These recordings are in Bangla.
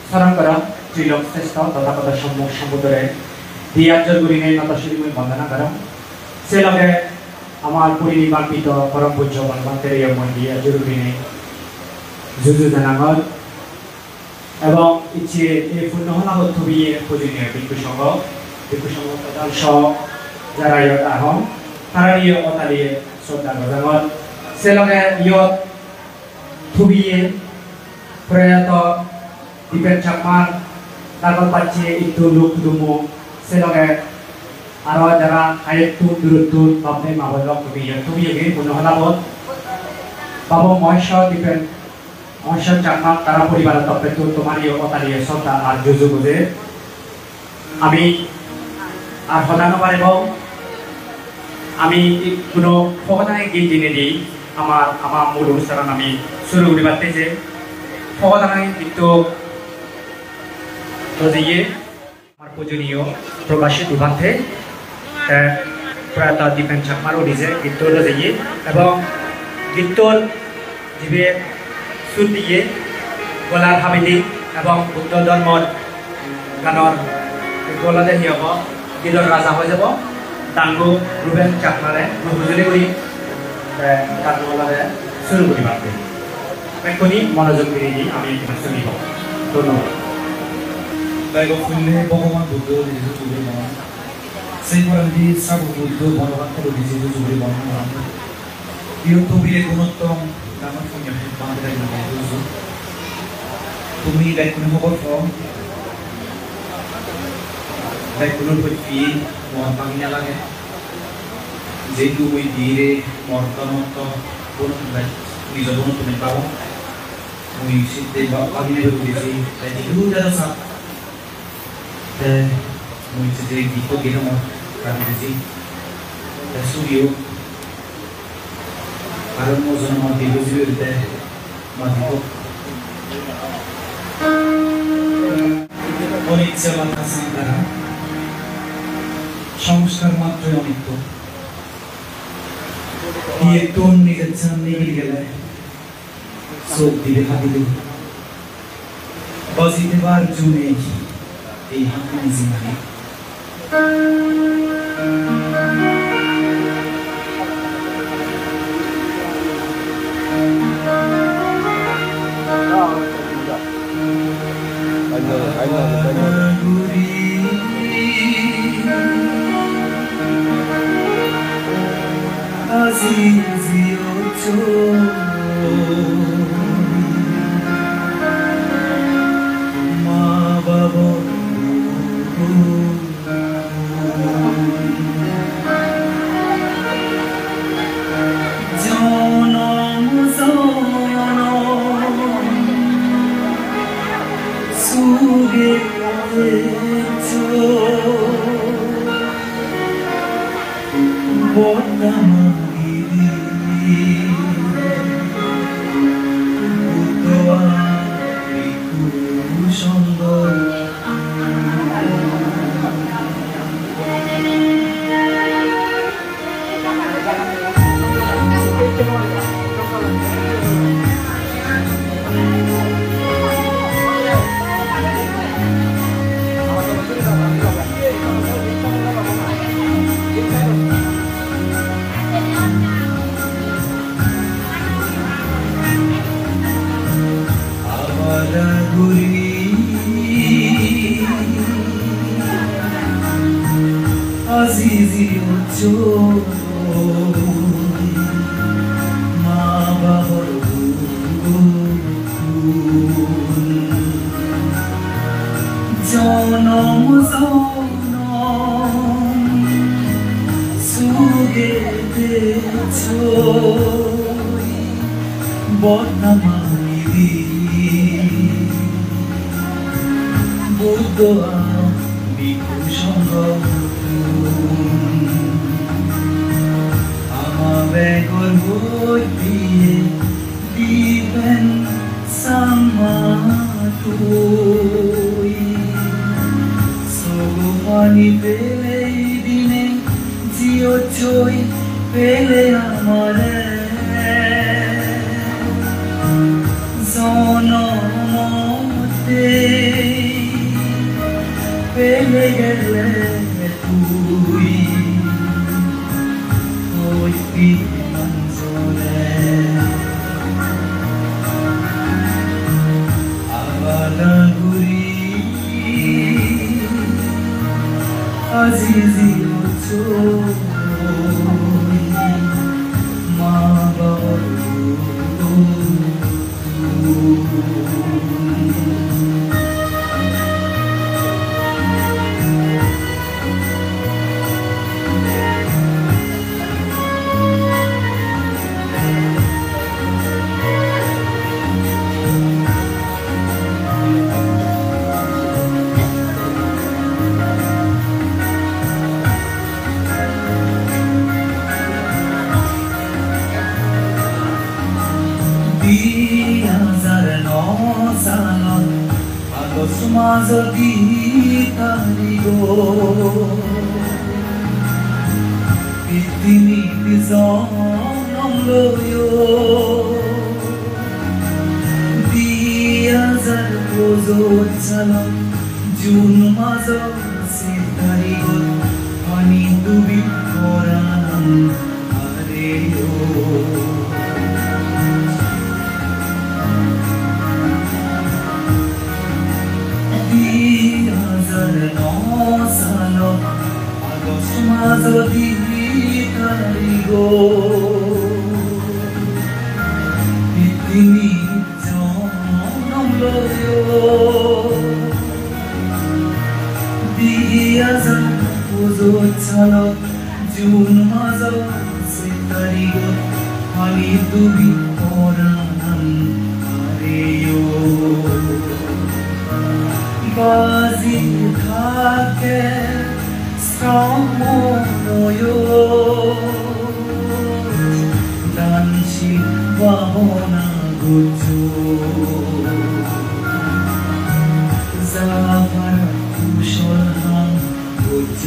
사랑가라 ত্রিলোক শ্রেষ্ঠ তথাগত সম্মুখ সমুদ্রে দিয়াজল গুরিনে নতশিরি মই বন্দনা করম সে লগে আমার পরিনির্বাণিত পরম পূজ্য বনবন্তেরীয় মই দিয়াজল গুরিনে জুজু জানাঙ্গল এবং ইচ্ছে এই পূর্ণহলাবত থবিয়ে পূজনীয় ভিক্ষু সংঘ প্রধান সহ যারা ইয়ত আহম তারা ইয়ে অতালিয়ে শ্রদ্ধা গজাঙ্গল সে লগে ইয়ত থবিয়ে প্রয়াত দীপেন চাকমার তারপর পাচ্ছে একটু লোক দুমো সে লগে আরো যারা আয়েকটু দূরত্ব বাপনে মাবলক থবিয়ে গে পূর্ণহলাবত বাবু মহেশ্বর দীপেন মহেশ্বর চাকমা তারা পরিবার তপে তো তোমার ইয়ে অতালিয়ে শ্রদ্ধা আর জুজু বুঝে আমি আর হদানো পারিব আমি কোনো ফগদানে গিল দিনে দিই আমার মূল অনুষ্ঠান আমি শুরু করি পারতেছে ফগদানে কিন্তু রোজিয়ে আমার পূজনীয় প্রবাসী বিভাগে প্রয়াত দীপেন চাকমারও নিজে গীত রোজিয়ে এবং গীতর যিবে সুর দিয়ে গলার হাবিলি এবং বুদ্ধ ধর্মর গানৰ গলাতে হি হব গীতৰ ৰাজা হৈ যাব ডাঙ্গু রুবেন চাকমারে বুঝলি করি গান গলারে শুরু করি পারবে এখনই মনোযোগ দিয়ে দিই আমি শুনিব ধন্যবাদ ভগবান বুদ্ধ নিজে চুরি মন সেই পরান্তি সব বুদ্ধ ভগবান নিজে চুরি মন ইউটিউবে গুণোত্তম নামক পুণ্য বাঁধে তুমি লাইকুনে খবর পাও লাইকুনের প্রতি মন ভাঙি নালাগে যেহেতু ওই ধীরে মর্তমত নিজ গুণ তুমি পাব ওই শীতে ভাঙি নেবে বুঝেছি তাই যেহেতু যারা সাপ ওই যে গীত গেলে মন কাঁদিয়েছি studio কারণ ওজন মধ্যে বুঝিয়ে মাধ্যম অনিচ্ছা মাথা সাঁতারা সংস্কার মাত্রই অনিত্য দিয়ে তোর নিজের সামনে গেলে চোখ দিলে হাতিলে বাজিতে বার জুনে এই হাতে নিজে মানে Sono mote পেলে গেলে তুই ওই প্রাঞ্জলে আবালাগুড়ি আজিজি মা বাবার মাজদি তারিব পৃথিবী জনম লয় 2000 বছর চালক জুন মাস সে তারিব পানি ডুবি পরাণ আরে ও মাজদি তারিব পৃথিবী জনম লয় 2000 বছর চালক জুন মাস সে তারিব পানি ডুবি পরাণ আরে ও বাজি থাকে শ্রমণয় দানশী বাহনা গুজ যাবার কুশল গুজ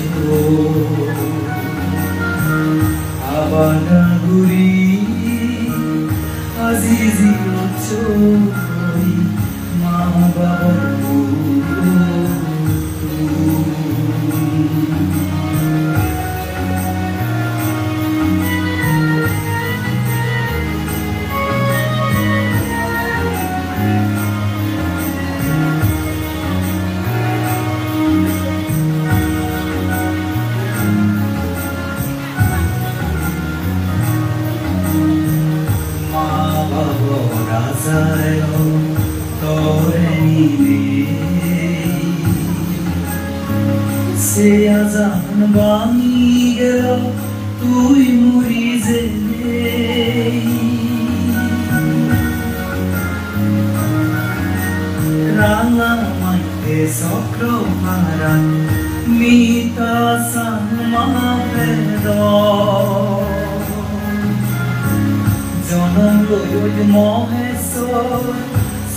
আবালাগুড়ি আজিজি মা বাবার সে আজান বাঙি গেল তুই মুড়ি জেলে রাঙা মাঠে চক্র মারা মিতা সামা বেদ জনম লয় মহেশ্বর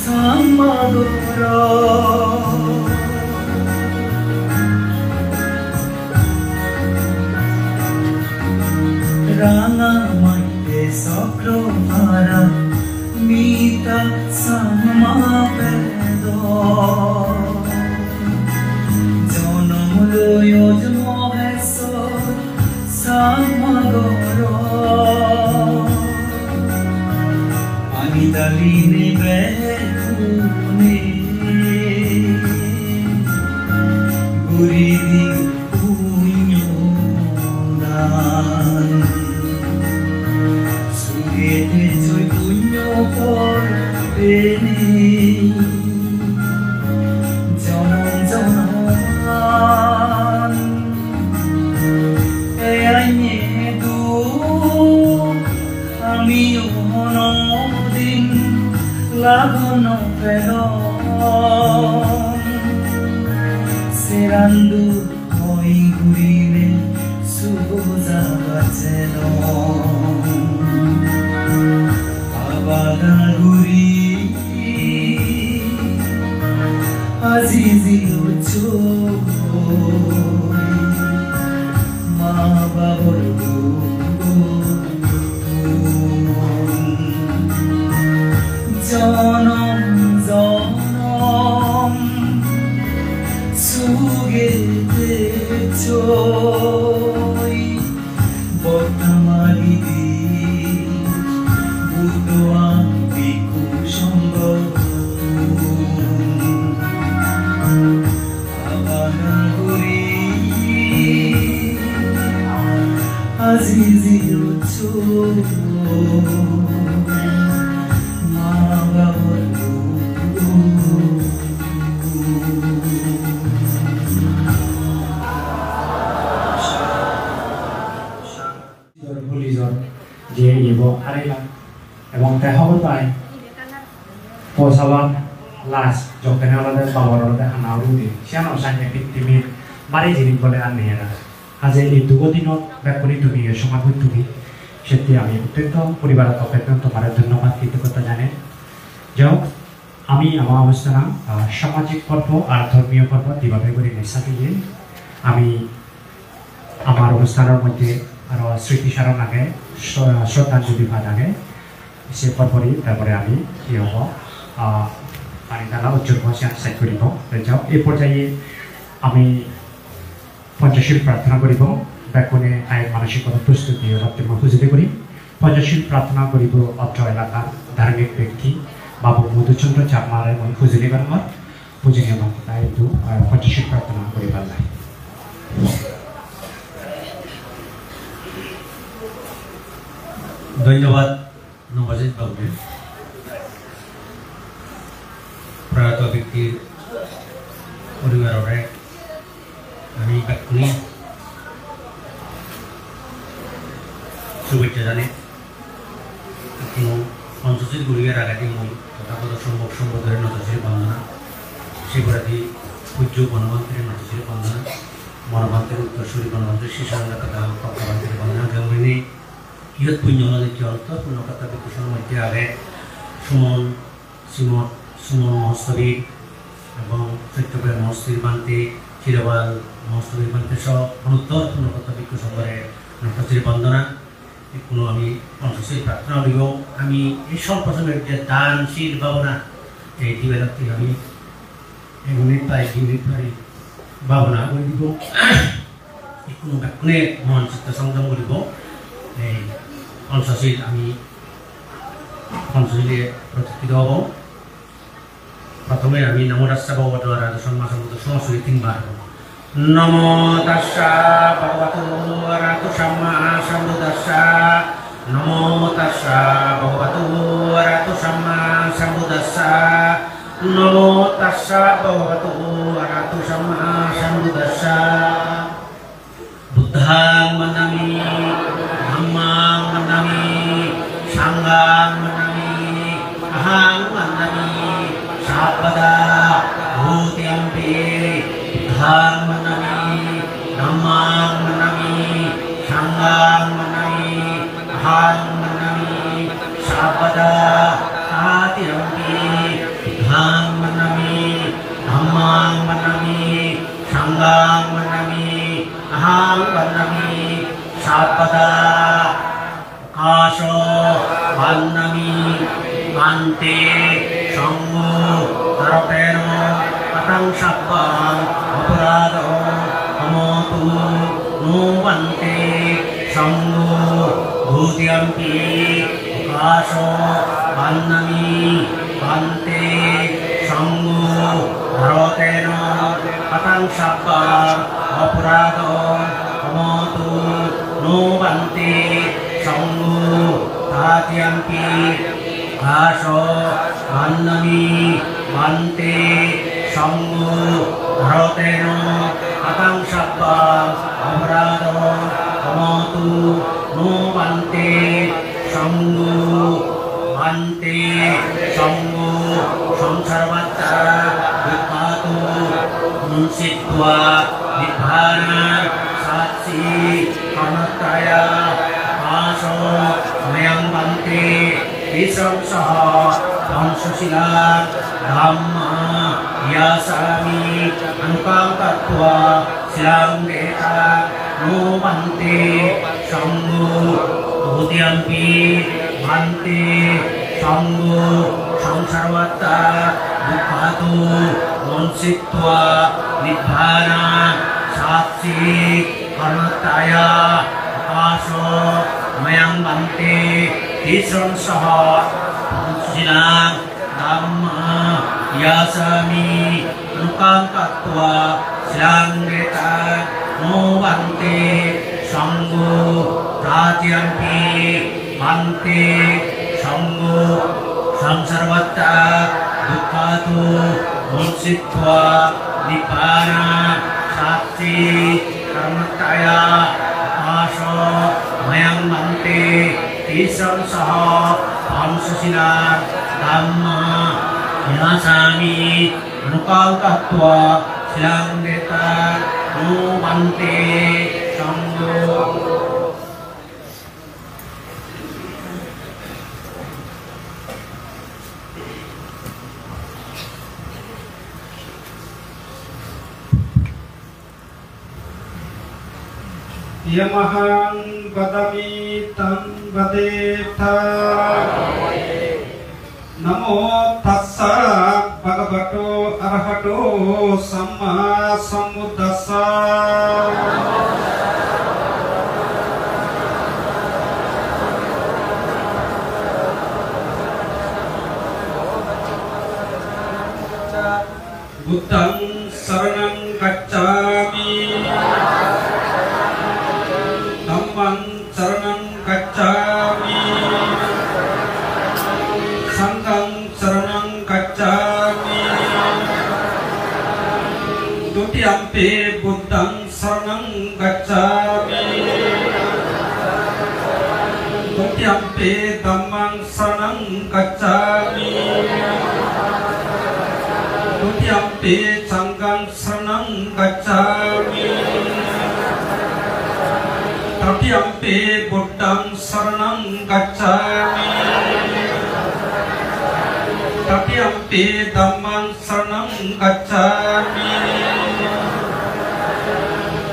সামাগর রাঙা মাঠে চক্র মারা মিতা সামা বেদ জনম লয় মহেশ্বর সামাগর আমি দালিনে বেগুনে গুরি দি পুণ্য দান সুরেতে জয় পুণ্য করবে জনম জনমান এ আইনে দু আমিও নদিন লাগন পেল সেরান্দু হই ঘুরিলে সুজা বাঁচেল আবালাগুড়ি আজিজি মা বাবার জনম জনম সুগে যে ইবো আরেলাম এবং তেহবর পাই পসাবান লাস যখন আলাদা বাবার আলাদা হানাও দি সিয়ানো সাইনে পিটিমির বাড়ি জিনিস বলে আর নেহেরা আজ এই দুদিনত ব্যাকুনি তুমি সময় তুমি সেটি আমি অত্যন্ত পরিবারের অত্যন্ত তোমার ধন্যবাদ কৃতজ্ঞতা জানেন যাও আমি আমার অবস্থান সামাজিক পর্ব আর ধর্মীয় পর্ব দুইভাবে করে নেশাকে আমি আমার অনুষ্ঠানের মধ্যে আরো স্মৃতিচারণ আগে শ্রদ্ধাঞ্জলি ভাত আগে সে পরপরই তারপরে আমি কি হব পানি ঢালা উজ্জ্বল ভাষা সাইড করিব যাও এই পর্যায়ে আমি পঞ্চশীল প্রার্থনা করিব ব্যাকুণে আইন মানসিকতা প্রস্তুতি সত্যি মই সুযোগ করি পঞ্চশীল প্রার্থনা করিব অত্র এলাকার ধার্মিক ব্যক্তি বাবু মধুচন্দ্র চাকমারে মই সুযোগ বারবার পূজনীয় তাই কিন্তু পঞ্চশীল প্রার্থনা করিবার নাই ধন্যবাদ নবজিৎ বাবুকে প্রয়াত ব্যক্তির পরিবারের আমি ব্যাকুণী শুভেচ্ছা জানাই কিন্তু পঞ্চশীল গুড়িয়ার আগাটি মই তথাগত সম্ভব সম্বোধনের নজশীল বন্দনা শিবরাত্রি পূজ্য বনবন্তের নজশীল বন্দনা মনবন্তের উত্তরসূরি বনবন্তের শিশাঙ্গা তথা ভক্তবন্তের বন্দনা গৌরিনী ইহত পুণ্য অর্থ পুণ্যকথা বিকশন মধ্যে আগে সুমন শ্রীমঠ সুমন মহোৎসবী এবং চৈত্যপ্রিয় মহোৎসবীর বান্তে চিরবাল মহোৎসবীর বান্তে সহ অনুত্তর পুণ্যকথা বিকশন করে নটচির বন্দনা কোনো আমি পঞ্চশীল প্রার্থনা দিব আমি এই সর্বপ্রথমের যে দানশীল ভাবনা এই দিবারাত্রি আমি 1 মিনিট পাই 2 মিনিট পাই ভাবনা করে দিব কোনো ব্যাকুণে মন চিত্ত সংযম করিব এই পঞ্চশীল আমি পঞ্চশীলে প্রতিষ্ঠিত হব প্রথমে আমি নমো তাস্যা ভগবতো আরাধনা সম্মাসম্মত সংস্কৃতি 3 বার নমো তাস্যা ভগবতো আরাধনা সম্মা সম্বুদ্ধাস্যা নমো তাস্যা ভগবতো আরাধনা সম্মা সম্বুদ্ধাস্যা নমো তাস্যা ভগবতো আরাধনা সম্মা সম্বুদ্ধাস্যা বুদ্ধাং মনামি ধম্মাং মনামি সাংঘাং মনামি আহাং মনামি সাপদা ভূতিয়ম্পি বুদ্ধাং মনামি ধম্মাং মনামি সাংঘাং মনামি আহাং মনামি সাপদা ভূতিয়ম্পি বুদ্ধাং মনামি ধম্মাং মনামি সাংঘাং মনামি আহাং মনামি সাপদা কাশো বান্নামি কান্তে সঙ্গ তারপেন পতং সাব্বাং অপরাধ অমতু নোবন্তে সঙ্গ ভূতিয়ম্পি কাশো বান্নামি কান্তে সঙ্গ ভারতেন পতং সাব্বাং অপরাধ অমতু নোবন্তে সঙ্গ তাতিয়াম্পি ঘাসো বান্নামি বান্তে সঙ্গ ভারতেন পতং সাব্বাং অপরাধ অমতু নোবন্তে সঙ্গ বান্তে সঙ্গ সংসারবাত্তা বিখ্যাতো মুন্সিত্বা নির্ভানা সাক্ষী কর্ণত্রয়া কাশো ময়ং বান্তে বিশ্বং সহ পঞ্চশীলা ধাম্মা ইয়াসামি অনুকাং তত্ত্বা শিলাং দেতা নো বান্তে সঙ্গ ভূতিয়ম্পি বান্তে সঙ্গ সংসারবাত্তা বিখ্যাতো মুন্সিত্বা নির্ভানা সাক্ষী কর্ণত্রয়া কাশো ময়ং বান্তে বিশ্বং সহ পঞ্চশীলা ধাম্মা ইয়াসামি অনুকাং তত্ত্বা শিলাং দেতা নো বান্তে Sanggo Pratiyanti Bante Sanggo Samsarvata Dukkatu Mutsitva Nibbana Sati Karmataya Aso Mayang Bante Tisam Saha Pansasila Dhamma Yasami Anukal Tattva Silang Deta Nu Bante Sanggo Yamahang badami tam badeta Namo tassa bhagavato arahato samma sambuddhassa Buddhang saranang gacchami Dhammang saranang gacchami Sanghang saranang gacchami Dutiyampi Buddhang saranang gacchami Dutiyampi Dhammang saranang gacchami Dutiyampi Sanghang saranang gacchami Tatiyampi Buddhang saranang gacchami Tatiyampi Dhammang saranang gacchami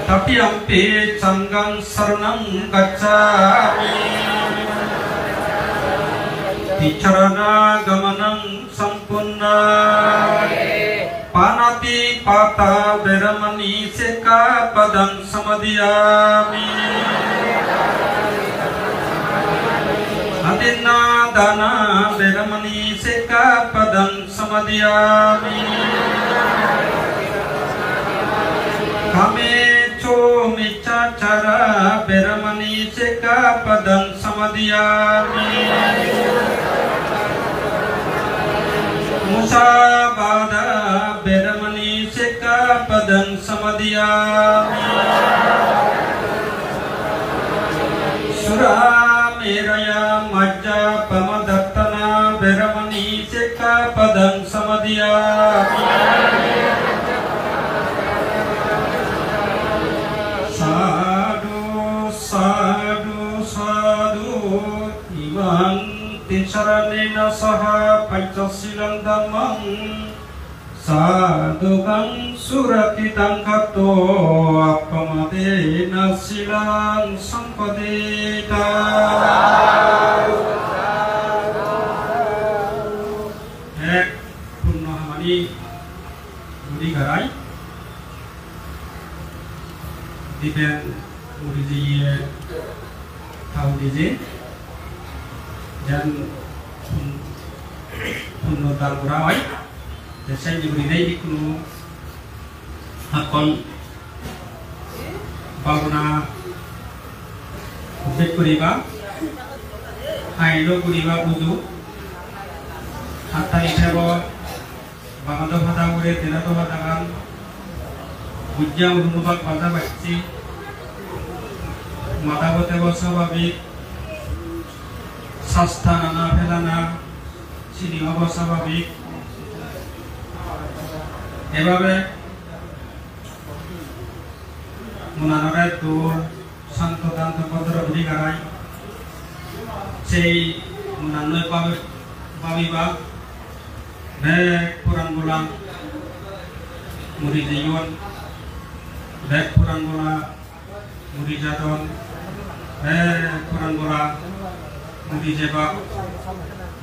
Tatiyampi Sanghang saranang gacchami Ticharana gamanang sampurna Panati pata veramani seka padang samadhiyami Adina dana veramani seka padang samadhiyami Kame cho micacara veramani seka padang samadhiyami Musabada veramani seka padang samadhiyami Surameraya majja pamadattana veramani seka padang samadhiyami Sadhu sadhu sadhu imang Saranena saha pancasilang dhammang sadukang suratitang kato apamadena silang sampadeta punnahamani budi garai dipen muridiye tahu dije dan kuno dalgurawai desa diberi kuno hakon bangunan ubek kuriba ailo kuriba budu hatta itebo bangado hata gure tenato hatakan bujang urunubak pada bacci mata bote bosababik Sastana Pelana Sini Abasababik Ebabe Munanore Tur Santo Tanto Padra Budigarai Sei Munanoi Babiba Bek Puran Bulan Muridiyun Bek Puran Bula Murijadon Bek Puran Bula Mudi jebak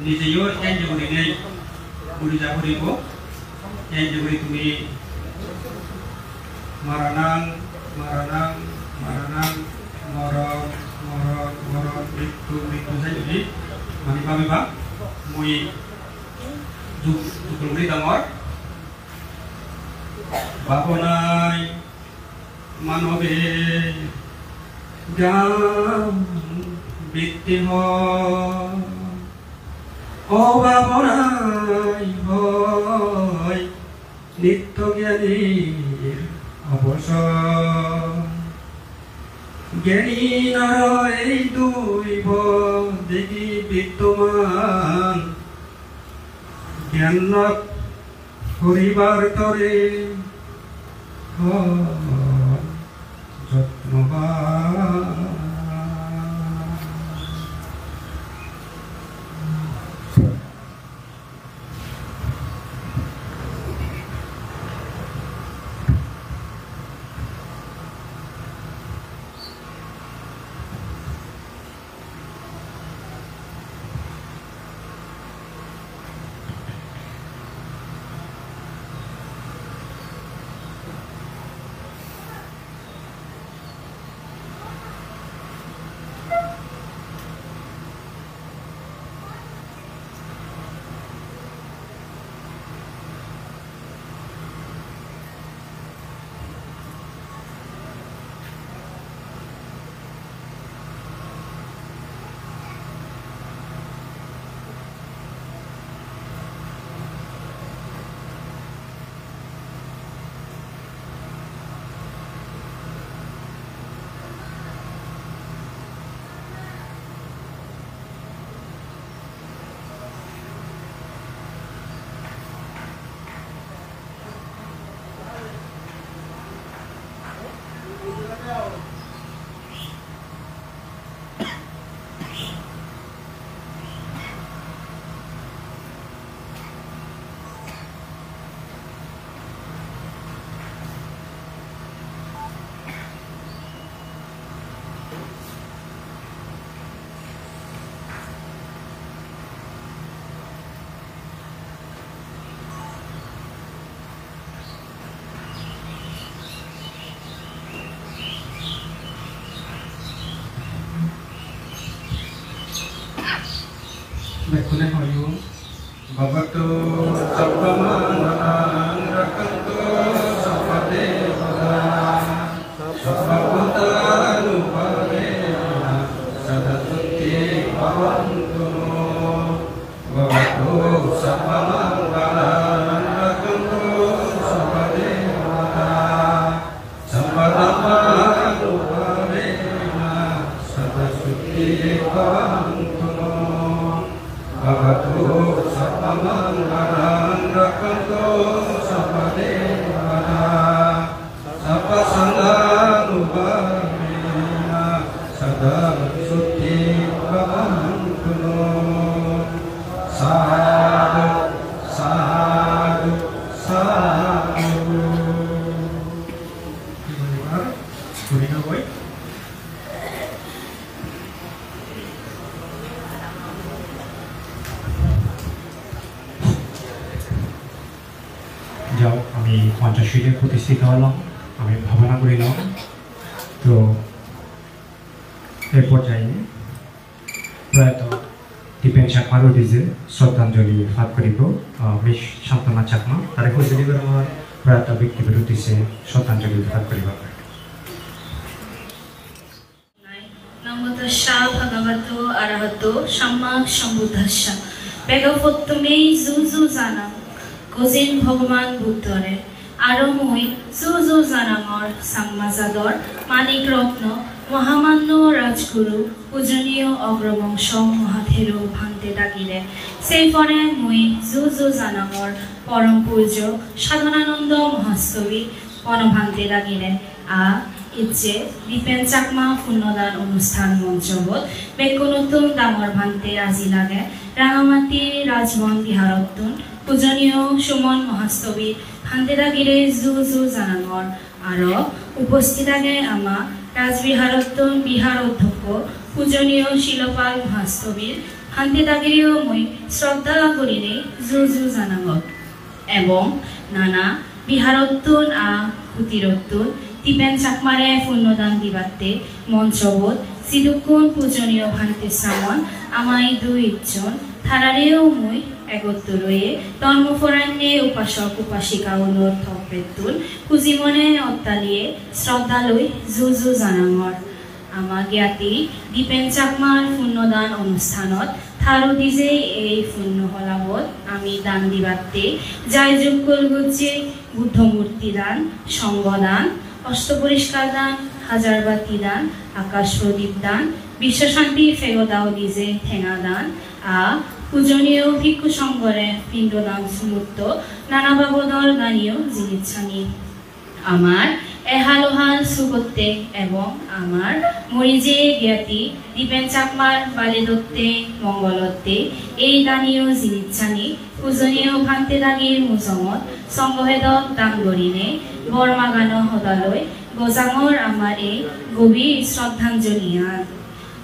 ni jeyor yang jeburi ni mudi jaburi ko yang jeburi tumi maranang moron itu saja jadi mani kami bang mui dukul damor bakonai manobe গান বৃত্তি অভাবনাই হয় নিত্য জ্ঞানীর অবসর জ্ঞানী নর এই দৈব দেখি বিদ্যমান জ্ঞান লাভ করিবার তরে যত্নবান Bekune hoyu Bhavato Sappamanan Rakanto Sappadevata Sappabhutanupavena Sadasutti Bhavantu Bhavato Sappamanan Rakanto Sappadevata Sappadapanupavena Sadasutti Bhavantu Bhavato Sappamangalaಂ Rakanto Sappadevata Sappasanghanupavena Sada Sutti Bhavantu Sadhu Sadhu Sadhu Kurina boy যাও আমি পঞ্চাশীতে প্রতিষ্ঠিত হলাম আমি ভাবনা করিলাম তো এই পর্যায়ে প্রয়াত দীপেন চাকমার অতীজে শ্রদ্ধাঞ্জলি ফাঁক করিব বেশ সান্ত্বনা চাকমা তার কৈশলী আমার প্রয়াত ব্যক্তিগত অতীজে শ্রদ্ধাঞ্জলি ফাঁক করিব নমোতস্যা ভগবতো অরহতো সম্মা সম্বুদ্ধস্য বেগফত্তমেই জুজু জানাম গজিন ভগবান বুদ্ধরে আৰু মই জুজু জানামৰ সাংমাজাদৰ মানিক ৰত্ন মহামান্য ৰাজগুৰু পূজনীয় অগ্ৰবংশ মহাথেৰো ভান্তে ডাকিলে সেইপৰে মই জুজু জানামৰ পৰম পূজ্য সাধনানন্দ মহাস্তৱী পণভান্তে ডাকিলে ইচ্ছে দীপেন চাকমা পুণ্যদান অনুষ্ঠান মঞ্চবত বেকো নতুন ডাঙৰ ভান্তে আজি লাগে ৰাঙামাটি ৰাজবন বিহাৰতোন পূজনীয় সুমন মহাস্তৱী ভান্তে ডাকিলে জুজু জানামৰ আৰু উপস্থিত আগে আমা ৰাজবিহাৰতোন বিহাৰ অধ্যক্ষ পূজনীয় শিলপাল মহাস্তৱীৰ ভান্তে ডাকিলেও মই শ্ৰদ্ধা কৰিলে জুজু জানামক এবং নানা বিহারত্তুন হুতিরত্তুন দীপেন চাকমারে পুণ্যদান দিবাতে মঞ্চবোধ সিদুকুন পূজনীয় ভান্তে শ্রামণ আমাই দুইজন থারারেও মই একত্র রয়ে ধর্মপরায়ণে উপাসক উপাসিকা অনুর্থ পেতুন কুজিমনে অত্তালিয়ে শ্রদ্ধালয় জুজু জানাঙর আমাৰ জ্ঞাতি দীপেন চাকমাৰ পুণ্যদান অনুষ্ঠানত থাৰু দিজে এই পুণ্য হলাবত আমি দান দিবাতে যাই যোগ করছে বুদ্ধ মূর্তি দান, সংঘদান, অষ্টপরিষ্কার দান, হাজারবাতি দান, আকাশ প্রদীপ দান, বিশ্বশান্তি ফেরদাও দিজে ঠেঙা দান পূজনীয় ভিক্ষু সংঘরে পিণ্ডদান মুক্ত নানা বাবদর গানীয় জিনিসানি আমার এহালোহাল সুগত্তে এবং আমার মরিজে জ্ঞাতি দীপেন চাকমার বালিদত্তে মঙ্গলত্তে এই দানীয় জিনিসানি পূজনীয় ভান্তে দাগির মুজমত সংঘভেদক দান গরিনে বরমাগান হদালয় গজাঙর আমার এই গভীর শ্রদ্ধাঞ্জলি আন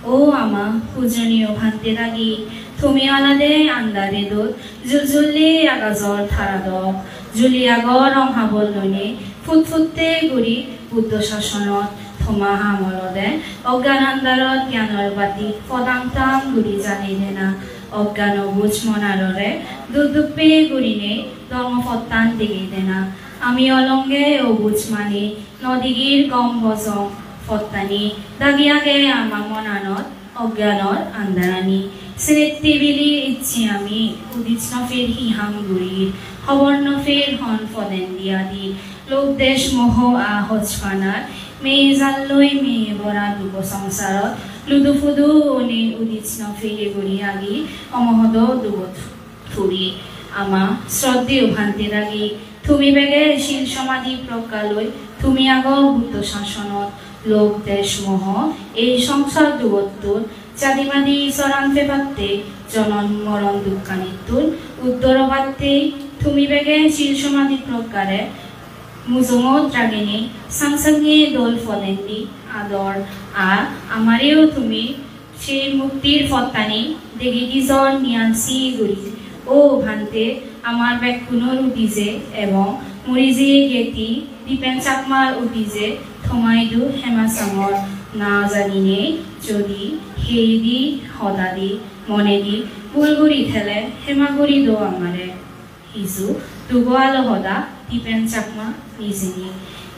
ও আমা পূজনীয় ভান্তে দাগি তুমি আলাদে আন্দারে দোত জুলজুলি আগাজর থারাদক জুলিয়াগর রংহাবল লনে ফুটফুটতে গুৰি বুদ্ধ শাসনত থমা হামলদে অজ্ঞান আন্দাৰত জ্ঞানৰ বাতি পদাংতাং গুৰি জানি দেনা অজ্ঞান বুজ মনাৰৰে দুদুপে গুৰিনে ধৰ্ম ফত্তান দিগি দেনা আমি অলংগে অবুজ মানি নদীগিৰ গম বজং ফত্তানি দাগিয়াগে আমা মনানত অজ্ঞানৰ আন্দাৰানি শ্রেত্তি বিলি ইচ্ছে আমি উদিত নফের হিহাম গুরির খবর নফের হন ফদেন দিয়াদি লোক দেশ মোহ আহজপানার মেয়ে জাল্লই মেয়ে বরা দুব সংসারত লুদু ফুদু অনে উদিত নফেরে গুরি আগি অমহদ দুব থুরি আমা শ্রদ্ধেয় ভান্তে রাগি তুমি বেগে শিল সমাধি প্রকালই তুমি আগ বুদ্ধ শাসনত লোক দেশ মোহ এই সংসার দুবত্তর চাঁদিমাদি সরান্তে পাত্তে জনন মরণ দুঃখানিতুল উত্তর পাত্তে তুমি বেগে শিল সমাধি প্রকারে মুজমত রাগিনী সাংসাঙ্গে দোল ফলেন্দি আদর আমারেও তুমি সেই মুক্তির ফত্তানি দেখি দিজন নিয়ানসি গুরি ও ভান্তে আমার ব্যাকুণর উঠিছে এবং মরিজে গেতি দীপেন চাকমার উঠিছে থমাইদু হেমাসাঙর না জানিনে যদি হেইদি হদাদি মনেদি বুলগুড়ি ঠেলে হেমাগুড়ি দো আমারে হিজু দুগোয়াল হদা দীপেন চাকমা নিজেনি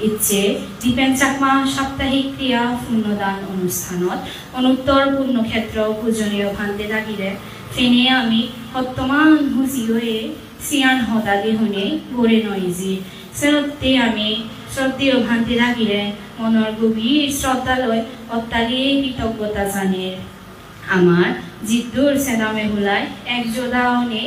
ইচ্ছে দীপেন চাকমা সাপ্তাহিক ক্রিয়া পুণ্যদান অনুষ্ঠানত অনুত্তর পুণ্যক্ষেত্র পূজনীয় ভান্তে থাকিলে ফেনে আমি বর্তমান হুজি হয়ে সিয়ান হদাদি শুনে গড়ে নইজি সেরতে আমি শ্রদ্ধেয় ভান্তে থাকিলে মনৰ গভীৰ শ্ৰদ্ধালৈ অত্যাধিক কৃতজ্ঞতা জানে আমার জিদ্দুর সেদামে হুলাই এক যোদাওনে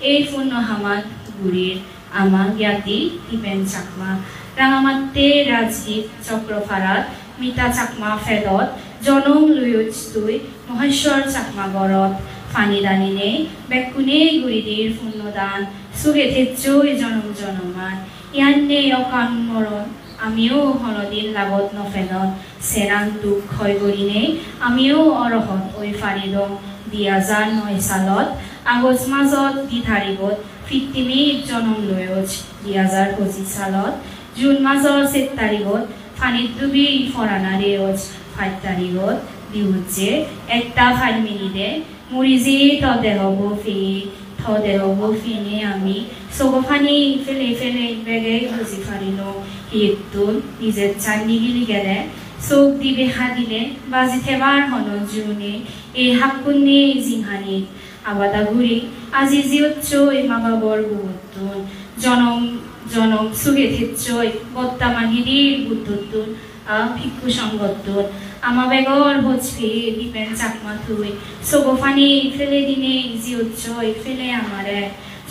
এই পূর্ণ হামাত গুরির আমার জ্ঞাতি দীপেন চাকমা রাঙামাত্তে রাজগীত চক্রফারাত মিতা চাকমা ফেদত জনম লুয়ুজ তুই মহেশ্বর চাকমা গড়ত ফানি দানিনে বেকুনে গুরিদির পুণ্যদান সুগে থেচ্ছই জনম জনমান ইয়ান্নে অকান মরণ আমিও হলদিন লাগত নফেনত সেরান দুখ ক্ষয় গরিনে আমিও অরহত ওই ফারিদং 2009 সালত আগষ্ট মাজত দি তাৰিখত ফিট্টিমিত জনম লয়জ 2025 সালত জুন মাজৰ 7 তাৰিখত ফানিত ডুবি ফৰানাৰেজ 5 তাৰিখত দিউজে একটা 5 মিনিটে মরিজি তদে হব ফি থদে হব ফিনে আমি সগফানি ফেলে ফেলে বেগে বুঝি ফারিলো হিতুল নিজের চান্দি গিলি গেলে চোখ দিবে হাদিলে বাজি থেবার হন জুনে এই হাকুন্নে জিহানি আবাদা ঘুরি আজি জিউচ্চই মা বাবর গুতুন জনম জনম সুগে থেচ্চই বত্তামাগিরির বুদ্ধতুন ভিক্ষু সংগতুন আমা বেগর হজফি দীপেন চাকমা থুই সগফানি ফেলে দিনে জিউচ্চই ফেলে আমারে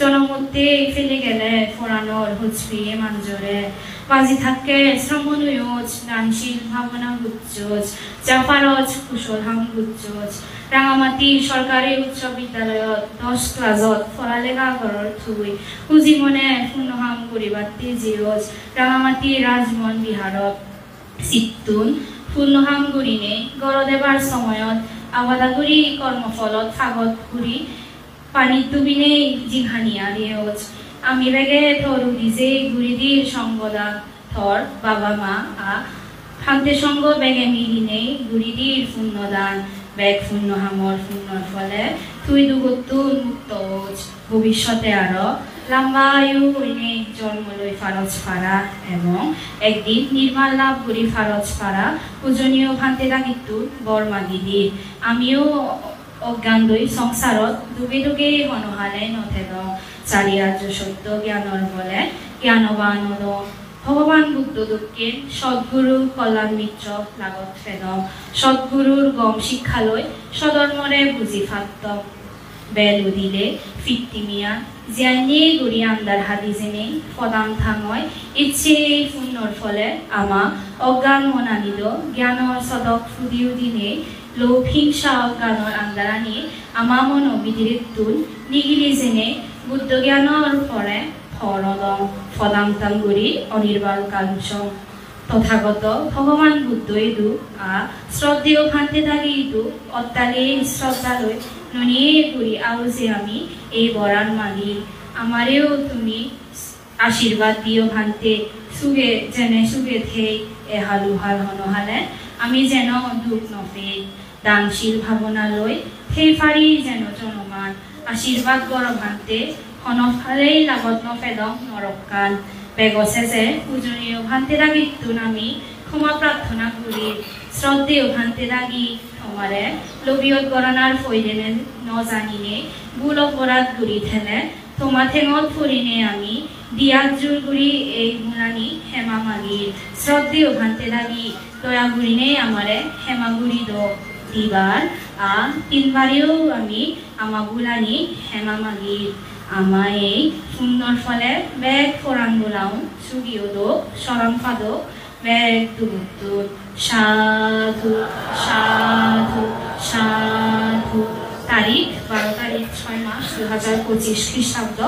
জনমতে ফেলে গেলে ফোরানোর হজফি মানজরে বাজি থাকে শ্রমণুয়োজ দানশীল ভাবনা গুচ্ছজ জাফারজ কুশল হাম গুচ্ছজ রাঙামাটি সরকারি উচ্চ বিদ্যালয়ত 10 ক্লাসত ফরালেখা ঘৰৰ থুই পুঁজি মনে পুনহাম কৰিবাতে জিৰজ ৰাঙামাটি ৰাজমন বিহাৰত চিত্তুন পুনহাম গুৰিনে গড় দেবাৰ সময়ত আবাদাগুৰি কৰ্মফলত ফাগত ঘুৰি পানীত ডুবিনে জিঘানিয়া ৰেজ আমি বেগে থরু দিজে গুরিদির সঙ্গদা থর বাবা মা ফান্তে সঙ্গ বেগে মিলিনে গুরিদির পুণ্যদান বেগ পুণ্য হামর পুণ্যর ফলে তুই দুগতুন মুক্ত ভবিষ্যতে আরো লাম্বায়ু হইনে জন্ম লই ফারজ ফারা এবং একদিন নির্মাণ লাভ করি ফারজ ফারা পূজনীয় ভান্তে লাগিতু বরমাগিদি আমিও অজ্ঞান দই সংসারত দুগে দুগে হনহালে নথেল চারিয়ার্য সত্য জ্ঞানৰ বলে জ্ঞানবান ভগবান বুদ্ধ দুঃখে সদ্গুরু কল্যাণ মিত্র লাগত ফেদ সদ্গুরুর গম শিক্ষালৈ সদর্মরে বুঝি ফাত্ত বেল উদিলে ফিত্তিমিয়া জিয়াইনে গুড়ি আন্দার হাদি জেনে পদাম থাঙয় ইচ্ছে এই পুণ্যর ফলে আমা অজ্ঞান মনানিল জ্ঞানৰ সদক ফুদিও দিনে লোভ হিংসা অজ্ঞানৰ আন্দারানি আমা মন বিধির তুল নিগিলি জেনে বুদ্ধ জ্ঞানৰ পরে ফরদম ফদামতাম গুড়ি অনির্বাণ কালুসং তথাগত ভগবান বুদ্ধই দু শ্রদ্ধেয় ভান্তে থাকি ইদু অত্তালে শ্রদ্ধালৈ ননিয়ে গুড়ি আও যে আমি এই বরান মাগি আমারেও তুমি আশীর্বাদ দিও ভান্তে সুগে যেনে সুগে থে এহালু হাল হনহালে আমি যেন দুখ নপে দানশীল ভাবনা লৈ সেই ফারি যেন জনমান আশীর্বাদ গর ভান্তে হনফালেই লাগত নফেদম নরকান বেগছে যে পূজনীয় ভান্তে রাগিতুন আমি ক্ষমা প্রার্থনা করি শ্রদ্ধেয় ভান্তে রাগি তোমারে লবিয়ত গণনার ফৈলেনে নজানিনে ভুল অপরাধ গুড়ি ঠেলে তোমা ঠেঙত ফুরিনে আমি দিয়াত জোর গুড়ি এই গুণানি হেমা মাগি শ্রদ্ধেয় ভান্তে রাগি দয়া গুড়িনে আমারে হেমা গুড়ি দ দিবার তিনবারেও আমি আমা গুলানি হেমা মাগি আমা এই সুন্দর ফলে বেগ ফোরান গোলাও সুগিও দো সরম ফাদো বেগ দুবুত্তুর সাধু সাধু সাধু তারিখ 12 তারিখ 6 মাস 2025 খ্রিস্টাব্দ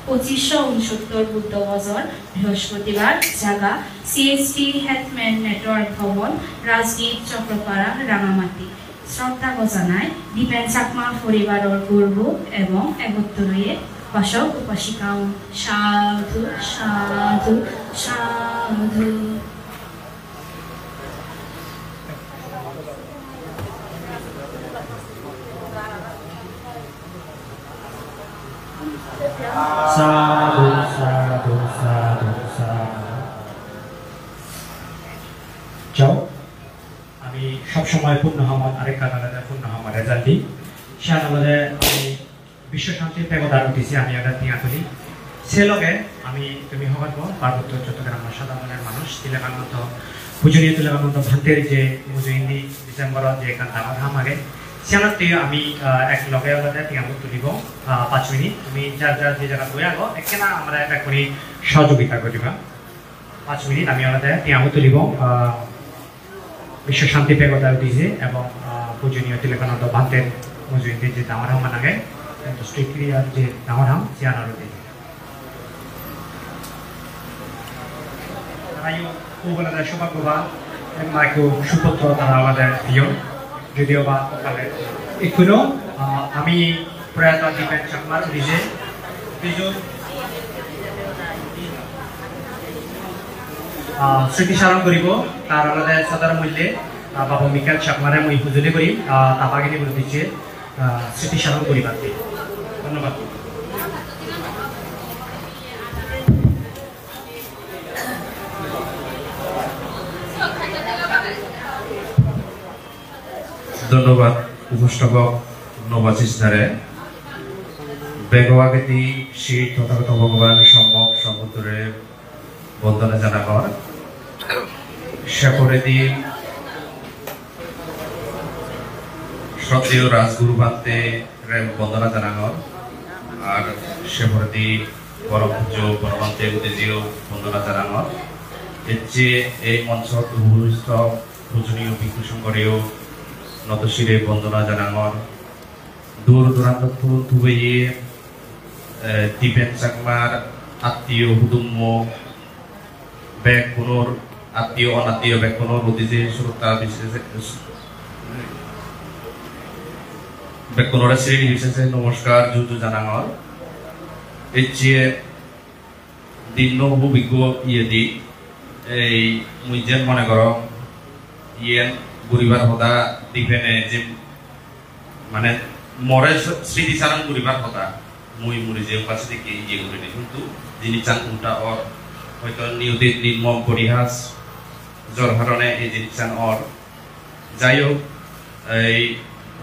2569 বুদ্ধ বছর বৃহস্পতিবার জায়গা সিএসটি হেলথম্যান নেটওয়ার্ক ভবন রাজগীর চক্রপাড়া রাঙামাটি শ্রদ্ধা জানায় দীপেন চাকমা পরিবারের গর্ব এবং একত্রয়ে উপাসক উপাসিকাও সাধু সাধু সাধু সাধু সাধু সাধু সাধু যাও আমি সবসময় পূর্ণ হমত আরেক কানাডাতে পূর্ণ হমত রেজাল্ট দিই সে আমাদের আমি বিশ্ব শান্তির পেগদার উঠিছি আমি এটা টিয়া তুলি সে লগে আমি তুমি হবার পার্বত্য চট্টগ্রামের সাধারণের মানুষ তিলাকানন্দ পূজনীয় তিলাকানন্দ ভান্তের যে মুজুইন্দি ডিসেম্বরত যে এখান ডাঙর হাম আগে সিয়ানতে আমি এক লগে লগে টিয়ামু তুলিব 5 মিনিট তুমি যার যার যে জায়গা বই আগো একেনা আমরা একটা করে সহযোগিতা করিবা 5 মিনিট আমি আমাদের টিয়ামু তুলিব বিশ্ব শান্তি পেগদার উঠিছে এবং পূজনীয় তিলাকানন্দ ভান্তের মুজুইন্দি যে ডাঙর হাম আগে স্ট্রিক্টলিয়ার যে ডাঙর হাম সিয়ানার উঠিছে তারাইও ওগুলাদের সৌভাগ্যবা মাইকো সুপুত্র তারা আমাদের প্রিয় যদিও বা ওখানে এখনো আমি প্রয়াত দীপেন চাকমার নিজে স্মৃতিচারণ করিব তার আমাদের সদর মূল্যে বাবু মিকাল চাকমারে মই সুজুলি করি তাপাগিনী বলে দিচ্ছে স্মৃতিচারণ করিবার ধন্যবাদ ধন্যবাদ উপস্থাপক নবাশিস ধারে বেগবাগেতি শ্রী তথাগত ভগবান সম্যক সমুদ্রে বন্দনা জানা হয় শেখরেদি শ্রদ্ধেয় রাজগুরু বান্তে বন্দনা জানা হয় আর শেখরেদি পরম পূজ্য পরমান্তে উদ্দেজীয় বন্দনা জানা হয় এর যে এই মঞ্চত উপস্থিত পূজনীয় ভিক্ষু শঙ্করীয় নতশিরে বন্দনা জানাঙর দূর দূরান্ত তুবেয়ে দীপেন চাকমার আত্মীয় হুদুম্ম ব্যাগ কোনোর আত্মীয় অনাত্মীয় ব্যাগ কোনোর অতিথি শ্রোতা ব্যাগ কোনোরা শ্রেণী বিশেষে নমস্কার জুজু জানাঙর এর চেয়ে দিন অভিজ্ঞ ইয়ে দি এই মুই যেন মনে করো ইয়েন গরিবার কথা দিবেনে যে মানে মরে স্মৃতিচারণ করিবার কথা মুই মুড়ি যে কাছে থেকে ইয়ে করে নি কিন্তু যিনি চান উল্টা ওর হয়তো নিয়তির নির্মম পরিহাস জ্বর কারণে এই জিনিস চান ওর যাই হোক এই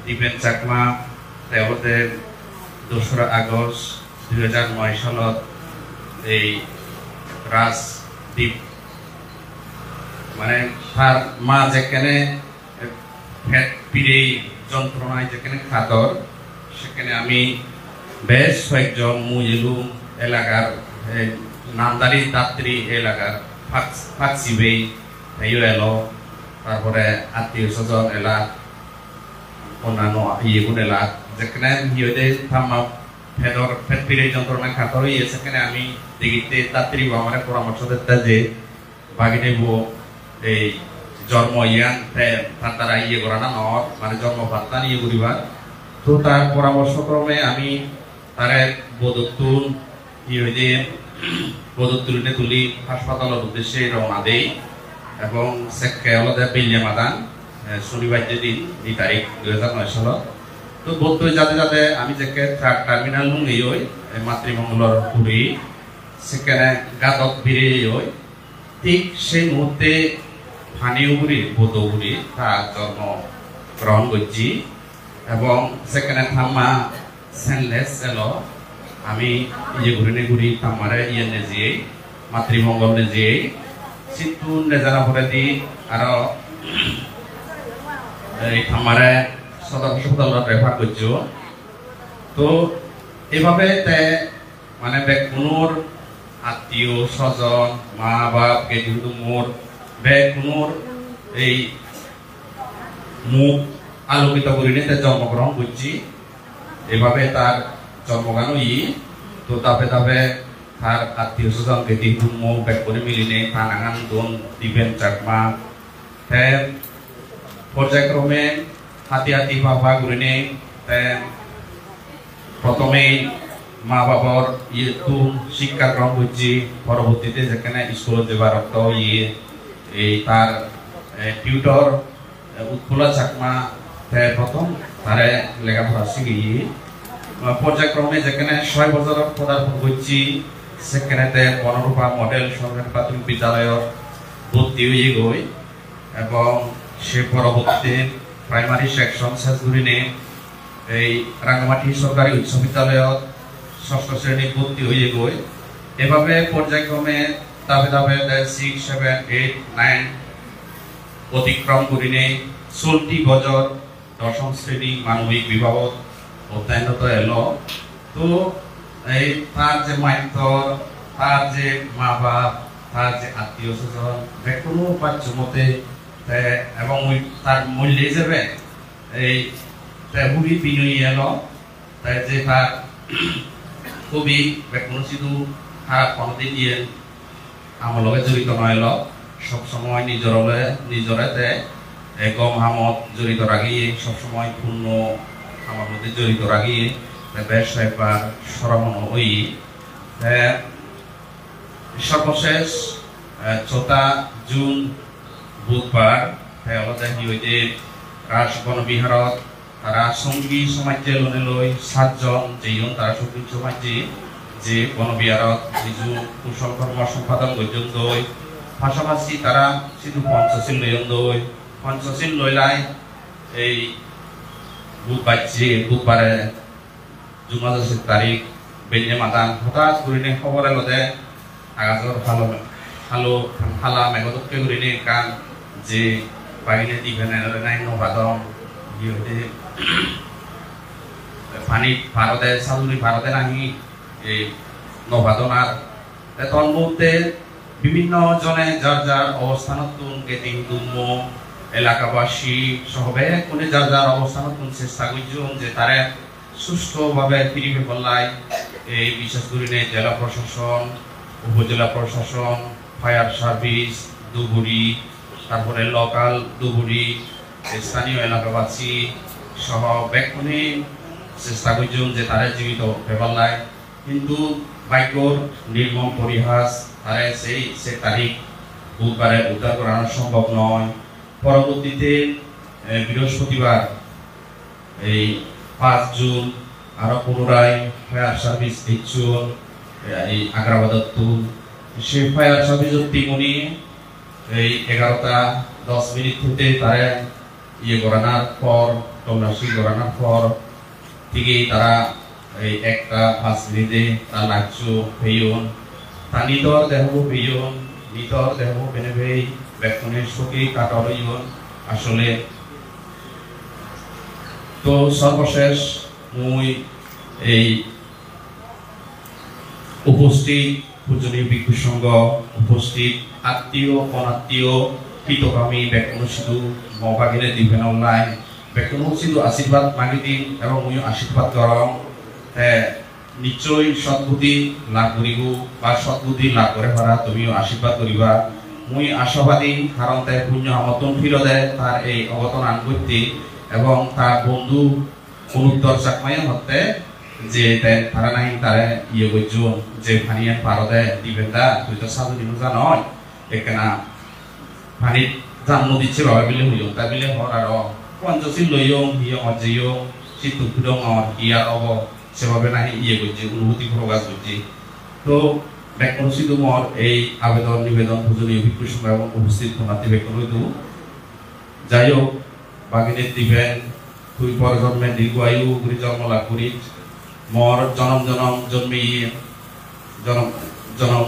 দীপেন চাকমা তেওঁলোদের 2রা আগস্ট 2009 সালত এই রাজদ্বীপ মানে তার মা যেখানে ফেট পিড়ে যন্ত্রণায় যেখানে খাদর সেখানে আমি বেশ কয়েকজন মুইলুম এলাকার নামদারি দাত্রী এলাকার ফাঁকসিবেই এলো তারপরে আত্মীয় স্বজন এলাক অন্যান্য ইয়েগুন এলাক যেখানে ইয়ে থামা ফেট পিড়ে যন্ত্রণা খাদর ইয়ে সেখানে আমি দেখিতে দাত্রী আমার পরামর্শ দিতে যে বাগিনে এই জন্ম ইয়ান তারা ইয়ে করা না মানে জন্ম ভাত্তা নিয়ে করিবার তো তার পরামর্শ ক্রমে আমি তারে বদতুল ইয়ে বদতুলিনে তুলি হাসপাতালের উদ্দেশ্যে রওনা দেই এবং সেকেলদে বিল্লে মাদান শনিবার যেদিন 2 তারিখ 2009 সালত তো বলতে যাতে যাতে আমি যে ট্রাক টার্মিনাল নুই ওই মাতৃমঙ্গলর পুরী সেখানে গাদক ফিরে ওই ঠিক সেই মুহূর্তে ফানিউগুড়ি বোধগুড়ি তার জন্ম গ্রহণ করছি এবং সেখানে থাম্মা সেনলেস এলো আমি ইয়ে ঘুরি থাম্মারে ইয়ে নেজিয়ে মাতৃমঙ্গল নেজিয়ে চিত্তু নেজানা ভরে দি আরো এই থাম্মারে সদর হাসপাতালত রেফার করছো তো এভাবে মানে বেকুনোর আত্মীয় স্বজন মা বাপ কে যেহেতু মোর বেকুনোর এই মুখ আলোকিত করে নিতে জন্মগ্রহণ করছি এভাবে তার জন্মগান তো তাপে তাপে তার আত্মীয় স্বজনকে যেহেতু মুখ বেক করে মিলিনে থানাগান দোন দীপেন চাকমা পর্যায়ক্রমে হাতি হাতি বাবা করে প্রথমেই মা বাবার ইয়ে তো শিক্ষা গ্রহণ করছি পরবর্তীতে যেখানে স্কুল দেবার রক্ত ইয়ে এই তার টিউটর উৎফুল্লা চাকমা প্রথম তারে লেখাপড়া শিখি পর্যায়ক্রমে যেখানে 6 বছর পদার্পণ করছি সেখানে বনরূপা মডেল সরকারি প্রাথমিক বিদ্যালয়ের ভর্তি হয়ে গই এবং সে পরবর্তীতে প্রাইমারি সেকশন শেষ করিনে এই রাঙ্গামাটি সরকারি উচ্চ বিদ্যালয়ত 6ষ্ঠ শ্রেণী ভর্তি হয়ে গই এভাবে পর্যায়ক্রমে তাবে তাবে 6, 7, 8, 9 অতিক্রম করিনে 40 বছর 10ম শ্রেণী মানবিক বিভাগত অধ্যয়নরত এলো তো এই তার যে মাইন্তর তার যে মা বাপ তার যে আত্মীয় স্বজন কোনো পাচ্য মতে এবং তার মূল্য হিসেবে এই বুড়ি বিনয়ী এলো তাই যে তার খুবই কোনো শুধু খারাপ কোনোদিন দিয়ে আমার লগে জড়িত নয় সবসময় নিজরে গম হামত জড়িত রাখি সবসময় পূর্ণ আমার মধ্যে জড়িত রাখি বেশ একবার সরমন হই সর্বশেষ 4 জুন বুধবার রাজ বনবিহারত তারা সঙ্গী সমাজে লনে লই 7 জন যেইজন তারা সঙ্গী সমাজে যে বনবিহারত নিজু কুশল কর্ম সম্পাদন করছেন দই পাশাপাশি তারা শুধু পঞ্চশীল লইন দই পঞ্চশীল লইলাই এই বুধবারে জুন তারিখ বেঞ্জে মাতান হঠাৎ করিনে খবর এলো যে আগাজর হালা মেঘদকে করিনে কান যে বাইরে দিবেনে নাই নবাদম ইহতে পানি ভারতে সালুরি ভারতে নাহি এই নবাদনার তন্মধ্যে বিভিন্ন জনে যার যার অবস্থানত গেতিং দুম্ম এলাকাবাসী সহবে কোনে যার যার অবস্থানত চেষ্টা করছেন যে তারা সুষ্ঠুভাবে ফিরিবে বললাই এই বিশেষ করে জেলা প্রশাসন উপজেলা প্রশাসন ফায়ার সার্ভিস ধুবুড়ি তারপরে লোকাল ধুবুড়ি স্থানীয় এলাকাবাসী সহ ব্যাকুনে চেষ্টা করছেন যে তারা জীবিত বেবল্লায় কিন্তু বাইকর নির্মম পরিহাস তারা সে তারিখ বুধবারে উদ্ধার করানো সম্ভব নয় পরবর্তীতে বৃহস্পতিবার এই 5 জুন আরো পুনরায় ফায়ার সার্ভিস এইচুন এই আগ্রাবাদত সে ফায়ার সার্ভিসত টিমনি এই 11টা 10 মিনিট হতে তারা ইয়ে করানোর পর তল্লাশি করানোর পর থেকেই তারা এই 1টা 5 মিনিটে তার লাগছো পেয়ন তা নিতর দেহ পেয়ন নিতর দেহ বেনেবেই বেকনের শোকে কাটারইন আসলে তো সর্বশেষ মুই এই উপস্থিত পূজনীয় ভিক্ষু সংঘ উপস্থিত আত্মীয় অনাত্মীয় হিতকামী বেকন শুধু মবাগিনে দিবেন অনলাইন বেকন শুধু আশীর্বাদ মাগি দিন এবং মুই আশীর্বাদ করম নিশ্চয় সদ্বুদ্ধি লাভ করিব বা সদ্বুদ্ধি লাভ করে পারা তুমিও আশীর্বাদ করিবা মুই আশাবাদী কারণ তাই পুণ্য আমতন ফিরদে তার এই অবতন আন করতে এবং তার বন্ধু অনুত্তর চাকমাইয়া হতে যে তারা নাই তারা ইয়ে করছুন যে ফানিয়ান পারদে দিবেন দা তুই তো সাধু দিন জানয় এখানে ফানি জান্ন দিচ্ছে বাবা বিলে হইল তা বিলে হর আর পঞ্চশীল লইয়ং হিয়ং অজেয়ং শীতুক ফুডং আর ইয়ার অব সেভাবে নাই ইয়ে করছে অনুভূতি প্রকাশ করছে তো বেকন সিধু মর এই আবেদন নিবেদন পূজনীয় ভিক্ষু সংঘ এবং উপস্থিত ধনার্থী বেকন হইতু যাই হোক বাগিনের দিবেন তুই পর জন্মে দীর্ঘ আয়ু করি জন্ম লাভ করি মর জনম জনম জন্মে জনম জনম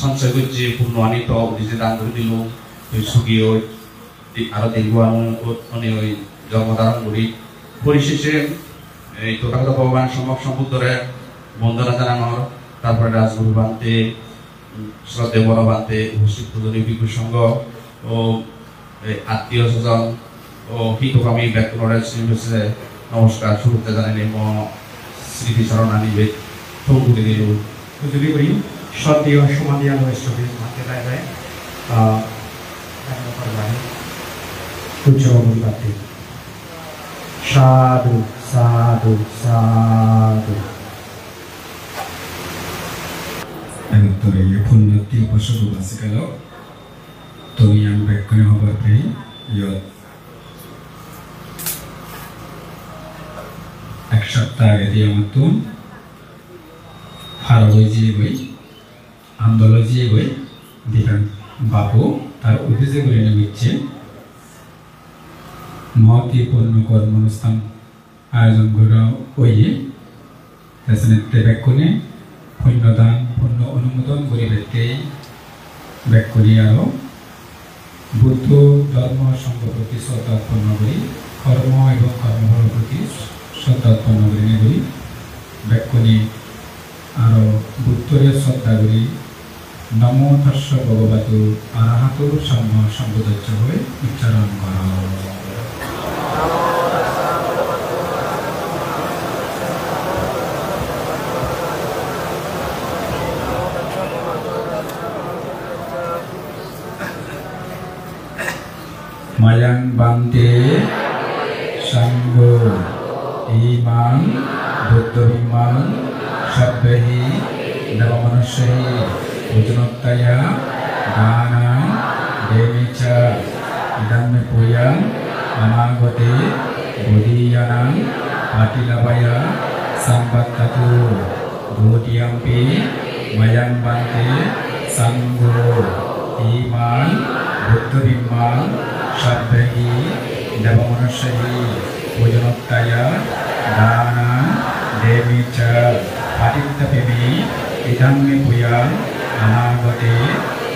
সঞ্চয় করছে পূর্ণ আনিত নিজে দান করে দিল তুই সুখী হই আরো দীর্ঘ আমি ওই জন্মধারণ করি পরিশেষে এই তথাগত ভগবান সম্ভব সম্বুদ্ধরে বন্দনা জানানোর তারপরে রাজগুরু বানতে শ্রদ্ধে বড় বানতে উপস্থিত পূজনীয় ভিক্ষু সংঘ ও আত্মীয় স্বজন ও হিতকামী ব্যক্তিরা শ্রীবিষে নমস্কার শুরুতে জানাই ম স্মৃতিচরণ আনিবে থৌগুলি দিল যদি করি সতীয় সমাধিয়া নৈষ্ঠবী মাতে রায় রায় উচ্চবাবুল পাতে সাধু সাধু সাধু তোরে পুণ্যতি উপসর্গ বাসি গেল তুমি আমি বেক্ষণে হবার পেয়ে ইয়ত 1 সপ্তাহ আগে দিয়ে মতন ফারগই জিয়ে গই আন্দোলন জিয়ে গই দিবেন বাবু তার উদ্দেশ্যে করে নিচ্ছে মহতি পূর্ণ কর্মস্থান আয়োজন করা ওইয়ে তাছাড়া বেক্ষণে পুণ্যদান পুণ্য অনুমোদন করিবে বেক্ষণী আরো বুদ্ধ ধর্ম সংঘ প্রতি শ্রদ্ধা উৎপন্ন করি কর্ম এবং কর্মফল প্রতি শ্রদ্ধা উৎপন্ন করি নেবই বেক্ষণী আরো বুদ্ধরে শ্রদ্ধা করি নমো তস্য ভগবতু আরাহাতু সম্মা সম্বুদ্ধ হয়ে উচ্চারণ করা মায়াং বান্তে সঙ্গ ইমাং বুদ্ধবিমাং সব্যহি নবমনুষ্যহি পূজনোত্তয়া দানাং দেমিচ ইদম্মে পুয়াং অনাগতে বোধিয়ানাং পাটিলাভয়া সম্পত্ততু ভূতিয়াম্পি মায়াং বান্তে সঙ্গ ইমাং বুদ্ধবিমাং সব্যহি নবমনুষ্যহি পূজনোত্তয়া দানাং দেমিচ পাটিলাভয়া ইদম্মে পুয়াং অনাগতে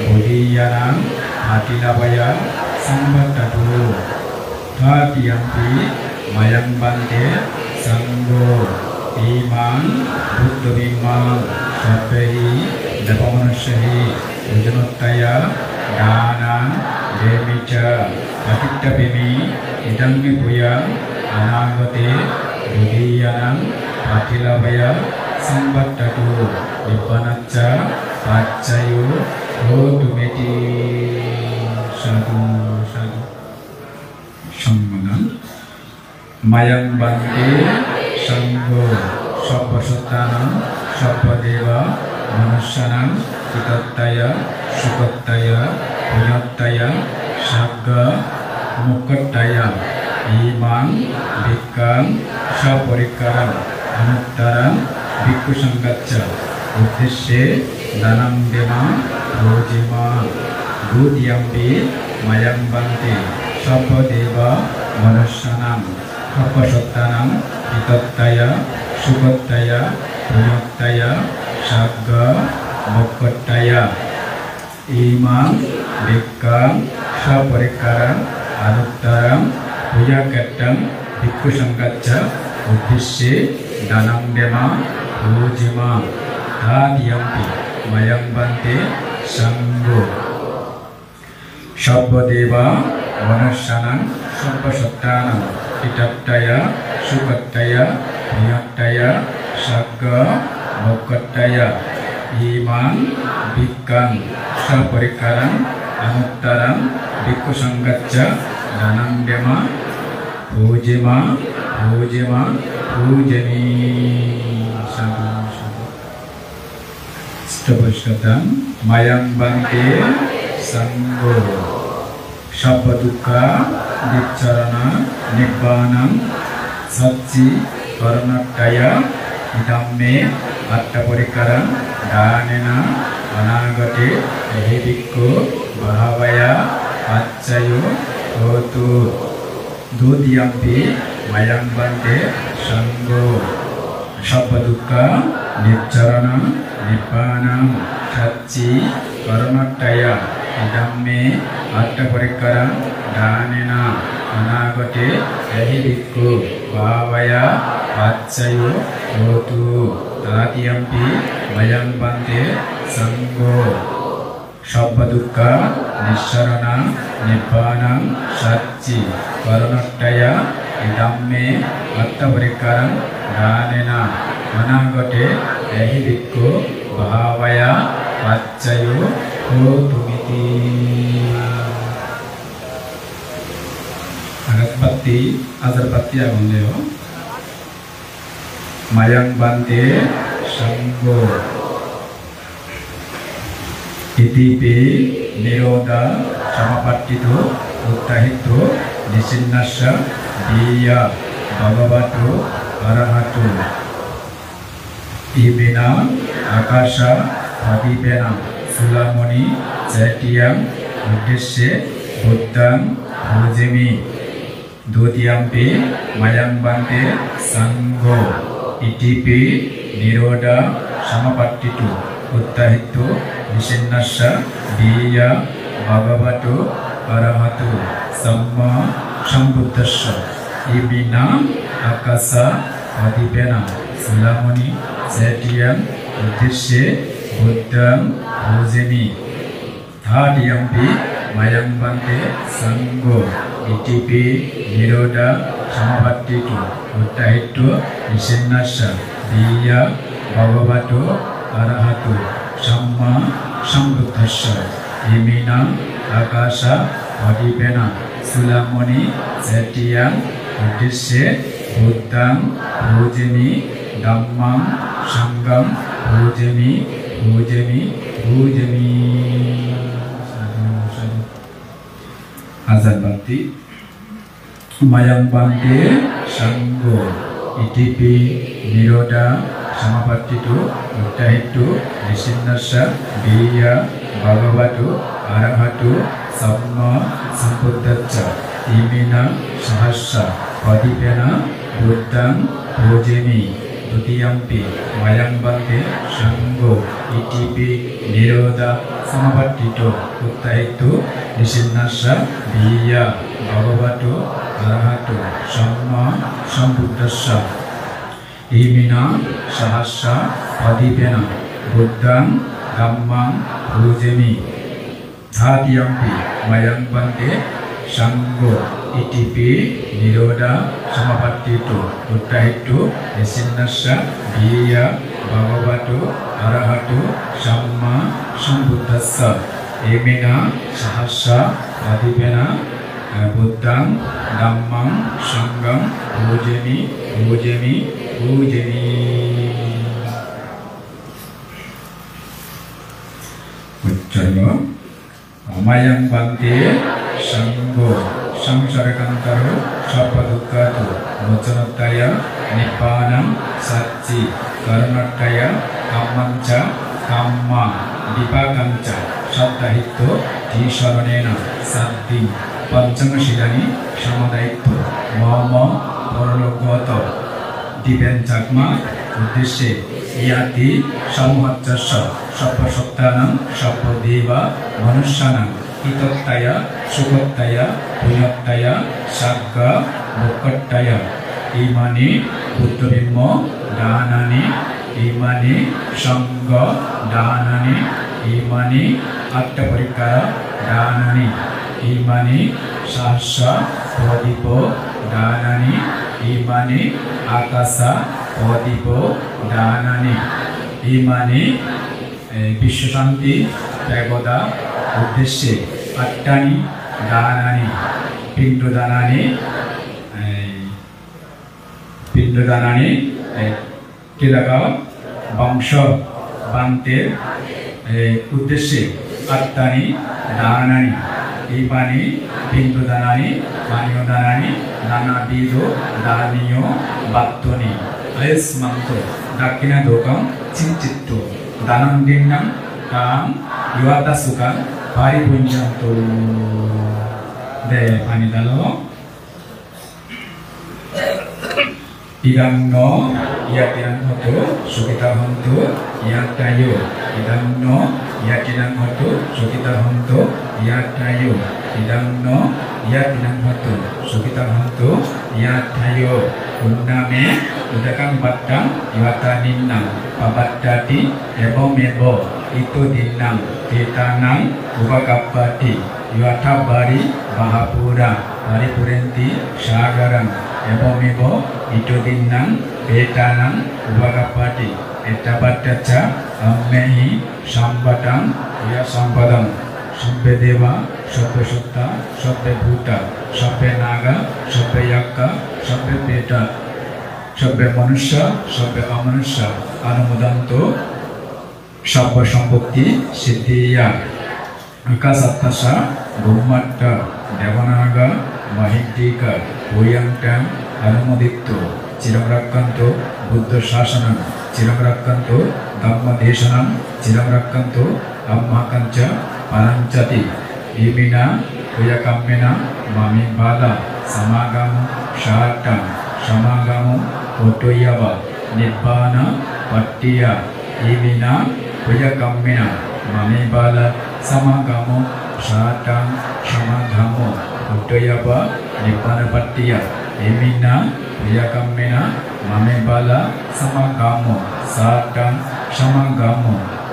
বোধিয়ানাং পাটিলাভয়া সম্পত্ততু ভূতিয়াম্পি মায়াং বান্তে সঙ্গ ইমাং বুদ্ধবিমাং সব্যহি নবমনুষ্যহি পূজনোত্তয়া দানাং দেমিচ পাটিলাভয়া ইদম্মে পুয়াং অনাগতে বোধিয়ানাং পাটিলাভয়া সম্পত্ততু নিব্বানাচ্চ পাচ্চায়ো হোতুমেতি সাধু সাধু সম্মানন মায়াং বান্তে সঙ্গ সর্বসত্তানাং সর্বদেবা মনুষ্যানাং হিতত্তয়া সুখত্তয়া পুণ্যত্তয়া সাগ্গ মুক্তত্তয়া ইমাং ভিক্ষাং সপরিক্কারং anuttaram bhikkhu sangaccha uddeshe danam dema rojima dudiyampi mayam bante sabba deva manusyanam appasattanam hitattaya sukattaya punattaya sagga mokkataya imam bhikkam saparikaram anuttaram puyagattam bhikkhu sangaccha uddeshe danam dema rojima dādiyampi mayam bante sanggo sabba deva manusyanam sappasattanam hitattaya sukattaya punattaya sagga mokkataya imam bhikkam saparikaram anuttaram bhikkhu sangaccha danam dema rojima rojami Stapashkatam mayam bante sanggo sabba dukkha vicharana nibbanam satchi karanataya idamme attaparikaram dhanena anagate ehi bhikkhu bhavaya accayo hotu dudiyampi mayam bante sanggo sabba dukkha vicharana nibbanam satchi karanataya idamme attaparikaram dhanena anagate ehi bhikkhu bhavaya accayo hotu dādiyampi mayam bante sanggo sabba dukkha nissarana nibbanam satchi karanataya idamme attaparikaram dhanena anagate ehi bhikkhu bhavaya accayo hotumiti agapati azarpati agundeo mayang bante sanggo itipi nirodha samapattitu uttahito nisinnassa diya bhagavato arahatu ibina akasha adipena sulamoni chaitiyam uddeshe buddham bhojami dudiyampi mayam bante sanggo itipi nirodha samapattitu uttahito nisinnassa diya bhagavato arahatu samma sambuddhassa ibina akasa adipena sulamoni chaitiyam uddeshe buddham bhojami dādiyampi mayam bante sanggo itipi nirodha samapattitu uttahito nisinnassa diya bhagavato arahatu samma sambuddhassa imina akasa adipena sulamoni chaitiyam uddeshe buddham bhojami dhammam sangham bhojami azan bhakti mayam bante sanggo itipi nirodha samapattitu uttahito nisinnassa diya bhagavato arahatu samma sambuddhassa imina sahassa padipena buddham bhojami dudiyampi mayam bante sanggo itipi nirodha samapattitu uttahito nisinnassa diya bhagavato arahatu samma sambuddhassa imina sahassa padipena buddham dhammam bhojami dādiyampi mayam bante sanggo itipi nirodha samapattitu uttahito nisinnassa diya bhagavato arahatu samma sambuddhassa imina sahassa padipena buddham dhammam sangham bhojami uccarno mayam bante sanggo samsara kantaro sabba dukkhato moccanattaya Nibbanam Satchi Karunataya Kammancha Kamma Vipakancha Saddahitto Tisharanena Saddhi Panchamasidani Samadayitto Mama Paralogoto Dipen Chakma উদ্দেশ্যে ইয়াতি সমহচ্চস্য সর্বসত্তানাং সর্বদেবা মনুষ্যানাং হিতত্তায়া সুখত্তায়া পুণ্যত্তায়া সাগ্গা মোক্ষত্তায়া ইমানি বুদ্ধবিম্ব দানানি ইমানি সঙ্গ দানানি ইমানি আত্মপরিকার দানানি ইমানি সহস্র প্রদীপ দানানি ইমানি আকাশা প্রদীপ দানানি ইমানি বিশ্বশান্তি ত্যাগদা উদ্দেশ্যে আট্টানি দানানি পিণ্ডদানানি কিলাকা বংশ বান্তের উদ্দেশ্যে আট্টানি দানানি ইমানি পিণ্ডদানানি পানীয় দানানি নানাবিধ দানীয় বাত্তনি আয়স্মান্ত দাক্ষিণা দোকান চিন্তিত দানাং দিন্নাং তাং ইওয়াতা সুকাং পারিপুঞ্জন্ত দে পানি দালো ইদান্ন ইয়াতিনাং হতো সুখিতা হন্তু ইয়াতায়ো ইদান্ন ইয়াতিনাং হতো সুখিতা হন্তু ইয়াতায়ো ইদান্ন ইয়াতিনাং হতো সুখিতা হন্তু ইয়াতায়ো উন্নামে udakang batang iwata ninnang pabaddati ebo mebo itu dinnang titanang ubakappati iwata bari bahapura bari purenti sagarang ebo mebo itu dinnang titanang ubakappati etabattacha ammehi sambatang ya sampadang sabbe deva sabbe sutta sabbe bhuta sabbe naga sabbe yakka sabbe peta সবে মনুষ্য সবে অমনুষ্য অনুমোদন্ত সর্ব সম্পত্তি সিদ্ধিয়া আকাশাত্তাসা ব্রহ্মাট্ট দেবনাগ মহিদ্দিক ভূয়াংটাং অনুমোদিত চিরংরক্ষন্ত বুদ্ধ শাসনং চিরংরক্ষন্ত ধম্মদেশনং চিরংরক্ষন্ত আম্মাকাঞ্চ পারাঞ্চতি ইমিনা ভূয়াকাম্যেনা মামি বালা সমাগম শাটাং সমাগম ওটয়াবা নিব্বানা পট্টিয়া ইমিনা ভূয়াকাম্যেনা মামি বালা সমাগম শাটাং সমাগম ওটয়াবা নিব্বানা পট্টিয়া ইমিনা ভূয়াকাম্যেনা মামি বালা সমাগম শাটাং সমাগম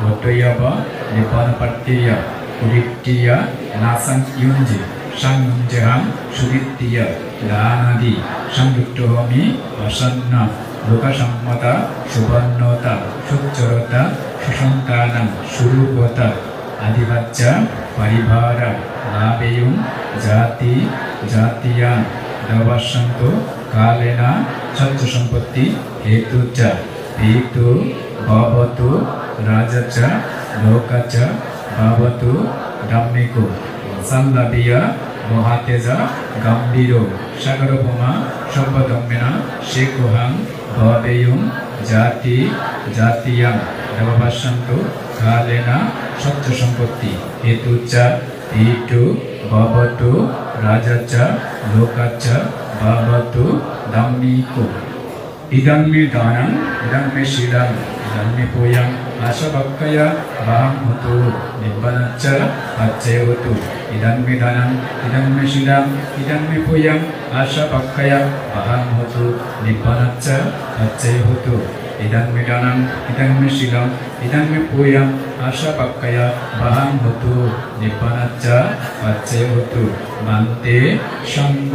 ওটয়াবা নিব্বানা পট্টিয়া উদিত্তিয়া নাসং ইউঞ্জে সংযুঞ্জহাং সুদিত্তিয়া দানাদি সংযুক্তহমি প্রসন্না লোকসম্মতা সুবর্ণতা সুচরতা সুসন্তানাং সুরূপতা আদিবাচ্য পরিভারা লাভেয়ুং জাতি জাতিয়াং দবসন্ত কালেনা সচ্চ সম্পত্তি হেতু চ হেতু ভবতু রাজচ লোকচ ভবতু ধম্মিকো সল্লভিয়া মহাতেজা গম্ভীর সাগরভৌমা সর্বদম্মেনা শেখোহাং ভবেয়ুং জাতি জাতিয়াং দেবভাষান্ত কালেনা সচ্চ সম্পত্তি হেতু চ হেতু ভবতু রাজচ লোকচ ভবতু ধম্মিকো ইদম্মে দানং ইদম্মে শীলং ইদম্মে পোয়ং আশাবক্কয়া বাহং হতু নিব্বানাচ্চ আচ্ছেহতু ইদম্মে দানং ইদম্মে শীলং ইদম্মে পোয়ং আশাবক্কয়া বাহং হতু নিব্বানাচ্চ আচ্ছেহতু ইদম্মে দানং ইদম্মে শীলং ইদম্মে পোয়ং আশাবক্কয়া বাহং হতু নিব্বানাচ্চ আচ্ছেহতু মান্তে সঙ্গ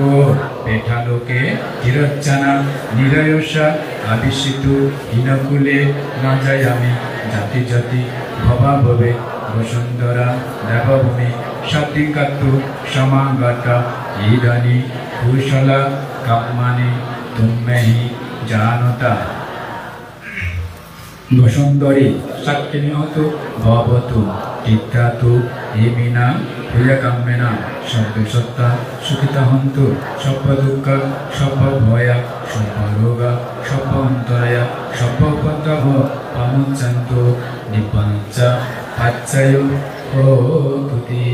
পেঠালোকে তিরচ্ছানা নিরয়সা আবিষ্যিতু হীনকুলে না যাই আমি জাতি জাতি ভবা ভবে বসুন্ধরা দেবভূমি সাত্বিকাত্তু সমাগতা ইদানি কুশলা কাম্মানি তুম্মেহি জানতা বসুন্ধরী সাক্ষিণী হতু ভবতু চিত্রাতু ইমিনা প্রিয়কাম্যেনা সর্বে সত্তা সুখিতা হন্তু সব্য দুঃখ সব্য ভয়া সব্য রোগা সব্য অন্তরায়া সব্য উপদ্রব পামুচ্ছন্তু নিব্বানঞ্চ পাচ্ছায়ু প্রকৃতি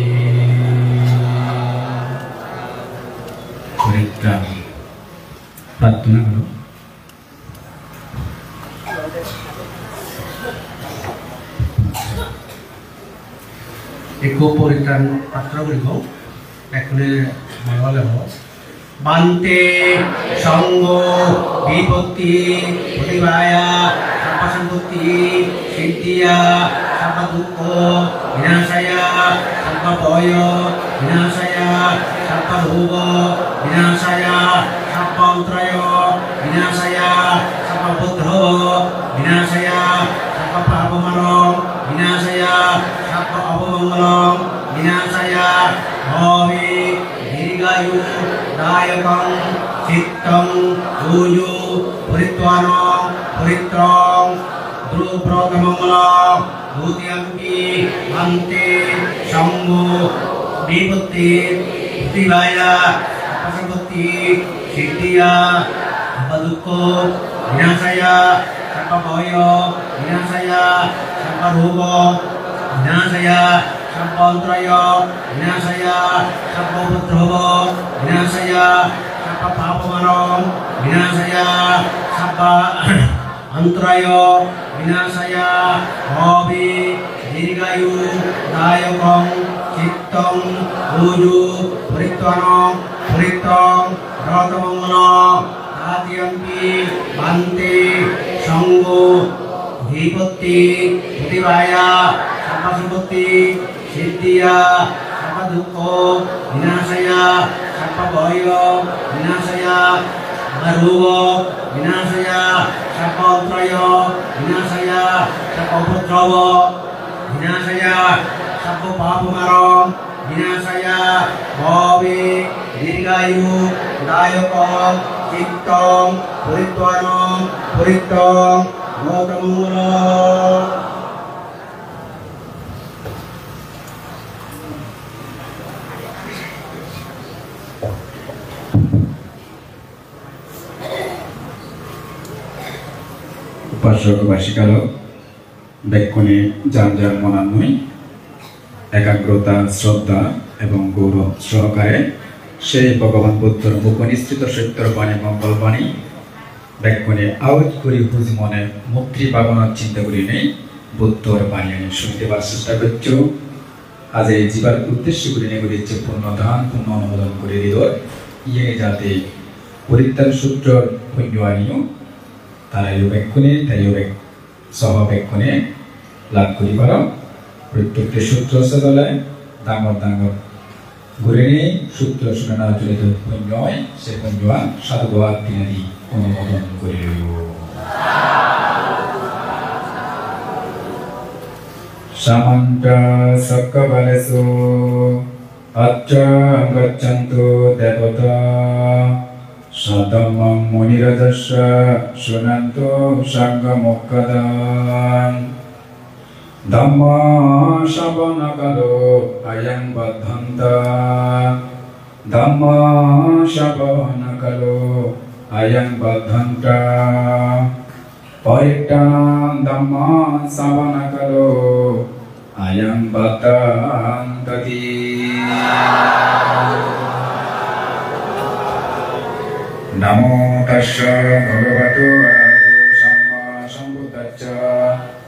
পরিত্রাণ প্রার্থনা করো। ଏକ ପରିତ୍ରାଣ ପାତ୍ର ଗୁଡ଼ିକ ଏଖୁଣି ମନୋବଳ ହେବ ବାନ୍ତେ ସଙ୍ଗ ବିପତ୍ତି ପ୍ରତିବାୟା ସର୍ବ ସମ୍ପତ୍ତି ସିଦ୍ଧିୟା ସର୍ବ ଦୁଃଖ ବିନାଶୟା ସର୍ବ ଭୟ ବିନାଶୟା ସର୍ବ ରୋଗ ବିନାଶୟା ସର୍ବ ଅନ୍ତରାୟ ବିନାଶୟା ସର୍ବ ଉପଦ୍ରବ ବିନାଶୟା ସର୍ବ ପାପମର বিনাশয়া সর্ব অবমঙ্গলং বিনাশয়া ভবে দীর্ঘায়ু দায়কং চিত্তং যুযু পরিত্রাণং পরিত্রং দ্রুপ্রতমঙ্গলং ভূতিয়াম্পি অন্তে সঙ্গ বিপত্তি প্রতিবায়া সর্বসম্পত্তি সিদ্ধিয়া সর্বদুঃখ বিনাশয়া সর্বভয় বিনাশয়া সর্বরোগ বিনাশয়া সর্বন্তরায় বিনাশয়া সর্বোপদ্রব বিনাশয়া সর্বপাপমানং বিনাশয়া সর্ব অন্তরায় বিনাশয়া ভবে দীর্ঘায়ু দায়কং চিত্তং যুযু পরিত্রাণং পরিত্রং রতমঙ্গলং আদিয়ম্পি বান্তে সঙ্গ বিপত্তি প্রতিবায়া সর্বসম্পত্তি সিদ্ধিয়া সর্বদুঃখ বিনাশয়া সর্বভয় বিনাশয়া রোগ বিনাশয়া সর্বন্তরায় বিনাশয়া সর্বোপদ্রব বিনাশয়া সর্বপাপমারং বিনাশয়া ভবে দীর্ঘায়ু দায়কং চিত্তং পরিত্রাণং পরিত্রং গৌতমঙ্গলং। উপাসক বাসিকালক বেক্ষণে যার যার মনান্বয় একাগ্রতা শ্রদ্ধা এবং গৌরব সহকারে সেই ভগবান বুদ্ধর মুখনিসৃত সত্যর বাণী মঙ্গল বাণী বেক্ষণে আউট করি হুজ মনে মুক্তি পাবনার চিন্তা করি নেই বুদ্ধর বাণী আমি শুনতে পাওয়ার চেষ্টা করছো। আজ এই জীবার উদ্দেশ্য করে নিয়ে করেছে পূর্ণ ধান পূর্ণ অনুমোদন করে হৃদয় ইয়ে যাতে পরিত্রাণ সূত্র পুণ্য আনিও তারা বেক্ষণে তাই সহ বেক্ষণে লাভ করি পার প্রত্যেকটি সূত্র সদলায় ডাঙর ডাঙর ঘুরে নিয়ে সূত্র শুনে না চলে তো পুণ্য হয় সে পুণ্য সাধুবাদ তিনি অনুমোদন করে সামন্ত সকবলেষু অচ্চ গচ্ছন্তু দেবতা সতমং মুনিরজস্য শুনন্তু সঙ্গমুক্কদান ধম্ম শ্রবণকালো অয়ং বদ্ধন্ত ধম্ম শ্রবণকালো অয়ং বদ্ধন্ত পরিত্রাণং ধম্ম শ্রবণকালো অয়ং বদ্ধন্তি। নমো তস্য ভগবতো আরহতো সম্মা সম্বুদ্ধস্য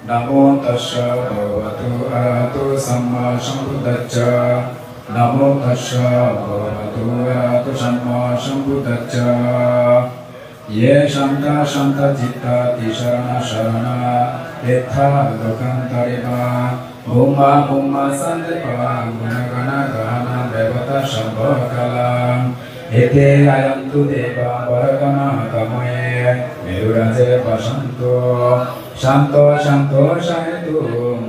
নমো তস্য ভগবতো আরহতো সম্মা সম্বুদ্ধস্য নমো তস্য ভগবতো আরহতো সম্মা সম্বুদ্ধস্য ये शान्ता शान्ता चित्ता तिशरणा शरणा यथा लोकान्तरिमा भूमा भूमा सन्दीपा गुणगण गहना देवता शम्भकला एते आयन्तु देवा वरगण कमये मेरुराजे वसन्तु शान्तो शान्तो शायतु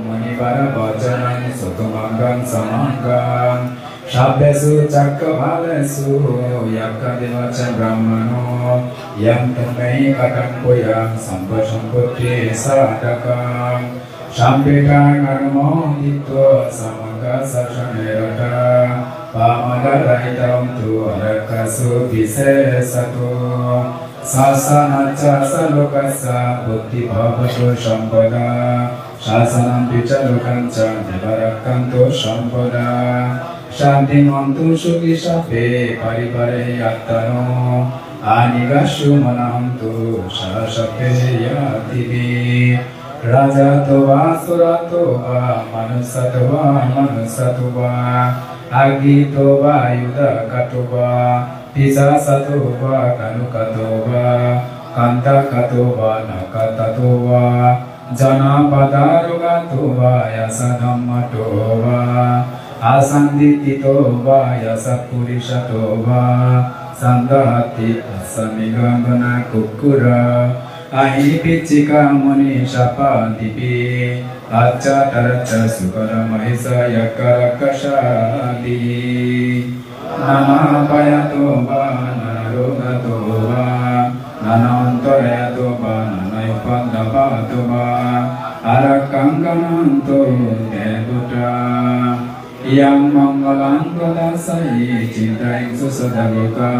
मुनिवर वचनं सुखमङ्गं समङ्गं शाब्देषु चक्रभालेषु यज्ञदेवच ब्रह्मणो यं तन्मै कटम्पुयं सम्पत्ति साधकं शाम्पिकां कर्मोदित्वा समङ्ग loka sasanerata pamadarai tu arakasu bisesatu sasanaca salokasa buddhi bhavatu sampada sasanam picalukanca devarakanto sampada shanti mantu sukhi sape paripare yattano anigashu manantu sasape yativi raja toba sura toba manusa toba agi toba yuda katoba pisa satoba kanuka toba kanta katoba nakata toba jana padaruga toba yasa dhamma toba asanditi toba yasa purisha toba sandhati asamigambana kukura ahi piccika muni shapa dipi acca taraca sukara mahisa yakara kashadi nana paya toba nana roga toba nana antaraya toba nana yupandapa toba arakanggananto devuta yang manggalang gadasai cintai susadaloka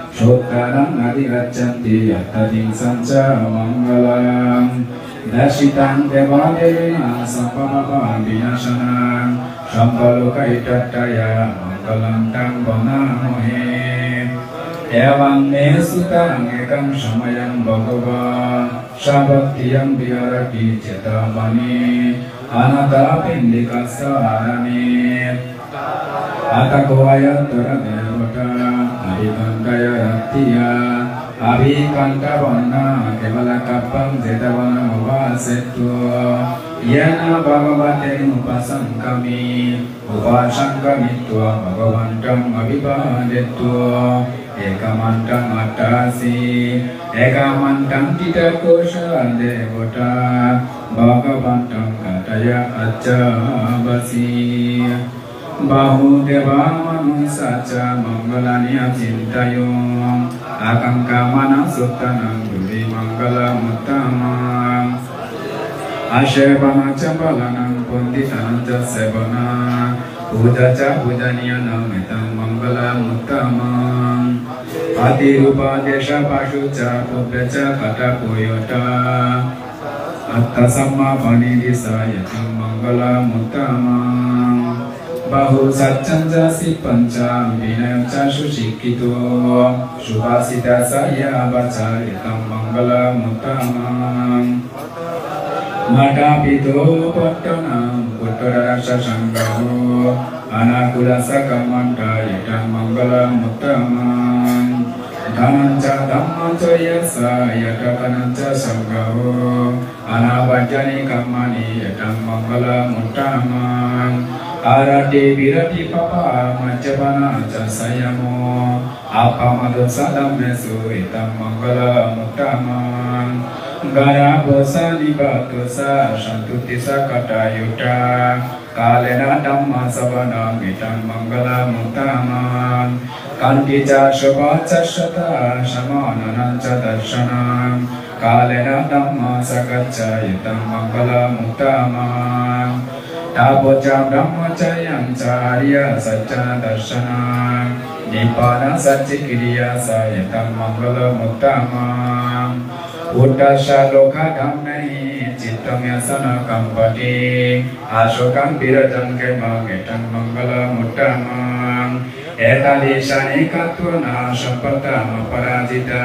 Shotarang adiraccanti yattading sanca manggalang Dasitang deva devena sampamapa binasanang Sampaloka itataya manggalang tang banamohe Evam me sutang ekam samayang bhagava Sabhaktiyam viharati cetamani Anata pindikasa arani Atako ayatara devata Abhikantaya rattiya Abhikanta vanna kevala kapam zetavana upasettu Yana bhagavate upasankami Upasankamitva bhagavantam abhipadettu Ekamantam attasi Ekamantam tita kosha devata Bhagavantam kataya acca-basi Bahu deva manusaca manggalani acintayo Akam kamana suttanam duri manggala muttamam Asyebana campalanam punditanam jasebana Pujaca pujaniyanam etam manggala muttamam Adirupa desha pasuca pubeca kata puyota Atta samma panidisa yatam manggala muttamam Bahu satcanja si panca vinayam ca sushikito Subhasita saya baca yatam manggala muttamam Mata pito pattanam puttara rasa sanggaho Anakula sakamanta yatam manggala muttamam Dhananca dhammanca yasa yatakananca sanggaho Anabhajani kammani yatam manggala muttamam Arati birati papa majapana jasayamo Apamadu sadamesu itam manggala muttamam Gara bosa nibatusa santutisa katayuta Kalena dhamma savanam itam manggala muttamam Kantica shubhaca shata samanananca darshanam Kalena dhamma sagacca itam manggala muttamam Tapoca brahmacayam carya sacca darshanam Nibbana saccikiriya sayatam manggala muttamam Uddhasya lokha dhammai cittam yasana kampati Asokam birajam kemang etam manggala muttamam Etadishani katuna sampatama parajita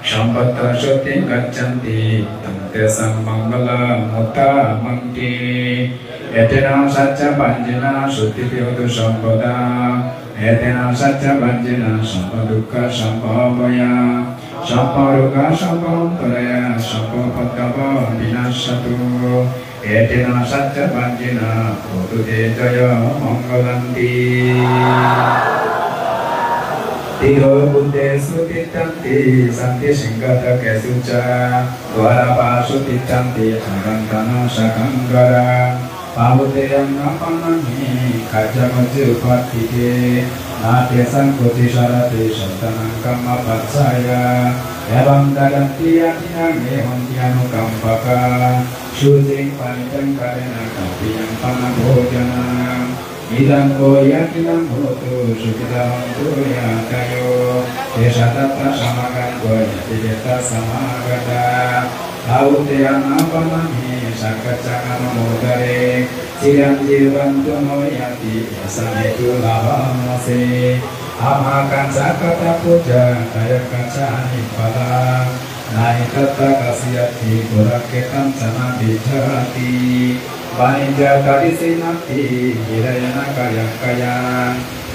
Sampatta sutim gaccanti tamtesam manggala muttamanti Etena satya banjina suttipyotu sampada Etena satya banjina sampadukha sampavaya Samparuka sampamparaya sampapattava vinasatu Etena satya banjina putu jaya manggalanti Tiro buddhe sutitanti santi singgata kesuca Dwarapa sutitanti agantana sakanggara Pavuteyam napanami kaja maju patike Nate sangkoti syarati santanang kama patsaya Evam dadanti yatinang ehontianu kampaka Syuting panjang karena kapiyang panabhojanang idang goyakinam hotu sukidam goyakayo esatata samagan goyatideta samagada auteyang apanami sakacangan modare Siram jivantu moyati sametu lavamase amakan sakata puja kaya kacani pala naikata kasyati kuraketan sana bijati Banija tadi sinati hirayana kaya kaya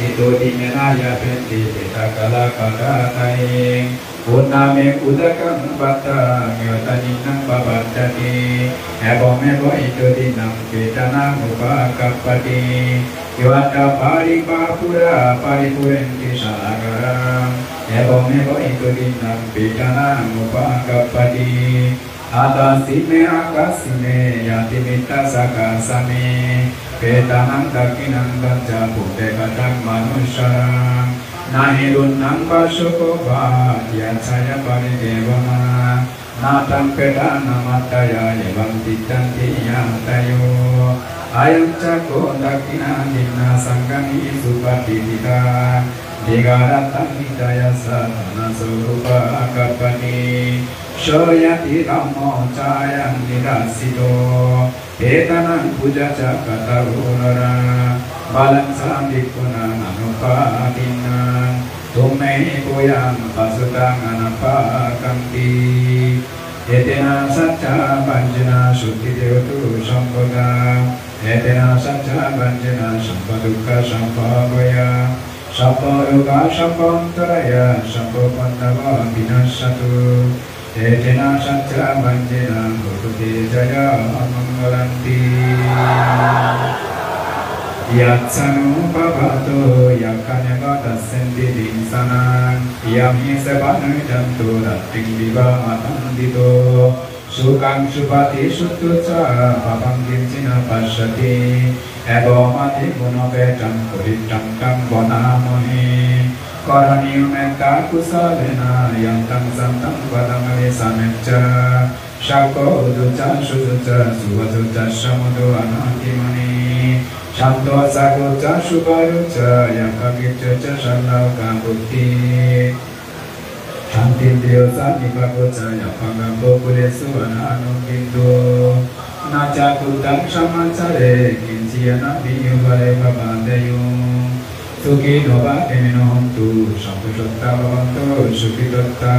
itu dimenaya penti peta kala kala taing Uname udakan bata nyotaninang babadati Ebo itu dinam petana upakapati Yuada paripapura paripurenti salagaram Ebo itu dinam petana upakapati Atasime akasime yatimita sakasame Petanang dakinang baca pute kadang manusyarang Nahirun nang pasukova yacaya paridevama Natang pedana mataya yevam titanti yatayo Ayam cako dakina dinna sanggani supatidita Digaratan hidaya sadhana surupa akapani Shoyati ramo cayang nirasido Petanang puja cakata urara Balang sambikuna anupadinang Tumei puyang pasutangan apakanti Etena saca banjina suti deotu sampada Etena saca banjina sampaduka sampabaya Samparuka sampantaraya sampapandava binasatu Etena saca banjina bhuti jaya mangalanti Yatsanu bhavato yakanyaka tasenti dinsanan Yami sebanu jantu rating diva matandito Sukang supati sutuca papang kincina pasyati Ebo mati guno petang kuritang kang bonamoni Koraniu menta kusalena yantang santang padang alisameca Shako uduca suduca suvaduca samudu anatimani Shanto saguca subaruca yakagica shalauka buddhi Shantin diosa nipaguca yapagambo kulesu ananukindu Naca kudang samacare kinciana biyubare babandayu Tuki noba temino hontu sampusotta babanto sukidotta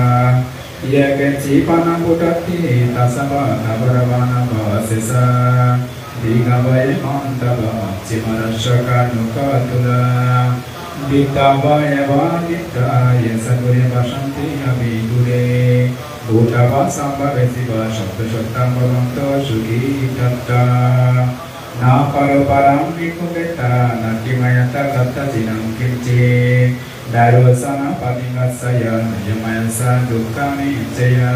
Ia kenci panang budati tasaba kabaravana bhavasesa Digabaya mantaba cimarasaka nukatula Dittabaya vadita yasagure vasanti abhigure Bhutava sambhavesiva sabdasattam bhavanto sukhi tatta Na paraparam vikuveta nakimayata katta jinam kinci Darosana patingasaya nayamayasa dukkani jaya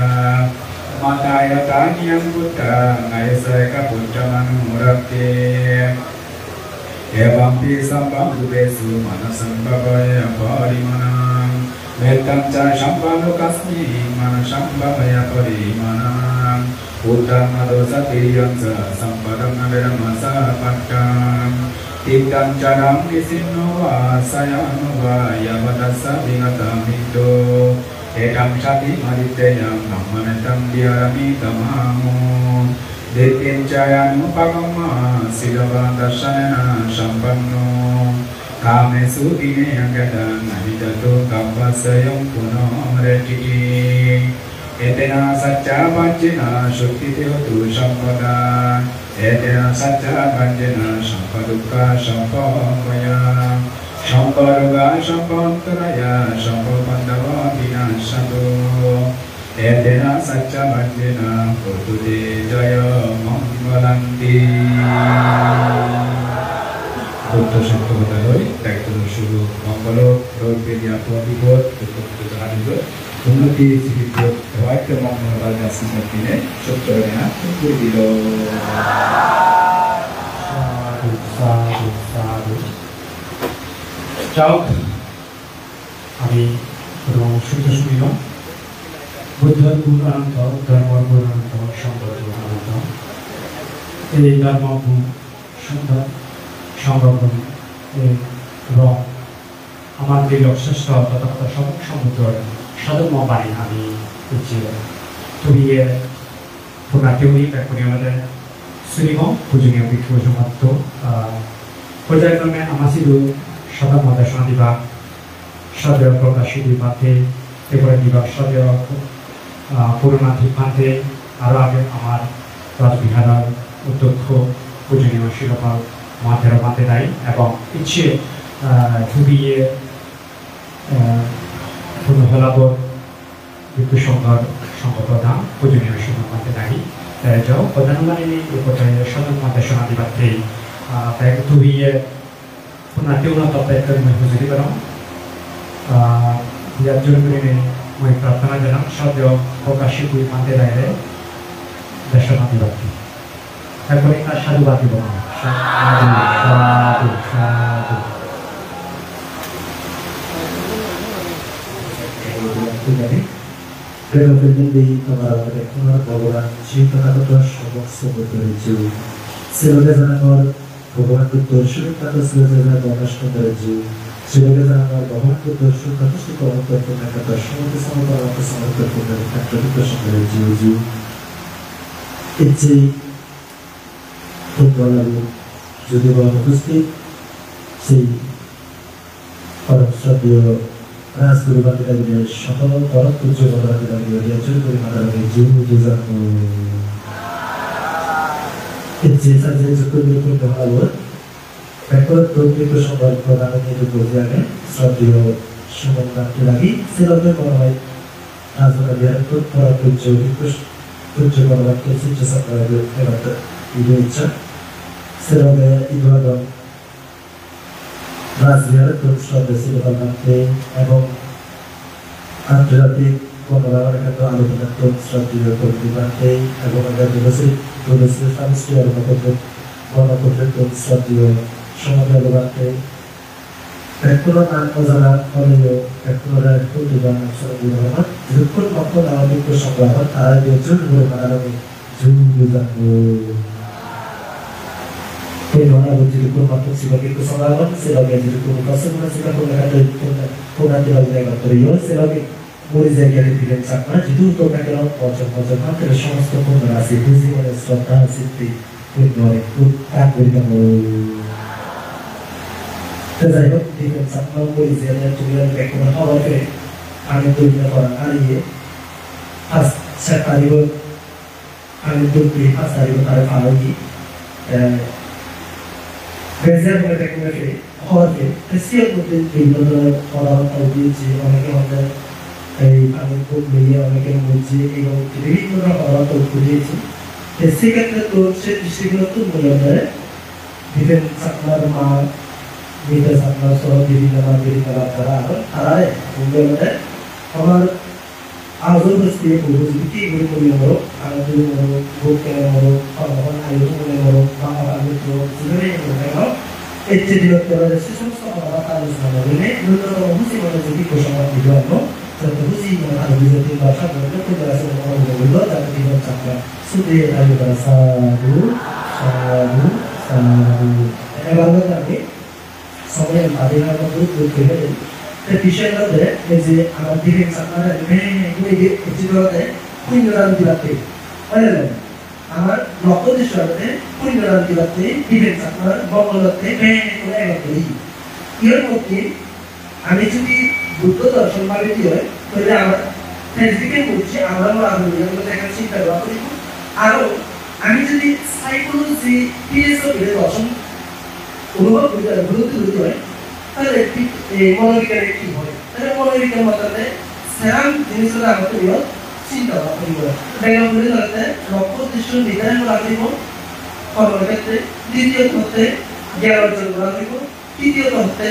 Mataya tanyam buddha ngayasaya buddha manurake Evampi sambhambudesu manasambhavaya parimanam Metam ca sambhalukasmi manasambhavaya parimanam Uddham madosa tiriyam ca sampadam naveramasa paddam Tikam caram nisinova sayanova yavadasa vingatamito Ekam sati maditeyam nammanetam diyarami tamamu Ditin cayanu pagama silava darsanena sampanno Kamesu dine agadan nahidatu kampasayam puno retiti Etena sacca banjena shukti deotu sampada Etena sacca banjena sampaduka sampamaya Samparuga sampantaraya sampapandava binasatu Etena sacca banjena purtude jaya mangalanti Buddha Sabto Badaloi, Tektur Suru Manggalo, Roy Pedia Tuadibot, Tutup Hadibot Unnati Sibibot, Waita Manggalo Sinatine, Sabtorena, Tutubido Sadhu, sadhu, sadhu যাওক আমি শুদ্ধ শুনিল বুদ্ধর গুণ অনন্ত ধর্মর গুণ অনন্ত সম্পদ অনন্ত এই ধর্ম গুণ সুন্দর সংরক্ষণ এবং আমার দৃঢ় শ্রেষ্ঠ তথাগত সমুদ্র সদম বাণী আমি হচ্ছে তুলিয়ে পুনাটিউরি ব্যাকুনিয়ালে শ্রীম পূজনীয় বিক্ষু সমাপ্ত পর্যায়ক্রমে আমাসিদু সদা মহাদেশনা দিবস সদয় প্রকাশী দিবাতে এরপরে দিবস সদয় পুরোনা দিবাতে আরও আগে আমার রাজবিহারের অধ্যক্ষ পূজনীয় শিরোপাল মাথের মাতে দেয় এবং ইচ্ছে খুবই পূর্ণফলাবর বিদ্যুৎ সংঘর সংগঠন পূজনীয় শিরোপাল মাতে দেয় যাও প্রধানমন্ত্রী এরপরে সদন মহাদেশনা দিবাতে খুবই পুনাতে উন্নত হুজুরি করম বিরাট জরুরি মই প্রার্থনা জানাম সদ্য প্রকাশী দুই মাতে রায় দেশনা দিবাতে তারপরে তার সাধুবাদ দিব সাধু সাধু সাধু ভগবান শ্রী তথাগত সমস্ত জীব শ্রীলোকে জানাঙ্গর ভগবানকে দর্শন তথা শ্রীলোকে প্রকাশ করে জীব শ্রীলোকে জানাঙ্গর ভগবানকে দর্শন তথা শ্রী কর্মকর্তা সমস্ত সমর্পণ সমর্পণ করে সঙ্গে জীব জীব ইচ্ছে যদি বলেন উপস্থিত সেই পরম শ্রদ্ধেয় রাজগুরু বান্দিরা সকল পরম পূজ্য বান্দিরা রিয়াজুর করে মাতারাকে জীব বুঝান যে যুক্তি ভালো একবার প্রকৃত সম্পর্ক প্রদানের নির্দেশ শ্রদ্ধেয় সুমনকে লাগি সেরকম মনে হয় রাজবাড়া বিহার পরম পূজ্য পূজ্য বাবাকে শিষ্য সম্প্রদায়ের এবার ইচ্ছা সেরকম ইবাদত রাজবিহারের সদস্য কর্মকে এবং আন্তর্জাতিক গণরাবার ক্ষেত্রে আলোচনা শ্রদ্ধেয় কর্মীকে এবং গণতন্ত্রের শ্রদ্ধেয় সমাজকে এখনো নাম অজানা হলেও এখনো যখন কখন আমাদের সংগ্রাম তারা জোর করে মানানো sebagai kesalahan sebagai jadi komunikasi sebagai sebagai murid yang tidak sama itu untuk mereka pojok-pojok terus সমস্ত komunikasi বুঝি মানে শ্রদ্ধা সিদ্ধি পরিণয় কাজ করে কামো যাই হোক ঠিক আছে আমরা মুrid yang tujuan এখন হওয়াকে আমি তৈরি করা আরিয়ে আজ সেটারিব আমি তৈরি আসারিব তার ফালকি বেজার মনে দেখে হওয়াতে এসিয়ার মধ্যে বিভিন্ন পড়াশোনা দিয়েছে অনেকে আমাদের এই আমি খুব মিলিয়ে অনেকে বলছি এবং বিভিন্ন পড়াশোনা দিয়েছি সেক্ষেত্রে তো সে দৃষ্টিগুলো তো মূল্যায়নে দিবেন আপনার মা বিদেশ আপনার সহ বিভিন্ন তারা মূল্যায়নে আমার আজও বসতে বুঝি গুলি করি মরো আনন্দ মরো বুক কেন মরো ভগবান আয়ু মনে মরো বাবা আলু তো জীবনে মরো এই যে বিরক্ত হয়ে সে সমস্ত কথা আলোচনা করলে ন্যূনতম বুঝি মনে যদি প্রসঙ্গ ভিডিও যত বুঝি মনে আরো বিজেপি ভাষা বলতে খুব আছে বললো তাকে জীবন চাপা সুদে আলু সাধু সাধু সাধু এবার আমি সময়ের বাদিনার মধ্যে দুধ খেয়ে বিষয়ের মধ্যে এই যে আমার দিকে আমার লক্ষ্য দৃশ্যতে পুণ্যরান্তি রাখতে ডিফেন্স আপনার বঙ্গলতে এর মধ্যে আমি যদি বুদ্ধ দর্শন ভাবে কি হয় তাহলে আমার ফেসবুকে বলছি আমরা দেখার চিন্তা করা করি আরো আমি যদি সাইকোলজি পিএসও দর্শন অনুভব করি হয় তাহলে মনোবিজ্ঞানের কি হয় তাহলে মনোবিজ্ঞান মতামতে সেরাম জিনিসগুলো আমাদের চিন্তা করিব ব্যাকরণ ধরতে লক্ষ্য দৃশ্য নির্ধারণ করা হইব কর্মক্ষেত্রে দ্বিতীয়ত হতে জ্ঞান অর্জন করা হইব তৃতীয়ত হতে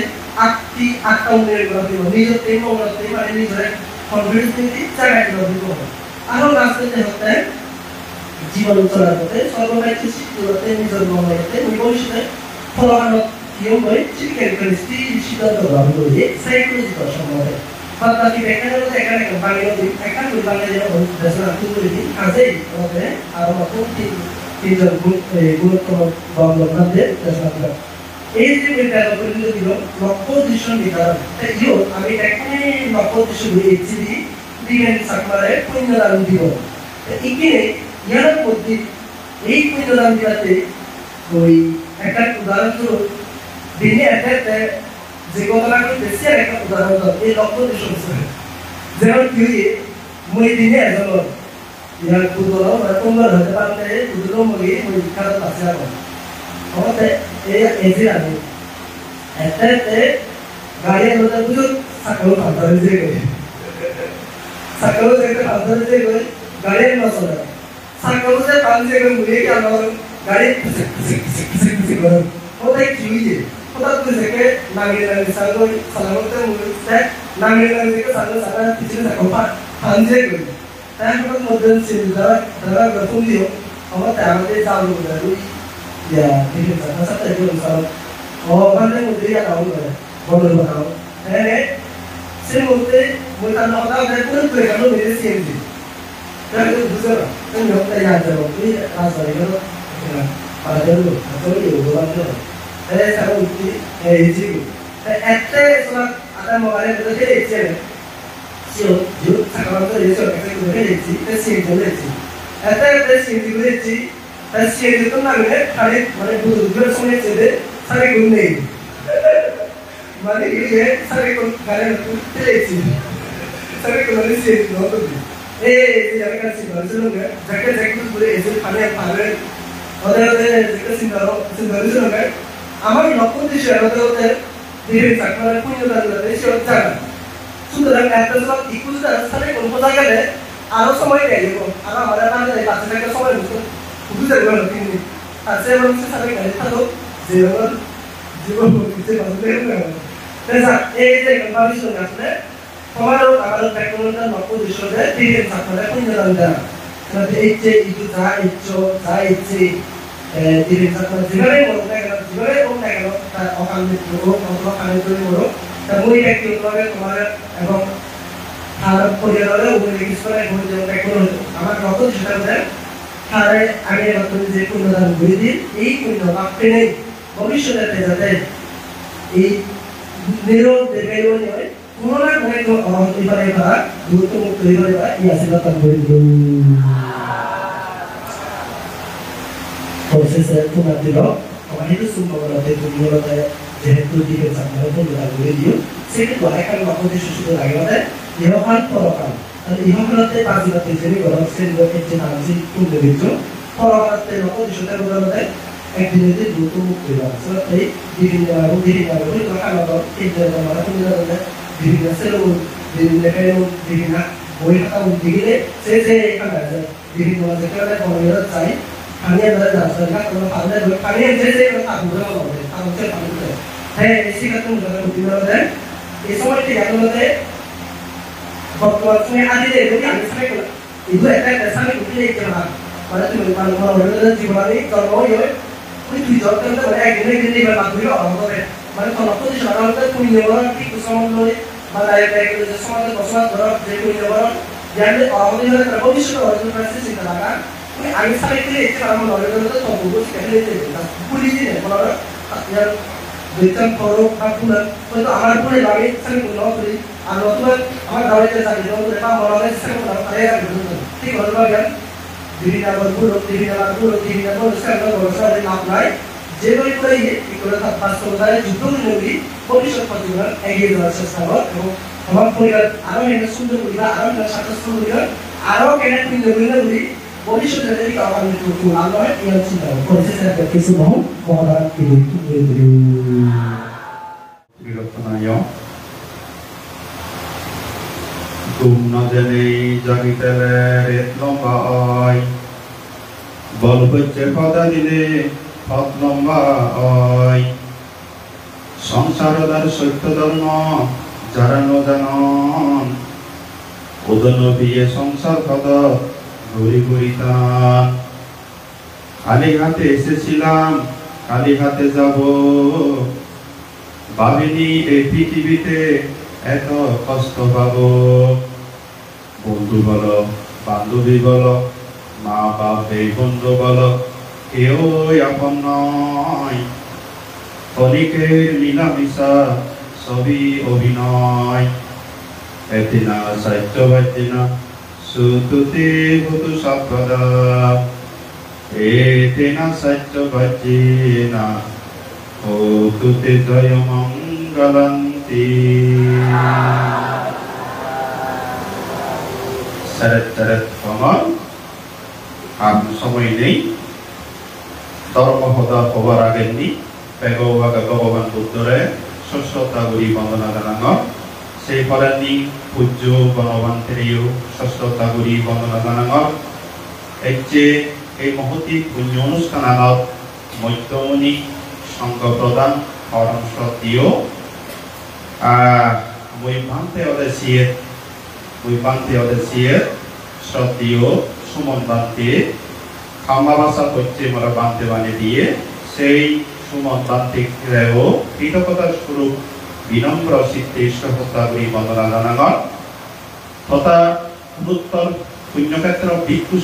আটটা উন্নয়ন করা হইব নিজের মঙ্গলতে মানে নিজের কনফিডেন্স নিতে জায়গায় করা হইব আরো রাস্তাতে হতে জীবন চলার পথে সর্বদাই সৃষ্টি করতে নিজের মঙ্গলতে ভবিষ্যতে ফলাফল কিয়ম হয় চিকিৎসা সিদ্ধান্ত গ্রহণ করে সাইকোলজিক্যাল সম্বন্ধে বাকি ব্যাখ্যাগুলো এখানে বাংলাদেশ এখানে বাংলাদেশের দেশের আন্তর্জাতিক দিন আজই আমাদের আরো নতুন তিনজন গুরুত্বপূর্ণ বঙ্গবন্ধুদের দেশের এই যে বিদ্যালয় পর্যন্ত দিল লক্ষ্য উদ্দেশ্য নির্ধারণ ইও আমি এখানে লক্ষ্য উদ্দেশ্য দিয়েছি দিবেন সাকমারে পুণ্যদান দিব এখানে ইয়ার মধ্যে এই পুণ্যদান দিতে ওই একটা উদাহরণস্বরূপ দিনে একটা যে কথাটা বেশি একটা উদাহরণ এই লক্ষ্য উদ্দেশ্য যেমন কি মই দিনে এজন ইয়ার পুদল তোমরা হতে পারতে পুদল মগে মই খারাপ আছে এখন আমাদের এই এজি আমি একটা গাড়ি মধ্যে বুঝো সাকাল ফাঁদরে যে গেছে সাকাল যে ফাঁদরে যে গেছে গাড়ি না চলে সাকাল যে ফাঁদরে যে মুড়ে কি আমার গাড়ি করে ওটাই কি হইছে ওটা তো যে নাগিয়ে নাগিয়ে সাগর সালামতে মুড়ে নাগিয়ে নাগিয়ে সাগর সাগর পিছনে সাকাল ফাঁদরে গেছে তাই আমরা মধ্যে সিলদা দাদা গঠন দিও আমাদের আমাদের চালু করে ya ini saya rasa itu misal orang yang mesti ya tahu kan boleh tahu saya mesti tahu ada pun tu kalau mesti sih kan itu besar kan yang kita ya tahu ini rasa itu pada dulu atau itu orang tu saya mesti itu itu soal ada mobile itu jadi itu sih jauh sekarang tu itu kita itu sih jadi itu sih jadi Asyik itu namanya hari mana bulan soalnya jadi sari gunung, mana ini sari gunung kalian itu telesi, sari gunung ini sih nonton, jangan kasih baru nggak, jaket itu boleh itu panen panen, ada jaket baru nggak, amal nopun di sana ada diri saklar punya ada siapa jangan, sudah kata sebab ikut sudah sari gunung pada kali, arus semua ini aja kok, arah ada mana dari pasar ke semua itu. Udah jalan ini, saya belum selesai kali itu, jalan kita masuk ke mana? Terus, jadi kembali soalnya, kalau teknologi dan waktu di sana, dia saklar pun jalan dah. Nanti itu dia saklar juga orang itu orang, tapi itu kemarin emang harap perjalanan udah sekolah udah teknologi, amat waktu di sana তারে আগে নতুন যে পুনরুদ্ধার করে দিন এই পুণ্য পাপে নেই ভবিষ্যতে যাতে এই নিরব দেখাইও নয় কোনো না কোনো অহংকারে তারা গুরুত্বমুক্ত হয়ে যাবে এই আশীর্বাদ করে দিন প্রসেসে তোমার দিল আমার এটা সুন্দরভাবে পুণ্যতে যেহেতু দিকে সামনে পুনরুদ্ধার করে দিও সেটা তো একাল বাপদের সুস্থ লাগে না ইহকাল পরকাল ইহকালতে পাঁচবাতে জেনে গরম শ্রেণীকে যে নামছি তুলে দিচ্ছ পরকালতে লক্ষ্য দিশতে বলতে একদিনে দ্রুত মুক্তি পাওয়া সেই বিভিন্ন কারণ এই যে আমরা পুনরুদ্ধার বিভিন্ন সেলু বিভিন্ন বিভিন্ন বই খাতা দিলে সে এখানে আছে বিভিন্ন যেখানে বড় চাই খানিয়ে ধরে যাচ্ছে না কোনো পালে খানিয়ে যে আগুন হবে আগুন সে পানি হ্যাঁ এসি কাছে মুদ্রা এই সময়টি জানতে বর্তমান সময়ে আদিতে এগুলি আমি সামনে করলাম এগুলো একটা সামনে উঠে যেতে হবে মানে তুমি মানুষের জীবনে জন্ম হয়ে ওই দুই জগতের মানে একদিনে এবার মাধ্যমিক অভাব হবে মানে তলপতি সাধারণত তুমি নেওয়ার ঠিক সমন্বয়ে বা যে সমাজে বসবাস করার যে তুমি নেওয়ার জানলে অভাবী হলে তার ভবিষ্যৎ অর্জন করার চিন্তা লাগা মানে আমি সামনে গেলে এতে আমার নলেজের তো বহু শিখে পুলিশ নেই বলার বেতন খরচ বা পুনর হয়তো আমার পুরে লাগে সামনে পুনর করি আর নতুন আমার দাঁড়িয়ে থাকে যখন বা মনে সামনে পুনর আরে ঠিক হলো গেল বিভিন্ন বলপুরো বিভিন্ন বলসার বলসার নাম নাই যেগুলি করে কি করে তার বাস্তবতায় যুদ্ধগুলি ভবিষ্যৎ প্রতিবার এগিয়ে যাওয়ার চেষ্টা কর এবং আমার পরিবার আরো এনে সুন্দর পরিবার আরো স্বাস্থ্য পরিবার আরো কেনা পিণ্ডগুলি ভবিষ্যতে যদি কারণ একটু আলো হয় এই চিন্তা পরিচয় কিছু বহু মহড়া বিরক্তনায় তুম না জেনে জাগিতেলে রেত লম্বা আয় বল হচ্ছে কথা দিলে পথ লম্বা আয় সংসারদার সত্য ধর্ম যারা ন জানন ওদন বিয়ে সংসার কথা ঘুরি ঘুরি টান খালি হাতে এসেছিলাম খালি হাতে যাব ভাবিনি এই পৃথিবীতে এত কষ্ট পাবো বন্ধু বলো বান্ধবী বলো মা বাপ এই বন্ধু বলো কেউ আপন নয় ক্ষণিকের লীলামিশা সবই অভিনয় এতেনা সাহিত্যবাদ্যেনা সুতুতে ভূতু সাপদা এতেনা সাহিত্যবাদ্যেনা ভূতুতে জয় মঙ্গলন্তি seret কমল আর সময় নেই ধর্মপদ হবার আগেরনি পেগবাগা ভগবান বুদ্ধরে ষষ্ঠতা গুরি বন্দনা জানাঙর সেই ফলেনি পূজ্য গণবান্তেরিও ষষ্ঠতা গুরি বন্দনা জানাঙর এই মহতি পুণ্য অনুষ্ঠানত মধ্যমণি সংঘ প্রদান হরণসতীয় মই ভান্তে অদেশিয়ে সতীয় সুমন বান্তে খামা ভাষা হচ্ছে মোরা বান্তে বানে দিয়ে সেই সুমন বান্তিকেও কৃতজ্ঞতার স্বরূপ বিনম্র চিত্তে সহস্রাগুরি বন্দনা জানাঙর তথা উত্তর পুণ্যক্ষেত্র ভিক্ষু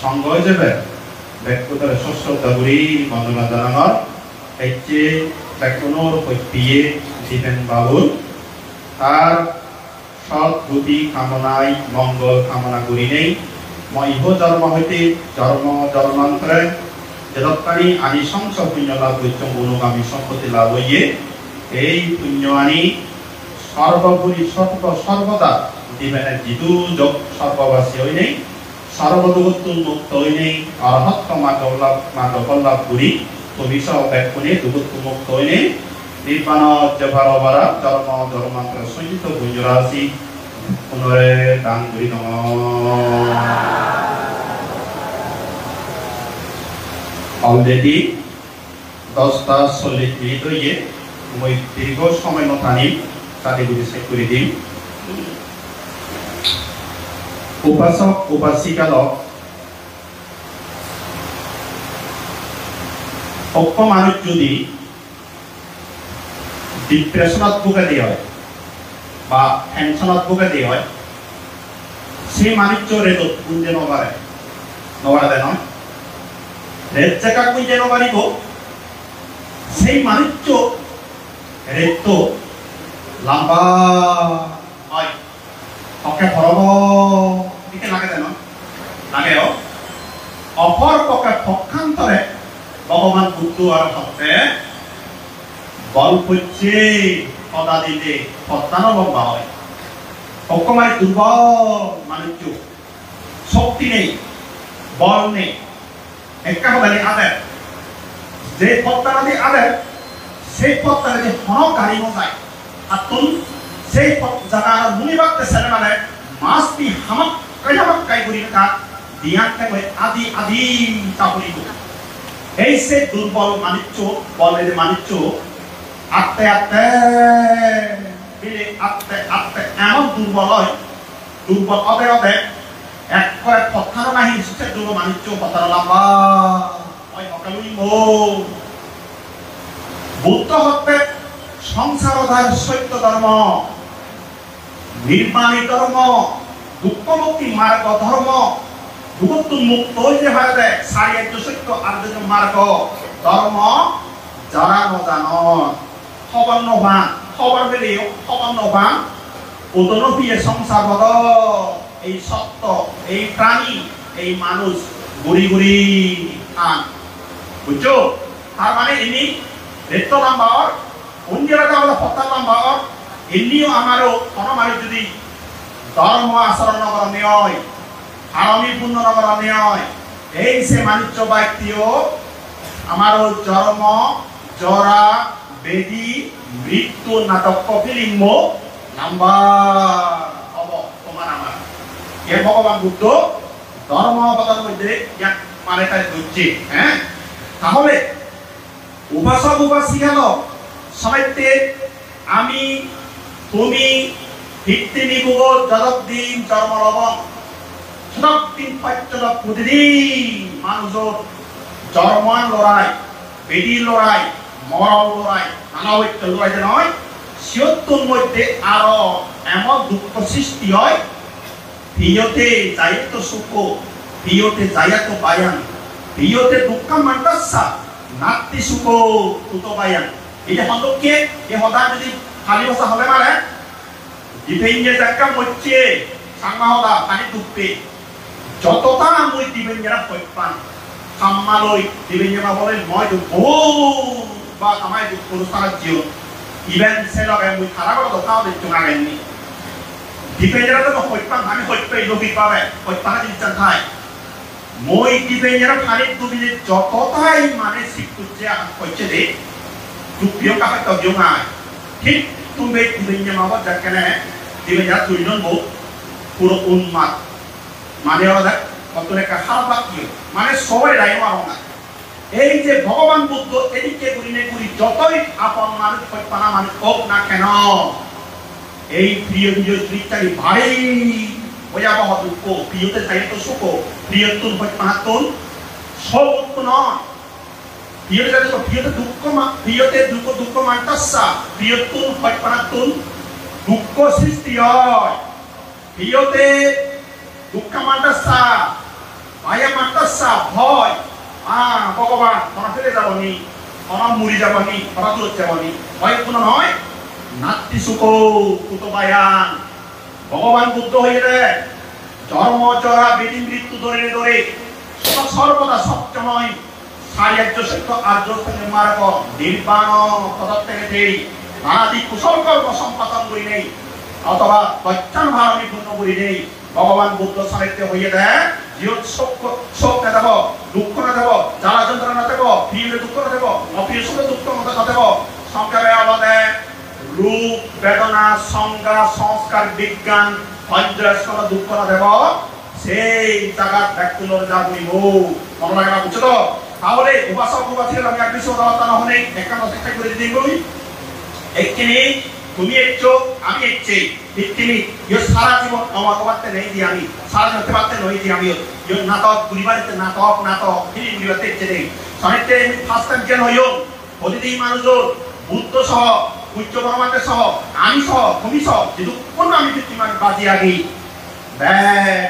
সংঘ হিসেবে ব্যক্তিগত সহস্রাগুরি বন্দনা জানাঙর হচ্ছে ব্যক্তিগত হইপিয়ে দিবেন বাবুল তার সৎ গতি কামনায় মঙ্গল কামনা করি নেই মই ইহ জন্ম হইতে জন্মান্তরে জগৎকারী আনিশংস পুণ্য লাভ হইতে অনুগামী সম্পত্তি লাভ হইয়ে এই পুণ্য আনি সর্বোপরি সর্বদা জীবনের জিতু যোগ সর্ববাসী হই নেই সর্বদুগত মুক্ত হই নেই অরহত্ত মার্গ লাভ করি ভবিষ্য ব্যাকুণে দুগত মুক্ত হই নেই নির্বাণ জভারবারা জন্ম জন্মান্তর সঞ্চিত পুঞ্জরাশি পুনরে দান করি অলরেডি 10:40 হয়ে মই দীর্ঘ সময় নথানি তাতে বুঝে শেষ করে দিম উপাসক উপাসিকালক অক্ষ মানুষ যদি ডিপ্রেশনত ভোগাতে হয় বা টেনশনত ভোগাতে হয় সেই মানুষ রেদত গুঞ্জে নবাড়াতে নয় রেদ জায়গা গুঞ্জে নবাড়িব সেই মানুষ রেদ তো লম্বা হয় পক্ষে ভরব দিকে লাগে দেন লাগেও অপর পক্ষে পক্ষান্তরে ভগবান বুদ্ধ আর ভক্তে বল করছে সদা দিলে সত্তানো লম্বা হয় অকমায় দুর্বল মানুষ শক্তি নেই বল নেই একেবারে আদের যে সত্তানাদি আদের সেই সত্তানাদি হন গাড়ি যায় আতুন সেই জায়গা মুনি বাক্তে সেরে মানে মাসটি হামাক কাই করি কা দিয়াক কই আদি আদি তা করি এই সে দুর্বল মানুষ বলের মানুষ আত্তে আত্তে বিলে আত্তে আত্তে এমন দুর্বল হয় দুর্বল অবে এক কয়েক পথার নাহি সে দুর্বল মানুষ পথার লম্বা ওই অকালুই মো বুদ্ধ হতে সংসার অধার সত্য ধর্ম নির্মাণী ধর্ম দুঃখ মুক্তি মার্গ ধর্ম দুঃখ মুক্ত হইতে হয় দেয় সারি এক সত্য আর মার্গ ধর্ম যারা নজান খবর নভান খবর পেলেও খবর নভান উদনপিয়ে সংসার বদ এই সত্য এই প্রাণী এই মানুষ গুড়ি গুড়ি খান বুঝছো তার মানে ইনি রেত নাম্বার অন্য জায়গা হলো পত্তা নাম্বার এমনিও আমারও কোনো যদি ধর্ম আচরণ নগর নেয় হারমি পূর্ণ নগর নেয় এই সে মানুষ ব্যক্তিও আমারও জন্ম জরা বেদি মৃত্যু নাটক কপিলিঙ্গ নাম্বার হব তোমার আমার এ ভগবান বুদ্ধ ধর্ম পদার মধ্যে এক মানে তাই বুঝছে হ্যাঁ তাহলে উপাসক উপাসিকালক সবাইতে আমি তুমি ভিত্তি নিবো যতদিন জন্ম লবণ সতদিন পাচ্যত প্রতিদিন মানুষ জন্মান লড়াই বেদি লড়াই মরণ লড়াই নানা ঐক্য লড়াইতে নয় সিয়ত্তর মধ্যে আরো এমন দুঃখ সৃষ্টি হয় প্রিয়তে যাইতো সুখ প্রিয়তে যাইতো বায়ান প্রিয়তে দুঃখ মান্তাসা নাতি সুকো তুতবায়ান এই যে হন্দকে এই হদা যদি খালি ভাষা হলে মানে ডিপেন্ডে জায়গা মধ্যে সাংমা হদা পানি ডুববে যতটা মই ডিপেন্ডেরা পয়পান সাম্মালই ডিপেন্ডেরা বলে মই ডুবো বা আমায় অনুষ্ঠান জিও ইভেন সেলকে মই খারাপ দোকাও দিতে নাগেনি ডিপেন্ডেরা তো পয়পান আমি হইতে লোকি পাবে পয়পান দিতে চাই মই ডিপেন্ডেরা পানি ডুবিলে যতটাই মানে শিখুছে হচ্ছে দে ডুবিও কাকে তবিও না ঠিক তুমি ডিপেন্ডে মাবা যাকনে ডিপেন্ডেরা তুইনন বো পুরো উন্মাদ মানে ওরা কতটা একটা খারাপ বাক্য মানে সবাই রায় মারো না এই যে ভগবান বুদ্ধ এদিকে গুরিনে গুরি যতই আপন মানুষ পানা মানুষ হোক না কেন এই প্রিয় প্রিয় স্ত্রীটাই ভারী ভয়াবহ দুঃখ প্রিয়তে চাই তো সুখ প্রিয় তুন পানা তুন সব নয় প্রিয়তে তো প্রিয়তে দুঃখ প্রিয়তে দুঃখ দুঃখ মানতাসা প্রিয় তুন পানা তুন দুঃখ সৃষ্টি হয় প্রিয়তে দুঃখ মানতাসা মায়া মানতাসা ভয় ভগবান ওরা ফেলে যাবনি ওরা মুড়ি যাবনি ওরা দূর যাবনি ভয় কোনো নয় নাতি সুখ কুতবায়ান ভগবান বুদ্ধ হয়ে রে জন্ম জরা বেদি মৃত্যু ধরে ধরে সর্বদা সবসময় সারিয়ার্য সত্য আর্য সঙ্গে মার্গ নির্বাণ পদার্থ থেকে দেই নানাদি কুশল কর্ম সম্পাদন করি নেই অথবা বৈজ্ঞান ভারণী পূর্ণ করি নেই ভগবান বুদ্ধ সাহিত্য হয়ে দেয় জীবন শোক না দেব দুঃখ না দেব জ্বালা যন্ত্রণা না দেব প্রিয় দুঃখ না দেব অপ্রিয় সুখে দুঃখ না দেব সংখ্যাবে আলাদা রূপ বেদনা সংজ্ঞা সংস্কার বিজ্ঞান পঞ্চরাষ্ট্র দুঃখ না দেব সেই জায়গা ব্যক্তির যা বলিব মনে লাগে না বুঝছো তো তাহলে উপাসক উপাসীর আমি এক বিষয় আলোচনা না হলে একান্ত চেষ্টা করে দিই বলি একটি তুমি এসছো আমি এসছি তিনি সারা জীবন আমার করতে নেই যে আমি সারা জীবন পারতে নই যে আমি নাটক গুলিবাড়িতে নাটক নাটক তিনি গুলিবাড়িতে এসছে নেই সাহিত্যে ফার্স্ট টাইম কেন হইও প্রতিদিন মানুষজন বুদ্ধ সহ উচ্চ পরমাত্মের সহ আমি সহ তুমি সহ যেহেতু কোন আমি পৃথিবী বাজি আগে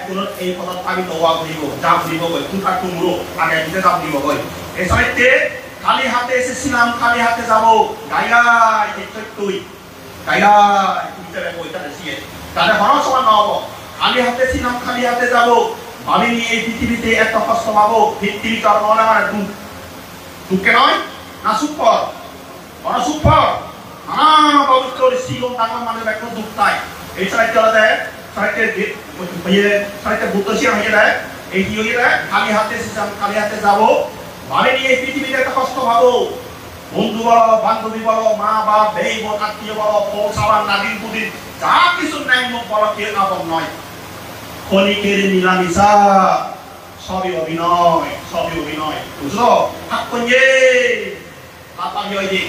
কোন এই কথা আমি দোয়া করিব যা করিব বই তুই আর তুমরো আগে দিতে যা করিব বই এই সাহিত্যে খালি হাতে এসেছিলাম খালি হাতে যাবো গাইগাই তুই গাইগাই তুমি যাবে বইটা দেখিয়ে তাহলে বড় সমান না হবো খালি হাতে ছিলাম খালি হাতে যাবো ভাবিনি এই পৃথিবীতে এত কষ্ট পাবো পৃথিবী তো আর মনে হয় দুঃখে নয় না সুখর বড় সুখর নানা পবিত্র শিলং ডাঙর মানুষ একটা দুঃখ তাই এই সাহিত্য দেয় সাহিত্যে বুদ্ধ শিয়া হয়ে দেয় এই কি হয়ে দেয় খালি হাতে এসেছিলাম খালি হাতে যাবো ভাবিনি এই পৃথিবীতে এত কষ্ট পাবো বন্ধু বলো বান্ধবী বলো মা বাপ ভাই বোন আত্মীয় বলো পৌঁছাবার নাদিন পুদিন যা কিছু নাই মুখ বলো কে আপন নয় ক্ষণিকের নিলামিশা সবই অভিনয় বুঝলো হাত কঞ্জে লাপাবি হয়ে যে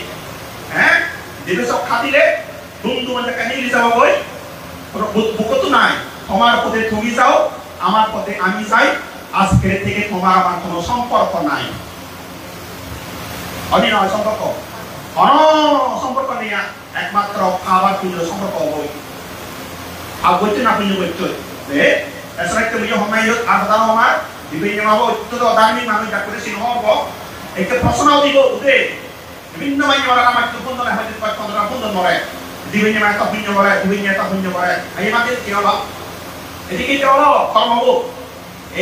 হ্যাঁ দেবে সব খাদিলে দুমদু মানে কাহিনী যাবো বই বুকতো নাই তোমার পথে তুমি যাও আমার পথে আমি যাই আজকের থেকে তোমার আমার কোনো সম্পর্ক নাই অনিনয় সম্পর্ক সম্পর্ক নিয়ে একমাত্র খাবার পুণ্য সম্পর্ক হবই আর বলতে না পুণ্য বলতে এছাড়া তুমি সময় আদান আমার বিভিন্ন ভাবে অত্যন্ত অধার্মিক মানুষ যা করে সিংহ হব একে প্রশ্ন দিব উদে বিভিন্ন মাইনে বলা আমার সুন্দর হয়তো কয়েক সুন্দর নয় বিভিন্ন একটা পুণ্য বলে বিভিন্ন একটা পুণ্য বলে এই মাঝে কি হলো এদিকে কি হলো কর্ম হবো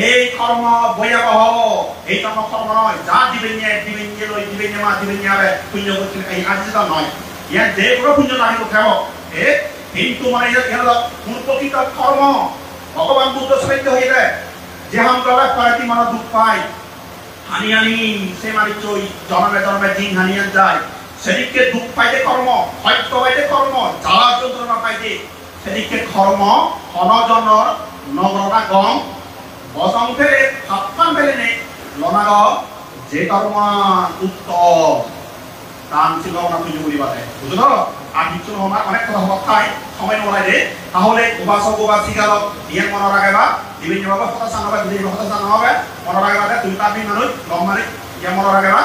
এই কর্ম ভয়াবহ এই কর্ম নয় যা দিবেন লই দিবেন মা দিবেন পুণ্য করতে এই আজিটা নয় ইয়ার যে কোনো পুণ্য নাহি কোথাও কিন্তু মানে হলো প্রকৃত কর্ম ভগবান বুদ্ধ সাহিত্য হয়ে যায় যে হাম গলা পারাতি মানা দুঃখ পায় হানি সে মানে চই জন্মে দিন হানিয়ান যায় সেদিকে দুঃখ পাইতে কর্ম হয়তো পাইতে কর্ম জ্বালা যন্ত্রণা পাইতে সেদিকে কর্ম অনজনর নগরনা গম বসং ফেলে হাতপান ফেলে নে লনাগ যে কর্ম উত্তম দান ছিল না পুজো করিবাতে বুঝলো আর কিছু আমার অনেক কথা হবাই সময় নলাই দে তাহলে উপাসক উপাসিকাল ইয়ান মনে রাখবা বিভিন্ন ভাবে কথা জানাবে বিভিন্ন কথা জানাবে মনে রাখবা দুই পাঁচ দিন মানুষ লম্বারে ইয়ান মনে রাখবা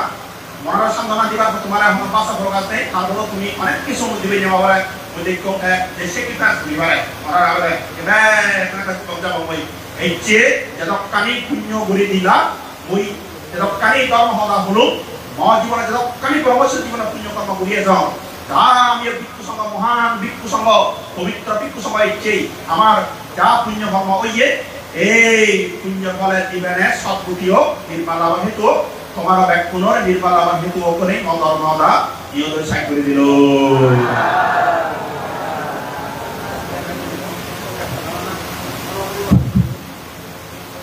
মনের সান্ত্বনা দিবা তোমার এখন পাঁচটা প্রকাশে তারপর তুমি অনেক কিছু দিবে নেওয়া দেখো যে সেক্রিফাইস দিবারে মনে রাখবে এবার যাব মই এই যে যতকানি পুণ্য গড়ি দিলা ওই যতকানি কর্ম হলা হলো জীবনে যতখানি অবশ্যই জীবনে পুণ্যকর্ম করিয়ে যাও আমি ভিক্ষু সংঘ মহান ভিক্ষু সংঘ পবিত্র ভিক্ষু সংঘ ইচ্ছেই আমার যা পুণ্য কর্ম হইয়ে এই পুণ্য ফলের জীবনে সদ্বুতিও নির্মাণ লাভ হেতু তোমার ব্যাকুণর নির্মাণ লাভ হেতু ওখানে মদর্মদা ইয়োদের সাই করে দিল।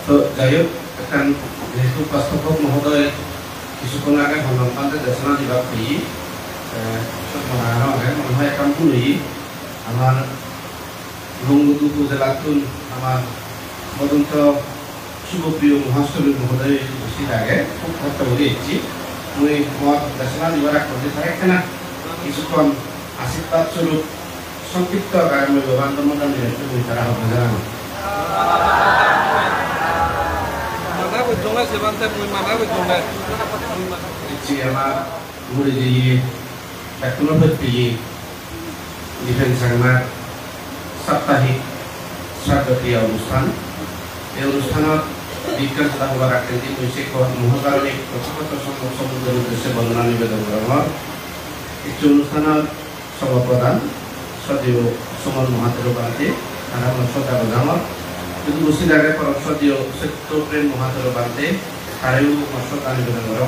তো যাই হোক এখন যেহেতু পাস্তবক মহোদয় কিছুক্ষণ আগে ভ্রমণকান্তে দেশনা দিবা পেয়ে মনে হয় একাম পুরী আমার লংগুদু উপজেলাতুন আমার মদন্ত শুভপ্রিয় মহাস্তরী মহোদয় উপস্থিত আগে খুব কষ্ট করে এসেছি মুই মত দেশনা দিবার করতে থাকে না কিছুক্ষণ আশীর্বাদ স্বরূপ সংক্ষিপ্ত আকারে মই ব্যবহার নির্দেশ করে তারা হবে জানানো। আমার মুড়ি ডিফেন্স আমার সাপ্তাহিক শ্রাদ্ধক্রিয়া অনুষ্ঠান এই অনুষ্ঠানত বিজ্ঞান সদাগর আকৃতি বৈশিক মহাকারণিক প্রথমত সমুদ্রের উদ্দেশ্যে বন্দনা নিবেদন করা একটি অনুষ্ঠানের সভাপ্রধান সদীয় সুমন মহাতের বাড়িতে তারা শ্রদ্ধা প্রধান যদি উপস্থিত আগে সদীয় সত্য প্রেম মহাতের বাড়িতে তারেও শ্রদ্ধা নিবেদন করা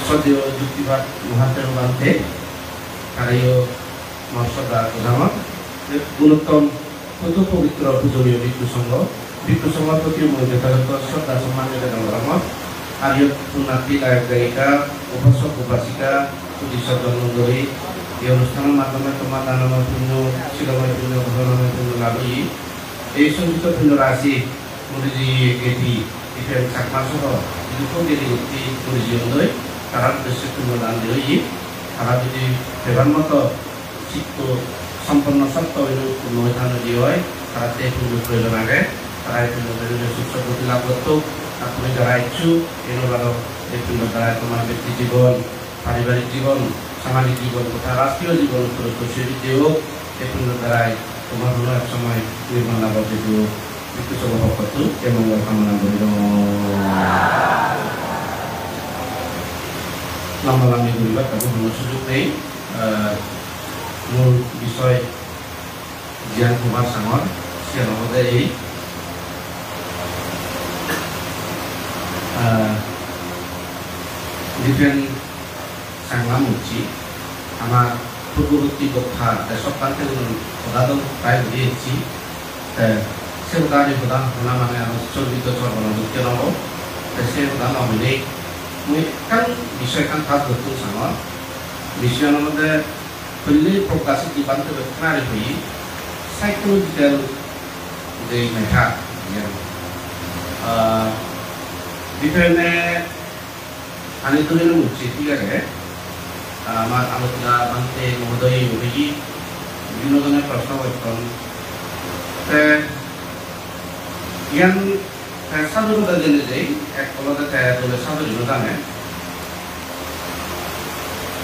সদীয় যুক্তিবাদ মহাতের বাড়িতে তারেও শ্রদ্ধা প্রধান গুণোত্তম কত পবিত্র পূজনীয় ভিক্ষু সংঘ প্রতি যথাযথ শ্রদ্ধা সম্মান নিবেদন করা আর পুণ্যার্থী গায়ক গায়িকা উপাসক উপাসিকা উদ্দেশ্য জন্মদয়ী এই অনুষ্ঠানের মাধ্যমে তোমার দানময় পুণ্য শিলময় পুণ্য ঘটনাময় পুণ্য লাভী এই সঞ্চিত পুণ্য রাশি মুড়িজি গেটি ইফেন চাকমা সহ দুঃখ গেলি এই মুড়িজি অন্দয় তারা উদ্দেশ্যে পুণ্য দান দিয়ে তারা যদি ফেবার মতো চিত্ত সম্পন্ন সত্য পূর্ণ হইতানো দিয়ে হয় তারা সেই পুণ্য প্রয়োজন আগে তারা এই পুণ্য প্রয়োজনীয় সুস্থ গতি লাভ করতো আর তুমি যারা ইচ্ছুক এগুলো এই পুণ্য দ্বারা তোমার ব্যক্তি জীবন পারিবারিক জীবন সামাজিক জীবন তথা রাষ্ট্রীয় জীবন সুরক্ষিত হোক এই পুণ্য দ্বারাই তোমার হলো এক সময় নির্মাণ লাভ যেহেতু মৃত্যু স্বভাব করতো এবং কামনা করিল লম্বালাম্বি করিবার তাকে কোনো সুযোগ নেই মূল বিষয় জ্ঞান কুমার সাঙর সে আমাদের এই ডিফেন্স সাংলা মুচি আমার পূর্ববর্তী কথা সপ্তাহে প্রদান প্রায় দিয়েছি সে উদাহরণ প্রদান হল মানে চর্বিত চর্বনমুক্ত নব সে উদাহরণ হলে মুই কান বিষয় কান কাজ করতে সাঙর বিষয়ের মধ্যে হইলে প্রকাশিত দিবান্ত বেতনারে হই সাইকোলজিক্যাল যে মেধা বিভিন্ন আনি তুলে উঠছি ঠিক আছে আমার আলোচনা বানতে মহোদয় অভিজি বিভিন্ন ধরনের প্রশ্ন করতেন ইয়ান সাধারণতা জেনে যাই এক কলতে তোলে সাধারণ জানে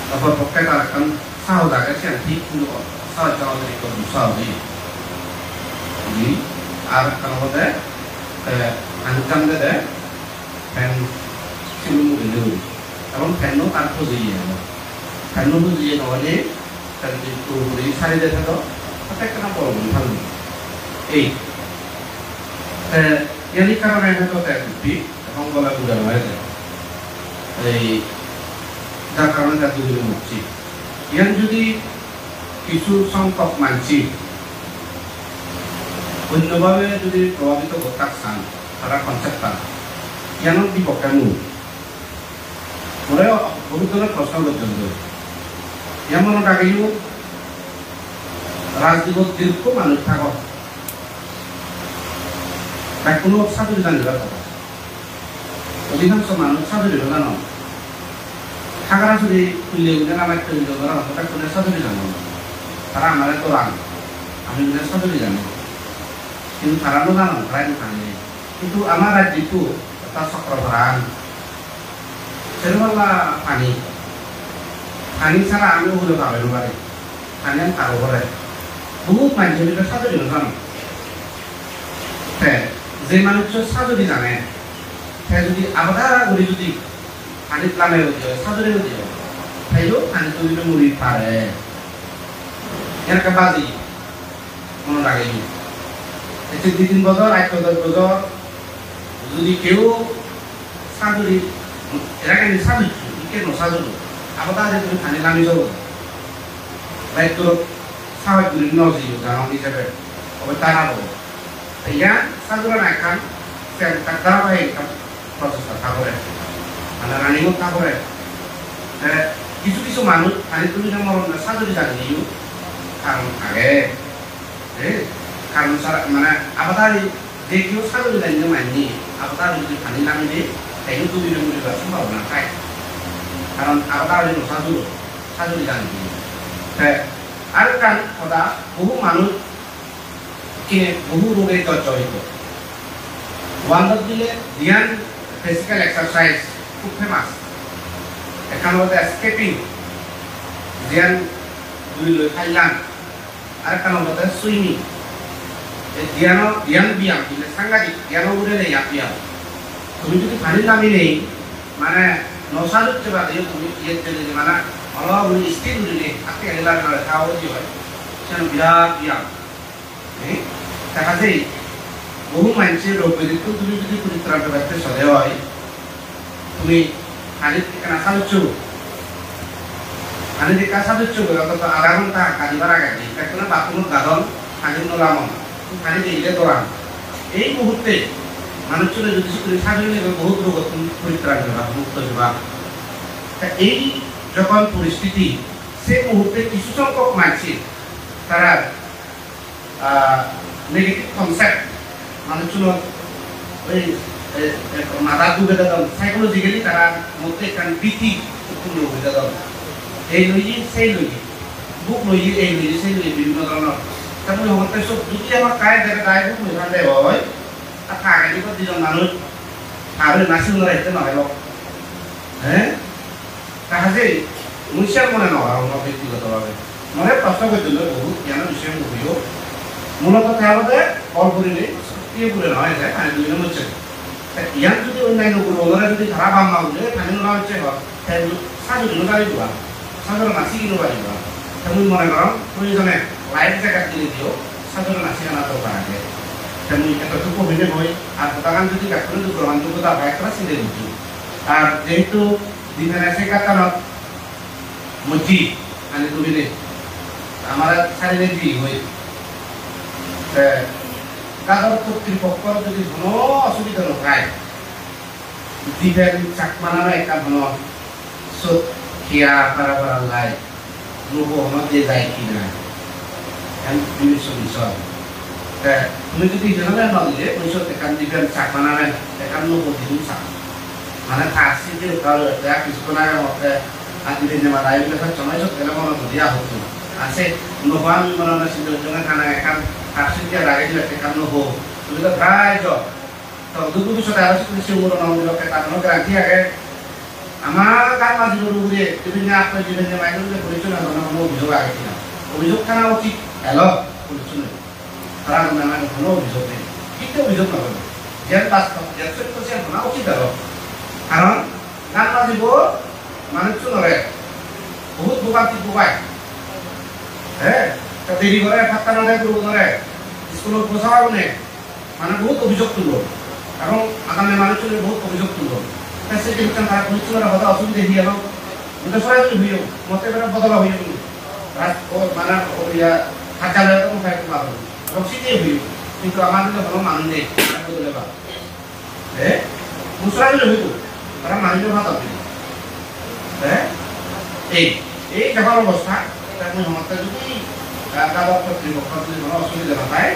তারপর পক্ষে তার একটা সাহস আগে সে ঠিক কিন্তু সাহস আমাদের একটু সাহসী আর একটা মধ্যে আনকাম দেয় ফ্যান সিলুম গেলে এবং ফ্যানও তার খুঁজিয়ে ফ্যানও খুঁজিয়ে নহলে তার পুরোপুরি সারি দিয়ে থাকো একটা বড় ভালো এই ইয়ানি কারণে হয়তো টুপি এবং গলা গুড়া হয়ে যায় এই যার কারণে তার দুগুলো মুক্তি ইয়ান যদি কিছু সংখ্যক মানসি অন্যভাবে যদি প্রভাবিত করতে চান তারা কনসেপ্ট পান ইয়ানোর বিপক্ষে মূল মনে বহুত ধরনের প্রশ্ন পর্যন্ত ইয়ার মনত আগেও রাজনীতিত দীর্ঘ মানুষ থাকক তাই কোনো সাধুরি জানিবার কথা অধিকাংশ মানুষ সাধুরি জানো থাকারা যদি তুলে উঠে আমার তৈরি করা হতো তার কোনো সাধুরি জানো তারা আমার তো রান আমি সাধুরি জানো কিন্তু তারাও জানো তারাই জানে কিন্তু আমার রাজ্যটো এটা চক্রভরান সেরকমলা পানি পানি ছাড়া আমিও হলে ভাবেন পারে পানি আমি কারো করে বহুত মানুষের সাধুরি জানো যে মানুষ সাজরি জানে সে যদি আলাদা করে যদি পানি প্লামে সাজরে দিয়ে তাইও পানি তৈরি মুড়ি পারে এরকম বাজি মনে লাগে এতে 2-3 বছর 1 বছর যদি কেউ সাজরি এরা কেন সাজু কেন সাজু আলাদা যে তুমি পানি নামি যাব দায়িত্ব সাহায্য করে নজিও জানান হিসেবে তবে তারা বলো ইয়া সাজুরা না খান সে টাকা হয় প্রসেসটা থাকবে মানে রানিং থাকবে কিছু কিছু মানুষ পানি তুমি মরণ সাজুরি জানিও কারণ আগে কারণ মানে আবাদারি যে কেউ সাজুরি জানিয়ে মানি আবাদারি যদি পানি নামি দিয়ে তাইও তুমি সম্ভাবনা থাকে কারণ আবাদারি সাজুরি জানিয়ে আর কারণ কথা বহু মানুষ কে বহু রোগে জর্জরিত ওয়ান্ডার দিলে ধ্যান ফিজিক্যাল এক্সারসাইজ খুব ফেমাস এখান মধ্যে স্কেপিং ধ্যান দুই খাইলাম আর এখান মধ্যে সুইমিং ধ্যান ব্যায়াম কিন্তু সাংঘাতিক ধ্যান উড়ে নেই ব্যায়াম তুমি যদি পানি নামি নেই মানে নশা হচ্ছে বা তুমি ইয়ে চলে মানে অলপ স্থির উড়ে নেই আজকে এলাকা খাওয়া হয় সেন বিরাট ব্যায়াম দেখা যায় বহু মানুষের রোগ ব্যাধিত্ব তুমি যদি পরিত্রাণ ব্যবস্থা সদে হয় তুমি পানি থেকে সাহায্য পানি থেকে সাহায্য করে অন্তত আধা ঘন্টা কাঁদিবার আগে এখন বাথরুম গাধন পানি নোলাম পানি দিলে দৌড়ান এই মুহূর্তে মানুষের যদি তুমি সাহায্য নেবে বহুত রোগ পরিত্রাণ দেবা মুক্ত দেবা এই যখন পরিস্থিতি সে মুহূর্তে কিছু সংখ্যক মানুষের তারা নেগেটিভ কনসেপ্ট মানুষজন ওই মাথা ডুবে দেন সাইকোলজিক্যালি তারা মধ্যে একটা ভীতি উৎপন্ন হয়ে দেন এই লইয়ে সেই লইয়ে বুক লইয়ে এই লইয়ে সেই লইয়ে বিভিন্ন ধরনের তারপরে হতে সব যদি আমার কায় দেখে গায়ে বুক লইয়া দেয় হয় আর কাগে দিব দুজন মানুষ আর নাচি রাখতে নয় হ্যাঁ তাহলে মনুষ্যের মনে নয় আমার ব্যক্তিগতভাবে মনে প্রশ্ন করতে বহুত জ্ঞান বিষয় হইও মূলত তাহলে অল্প দিলে ইয়ে করে নয় যায় পানি দুই হচ্ছে ইয়ার যদি অন্যান্য ওনারা যদি ধারা বাম্মা উঠলে পানি নোলা হচ্ছে সাজু কিনো গাড়ি দেওয়া সাজুর নাচি কিনো গাড়ি দেওয়া তেমন মনে করো প্রয়োজনে লাইফ জ্যাকেট কিনে দিও সাজুর নাচি আনা দরকার আগে তেমনি এতটুকু হইলে বই আর দোকান যদি কাকুরে যদি গ্রহণযোগ্যতা হয় একটা সিলে দিচ্ছি আর যেহেতু দিনের এসে কাটানো মজি পানি তুলিলে আমার শারীরিক দিক হয়ে কারণ কর্তৃপক্ষর যদি কোনো অসুবিধা নয় দিবেন চাকমানার একটা কোনো সব খিয়া পারা লাই লোক দিয়ে যায় কিনা বিষয় তুমি যদি জানালে না দিলে ওইসব এখান দিবেন চাকমানার এখান লোক দিন চাক মানে আসি যে কিছুক্ষণের মধ্যে আর দিবেন যে মারা এগুলো সময় সব গেলে মনে দিয়া হতো আছে নোহান মনে সিদ্ধ খানা এখান আসিকে রাগে দিলে এখান হোক তুমি তো প্রায় তো দুটো সাথে আরো কিছু মনে নাম দিল কারণ গ্রান্তি আগে আমার গান মাঝি ঘুরে বিভিন্ন আপনার বিভিন্ন মাইন্ডে পরিচয় না কোনো অভিযোগ আগে কিনা অভিযোগ থানা উচিত হ্যালো পরিচয় তারা আমার কোনো অভিযোগ নেই কিন্তু অভিযোগ না করবে যে বাস্তব যে না উচিত হলো কারণ গান মাঝিব মানুষ নরে বহুত ভোগান্তি ভোগায় হ্যাঁ দেরি করে ফাত্তা না দেয় গুরু ধরে স্কুল পোষাও নেই মানে বহুত অভিযোগ তুলব এবং আগামী মানুষের বহুত অভিযোগ তুলব সে কিন্তু তারা পরিচালনার কথা অসুবিধা হয়ে গেল কিন্তু সরাসরি হইও মতে বেড়া বদলা হইও মানে কার্যালয় পাবো এবং সেটাই হইও কিন্তু আমাদের কোনো মানুষ নেই বদলে পাবো হ্যাঁ সরাসরি হইব তারা মানুষের ভাত হবে হ্যাঁ এই যখন অবস্থা তারপরে সমস্ত যদি কাগজ কর্তৃপক্ষ যদি কোনো অসুবিধা না পায়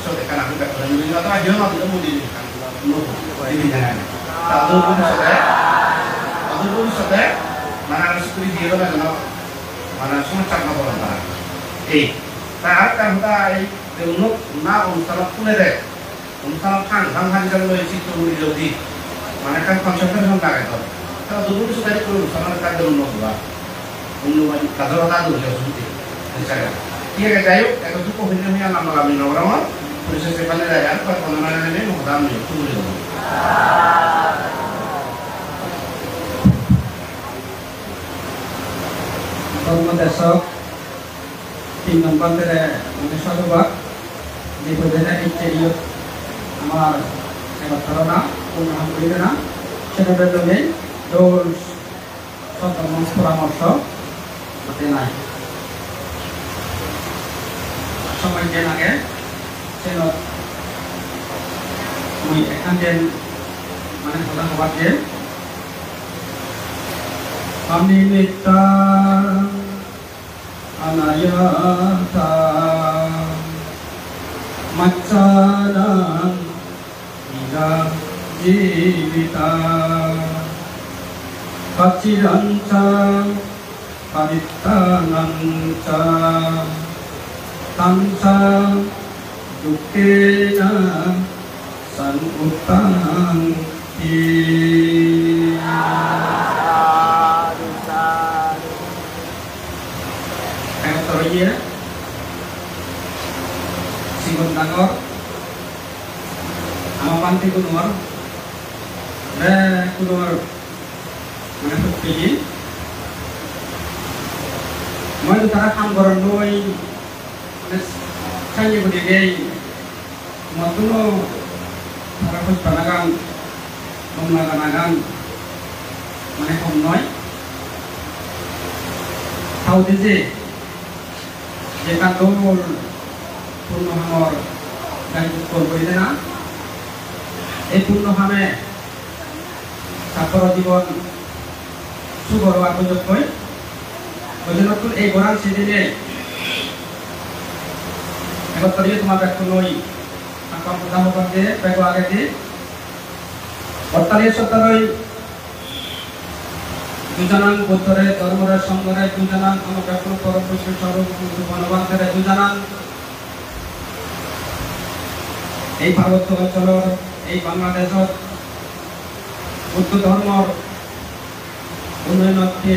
সব এখানে আমি ব্যাপারে মিলি না তারা হিও না দিলে মুদি তাদের ভবিষ্যতে মানে আমি স্কুলে দিয়ে দেবে যেন মানে সমস্যা না বলেন তারা এই তার কারণটা এই না অনুষ্ঠান খুলে দেয় অনুষ্ঠান খান ভাঙ ভাঙ যেন রয়েছে চৌরি যদি মানে একটা কনসেন্ট্রেশন লাগাই তো তারা দুর্নীতি সাথে করে অনুষ্ঠানের কাজে উন্নত হওয়া অন্য কাজের কথা ধরে অসুবিধে ঠিক আছে যাই হোক এতটুকু হইলে হইয়া নাম আমি নবরাম proses sepanjang daerah perkembangan ini mengatakan tunggu di dalam. Desok tinggal pantai Indonesia Subak di bagian itu আমার সেবা ধারণা উন্নয়ন করিবে না সেটার জন্য দৌড় সতর্ক পরামর্শ হতে নাই সময় দেন আগে সেন মুই এখান দেন মানে কথা হবার যে অনিমিত্তা anayata macana ida jivita kaciranca paritananca tanca dukena sanutang Iya, Sigon Tangor, Amapanti Kunur, Kunur mengenai pilih, mau itu cara kamboran doi, saya juga dia, mau tu lo, cara pun panagang, menggunakan mengenai komnoi, tahu deh. যেটা দৌড় পূর্ণহামর গাইপুর করিতে না এই পূর্ণহামে ছাত্র জীবন সুগর সুযোগ হয় ওই জন্য এই গোড়ান সেদিনে একত্রিয়ে তোমার ব্যক্ত নই আপনার প্রধান হতে প্রায় আগে দিয়ে অর্থাৎ সত্তরই দুজনাং বুদ্ধরে ধর্মরে সংঘরে দুজনাং অনুব্যাকুল পরপুরুষ স্বরূপ বনবান্তেরে দুজনাং এই পার্বত্য অঞ্চলের এই বাংলাদেশত বুদ্ধ ধর্মর উন্নয়নকে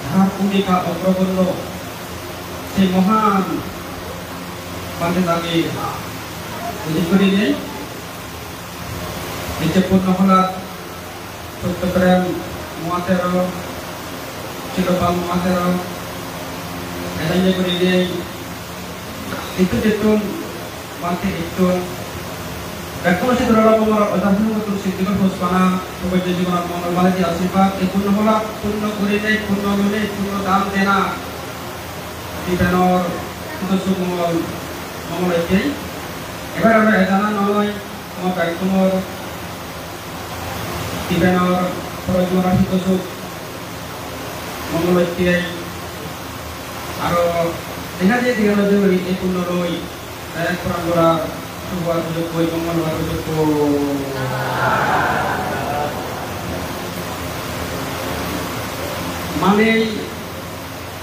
যাহার ভূমিকা অগ্রগণ্য সেই মহান পণ্ডিতাকে উল্লেখ করিলে এই যে পূর্ণ হলার সত্যপ্রেম Muatero, Cilopal Muatero, adanya berdiri itu jatuh mati itu. Dan kalau si terlalu pemorot, otak itu betul si tiga puluh pana, kemudian juga orang pemorot malah di asifat, ikut nolah, punno berdiri, punno gune, punno dam dena, di tenor itu semua mengoleh ini. Ebar ada adana noy, mau baik pemor, di tenor Perjuangan itu tuh mengeluarkan aro dengan dia tiga ratus beri itu noloi dan kurang kurang sebuah tujuh koi mengeluarkan tujuh koi মানে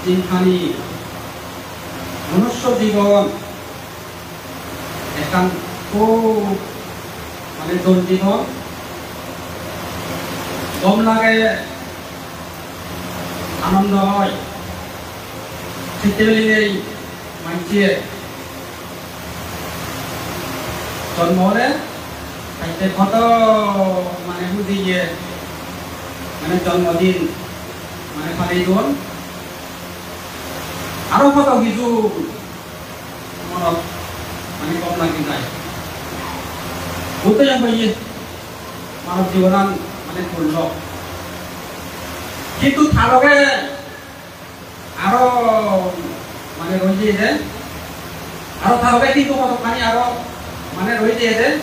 যিখানি মনুষ্য জীবন একান খুব মানে দল জীবন কম লাগে আনন্দ হয় সেতেবেলি মানুষের জন্ম হলে তাইতে কত মানে বুঝিয়ে মানে জন্মদিন মানে পালিয়ে গল আরো কত কিছু মনত মানে কম লাগি যায় বলতে যাবো মানব জীবনান মানে পূর্ণ কিন্তু থালকে আরো মানে রয়ে যায় আরো থালকে কিন্তু কতখানি আরো মানে রয়ে যায়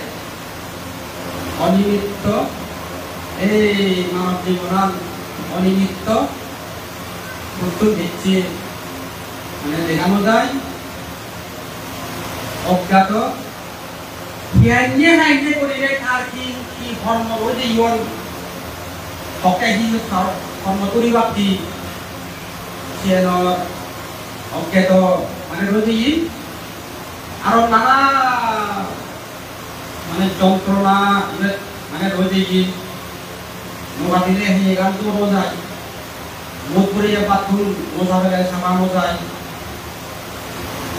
অনিমিত্ত এই মানব জীবনান অনিমিত্ত বস্তু দিচ্ছে মানে দেখানো যায় অজ্ঞাত হাইনে করিলে তার কি কি ধর্ম ওই যে ইয়ন হকে হিন্দু ধর্ম করিবাক্তি সিয়েন অজ্ঞাত মানে রয়েছে আরো নানা মানে যন্ত্রণা মানে রয়েছে নোরা দিলে হয়ে গান তো রোজায় মুখ করে বাথরুম রোজা হয়ে গেলে সাবানো যায়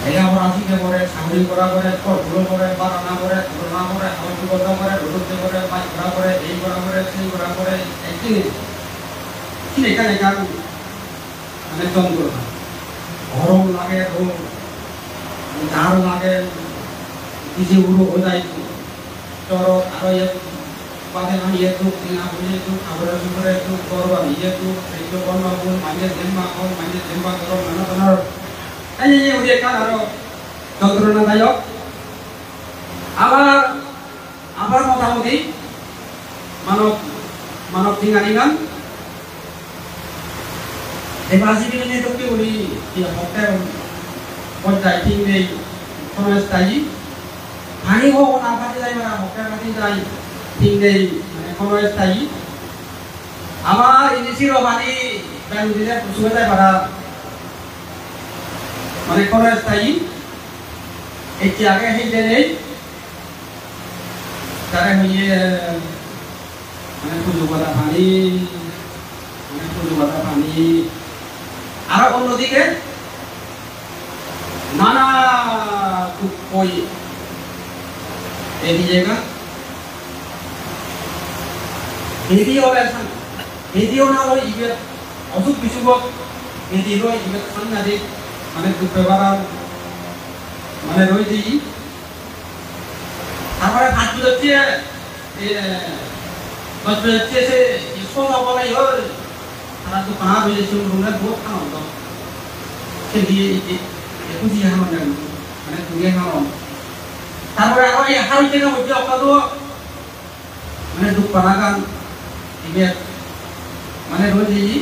লেখাপড়া শিখে পড়ে চাকরি করা করে করগুলো করে বারানা করে তুলনা করে আলোচনা করে রোদতে করে মাছ করা করে এই করা করে সেই করা করে একটি এখানে গান মানে যন্ত্রণা গরম লাগে ঝাড় লাগে নিজে উড়ো হয়ে যায় চরক আরো বাদে মানে দুঃখ দিনা বুঝে দুঃখ খাবার সুন্দরে দুঃখ করবা নিজে দুঃখ সেগুলো বর্ণ বল মানে জেম্বা কল মানে জেম্বা করো নানা ধরনের এই ওই একটা আরো যন্ত্রণাদায়ক আবার মোটামুটি মানব ঠিঙানি গান দেবাসীকে নিয়ে তো কি বলি হকের পর্যায় ঠিক নেই কোনো স্থায়ী ভাঙি হোক না ফাটে যাই মানে হকের কাছে যাই ঠিক নেই মানে কোনো স্থায়ী আমার ইনিশির বাণী ব্যাংক দিলে শুয়ে যায় পারা মানে কোনো স্থায়ী একটি আগে হেঁটে নেই তারা হইয়ে মানে পুজো করা পানি মানে পুজো করা পানি আর অন্যদিকে নানা কই এই জায়গা এদিও বেশন এদিও না হই ইবে অসুখ বিসুখ এদিও ইবে সাংঘাতিক মানে দুঃখের মানে রয়েছে তারপরে ভাত হচ্ছে সে সোনা বলাই হয় তারা তো কানা হয়েছে রুমে বহুত খাওয়ান তো সে দিয়ে খুঁজি খাওয়ান মানে দুগে খাওয়ান তারপরে আরো এই হাল থেকে হচ্ছে আপনার মানে দুঃখ পানা গান ইবে মানে রয়েছে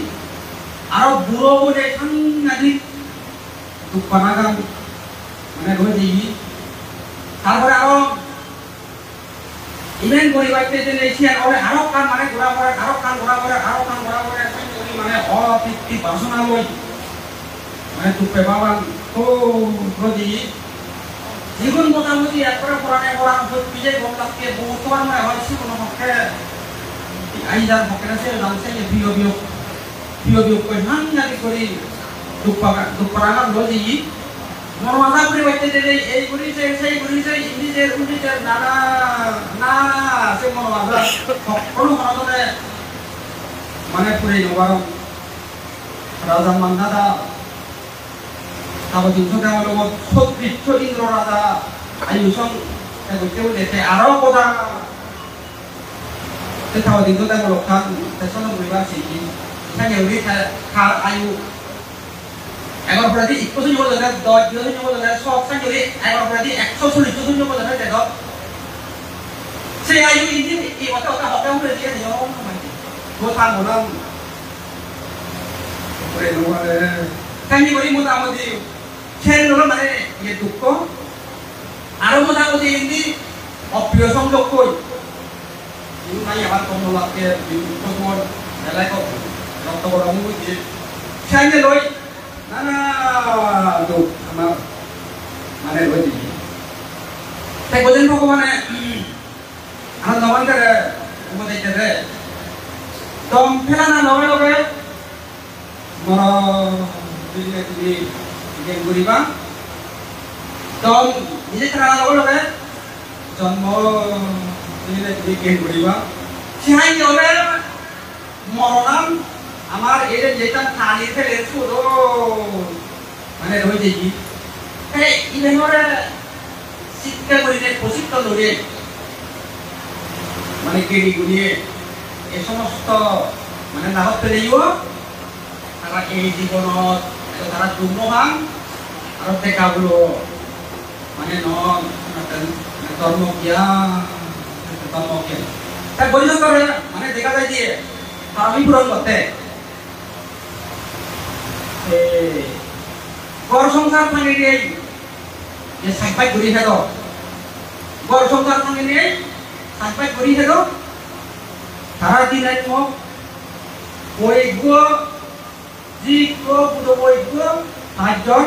আরো বুড়ো বলে সাংঘাতিক দুঃখ পানা গান মানে রয়েছে তারপরে আরো ইভেন পরিবারতে যে নেছিয়ান ওরে আরো কান মানে ঘোরা করে আরো কান ঘোরা করে মানে অতৃপ্তি বাসনা লই মানে তুপে বাবান তো প্রতি জীবন মোটামুটি একবারে পুরানে পুরান বিজয় বক্তাকে বহুতবার মানে হয়েছে কোনো পক্ষে আইজার পক্ষে আছে জানছে যে বিয়োগ করে সাংঘাতিক করি দুঃপাগান লজি মন মাথা পরিবারতে যে এই করিছে সেই করিছে ইংলিশের উন্নিশের নানা না সে মন মাথা সকল মননে মানে পুরে নবারম রাজা মান্দাদা তারপর দিন সঙ্গে আমার সত্যিচ্ছ ইন্দ্র রাজা আয়ুষং কেউ দেখে আরো কথা তারপর দিন সঙ্গে আমার খান সেসব পরিবার শিখি এখানে উনি খার আয়ু 11 প্রতি 21 জন বলে 10 জন বলে সব সংখ্যা 11 প্রতি 140 জন বলে দেখো সেই আয়ু ইন্দি এই কথা হবে আমরা দিয়ে দিও মানে কথা বললাম করে নোরে কানি করি মোটামুটি ছেড়ে দিল মানে এই দুঃখ আরো মোটামুটি ইন্দি অপ্রিয় সংযোগ কই ইউ নাই আমার কোনো লাগে বিপদ এলাকা রক্ত বড় মুই দিয়ে ছেড়ে লই নানা দুঃখ আমার মানে রয়েছে তাই বলেন ভগবানে আমার নবান করে উপদেশ দেবে তম ফেলা না লগে লগে মর দিলে তুমি জ্ঞান করিবা তম নিজে ফেলা লগে লগে জন্ম দিলে তুমি জ্ঞান করিবা সিহাই হবে মরণাম আমার এই যেটা খালি ফেলে শুরু মানে রয়েছে কি এই ইভেনরে শিক্ষা করিলে প্রশিক্ষণ ধরে মানে কেড়ি গুলিয়ে এই সমস্ত মানে লাভত পেলেও তারা এই জীবনত তারা দুর্মহান আর দেখাগুলো মানে ধর্ম জ্ঞান তাই বৈধ করে মানে দেখা যায় যে আমি পূরণ করতে ঘর সংসার ভাঙে নিয়ে যে সাকবাই করি হেদ ঘর সংসার ভাঙে নিয়ে সাকবাই করি হেদ তারা দিন বৈজ্ঞ জিজ্ঞ বুধ বৈজ্ঞ 5 জন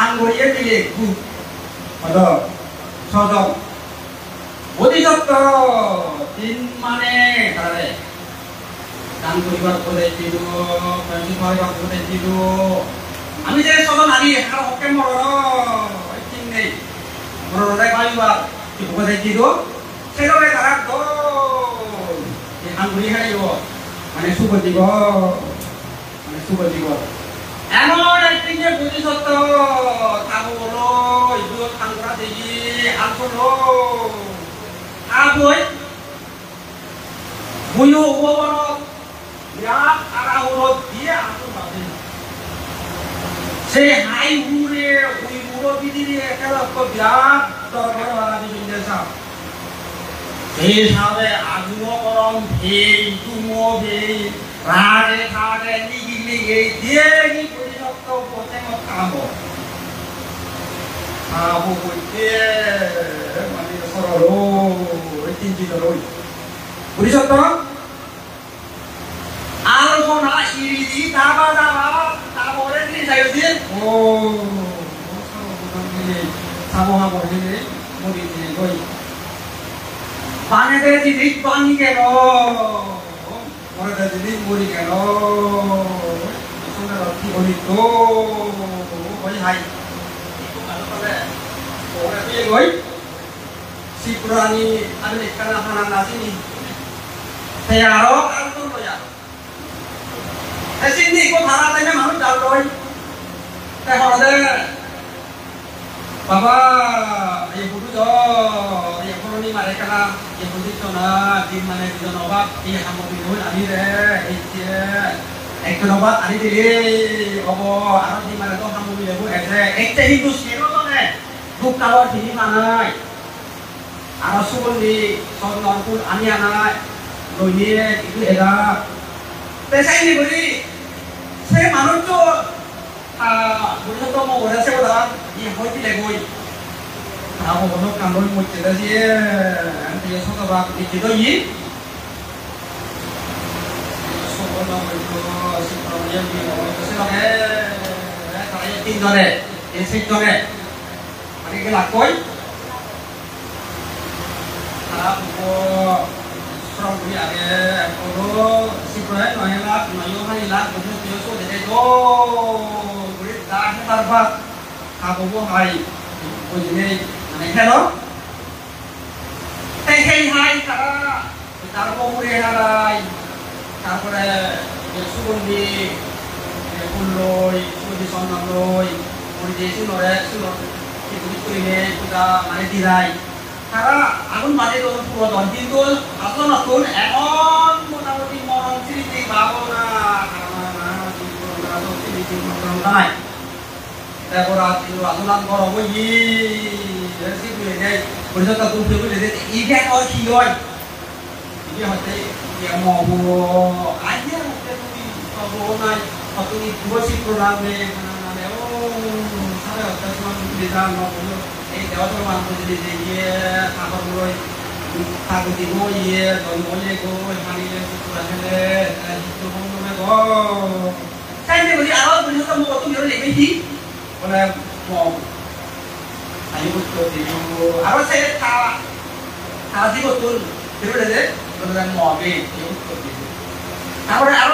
আঙ্গুলিয়ে দিলে গ্রুপ হলো 6 জন অধিদপ্তর 3 মানে তারে দান করিবার করে দিল প্রিন্সিপাল করে দিল আমি যে সদন আনি আর হকে মরণ ঠিক নেই মরণে পাইবার কি বলে কি দো সেভাবে তারা তো হাঙ্গুলি হারিব মানে শুভ দিব এমন একটি যে বুঝিসত্ব থাকো বলো ইদুর খাঙ্গুরা দেখি আসলো আবই বুয়ো উপবন বিরাট আরাউরত দিয়ে আসল পাবে সেই হাই উড়ে ওই মুরবিদিরে একেলক্ষ বিরাট দরবারে বাড়াবি বিন্দেশা সেই সাথে আগুনো গরম ভেই তুমো ভেই রাগে খাগে নিগিলি এই দিয়ে কি পরিসত্ব পথে খাবো বলতে মানে সরল চিন্তিত রই পরিসত্ব আলোচনা ইরিদি দাবা তারপরে কি চাইছি ও সামোহা বলে মরি গই পানেতে জিনিস পানি কেন মরে জিনিস মরি কেন শুনে রাখি বলি তো ওই হাই গই শিবরানি আমি এখানে হানা নাসিনি সেই আরো আলোচনা লয়া এসিনি কো ধারা তাইনে মানুষ জাল রই তাই হরদে বাবা এই বুড়ো জ এই করনি মারে কানা এই বুঝিছ না দিন মানে দুজন অভাব এই সামগ্রী হল আনি রে এই যে একজন অভাব আনি দিলে হব আর দিন মানে তো সামগ্রী লেবু এসে একটা হিন্দু সেরো জনে দুঃখ কালৰ তিনি মানাই আর সুগন্ধি সব নরকুল আনি আনাই লইয়ে কিন্তু এরা পেশাইনি বলি সে মানুষ তো বুঝতো মো ওরাছে ওরা ই হইতে লেগই আবো বনো কামরই মইতে দিয়ে আন্তে সতবা দিতে ই সবনো হইতো সিপ্রমিয়াম দি ওসে লাগে তাই তিন জনে এই সেই জনে মানে গেলা কই আবো শ্রমই আগে কোনো সিপ্রয় 9 লাখ 9 লাখ বুঝো তিনশো দেতে তো তারপর খাবো হাই বুঝলে মানে হেলো এই হাই তারা তারপর উড়ে হারাই তারপরে সুগন্ধি ফুলই সুগন্ধি সন্ধানই উড়ে দিয়ে শুনরে শুনে পূজা মানে দিলাই তারা আগুন বাজে তো পুরো কিন্তু আসল নতুন এমন মোটামুটি মরণ স্মৃতি ভাবনা নাই তারপর আন্দোলন করা হই পরিষদ তুলতে বলে ইগে হয় কি হয় ইগে হতে মহবো আইয়া হতে তুমি সব নাই তুমি বসি প্রোগ্রামে মানে ও সারা হতে তোমার দিদান নবো এই দেওয়ার মান করে দিয়ে গিয়ে খাবার লই খাবার দিব ইয়ে দই বলে গো হানিলে পুরা খেলে তো বন্ধুমে গো সাইতে বলি আর পরিষদ মো কত নিয়ে লেগেছি বলে আই উত্তর দিব আর সে খাওয়া দিব তুল বেরোলে যে বলে মবে এই উত্তর দিব তারপরে আর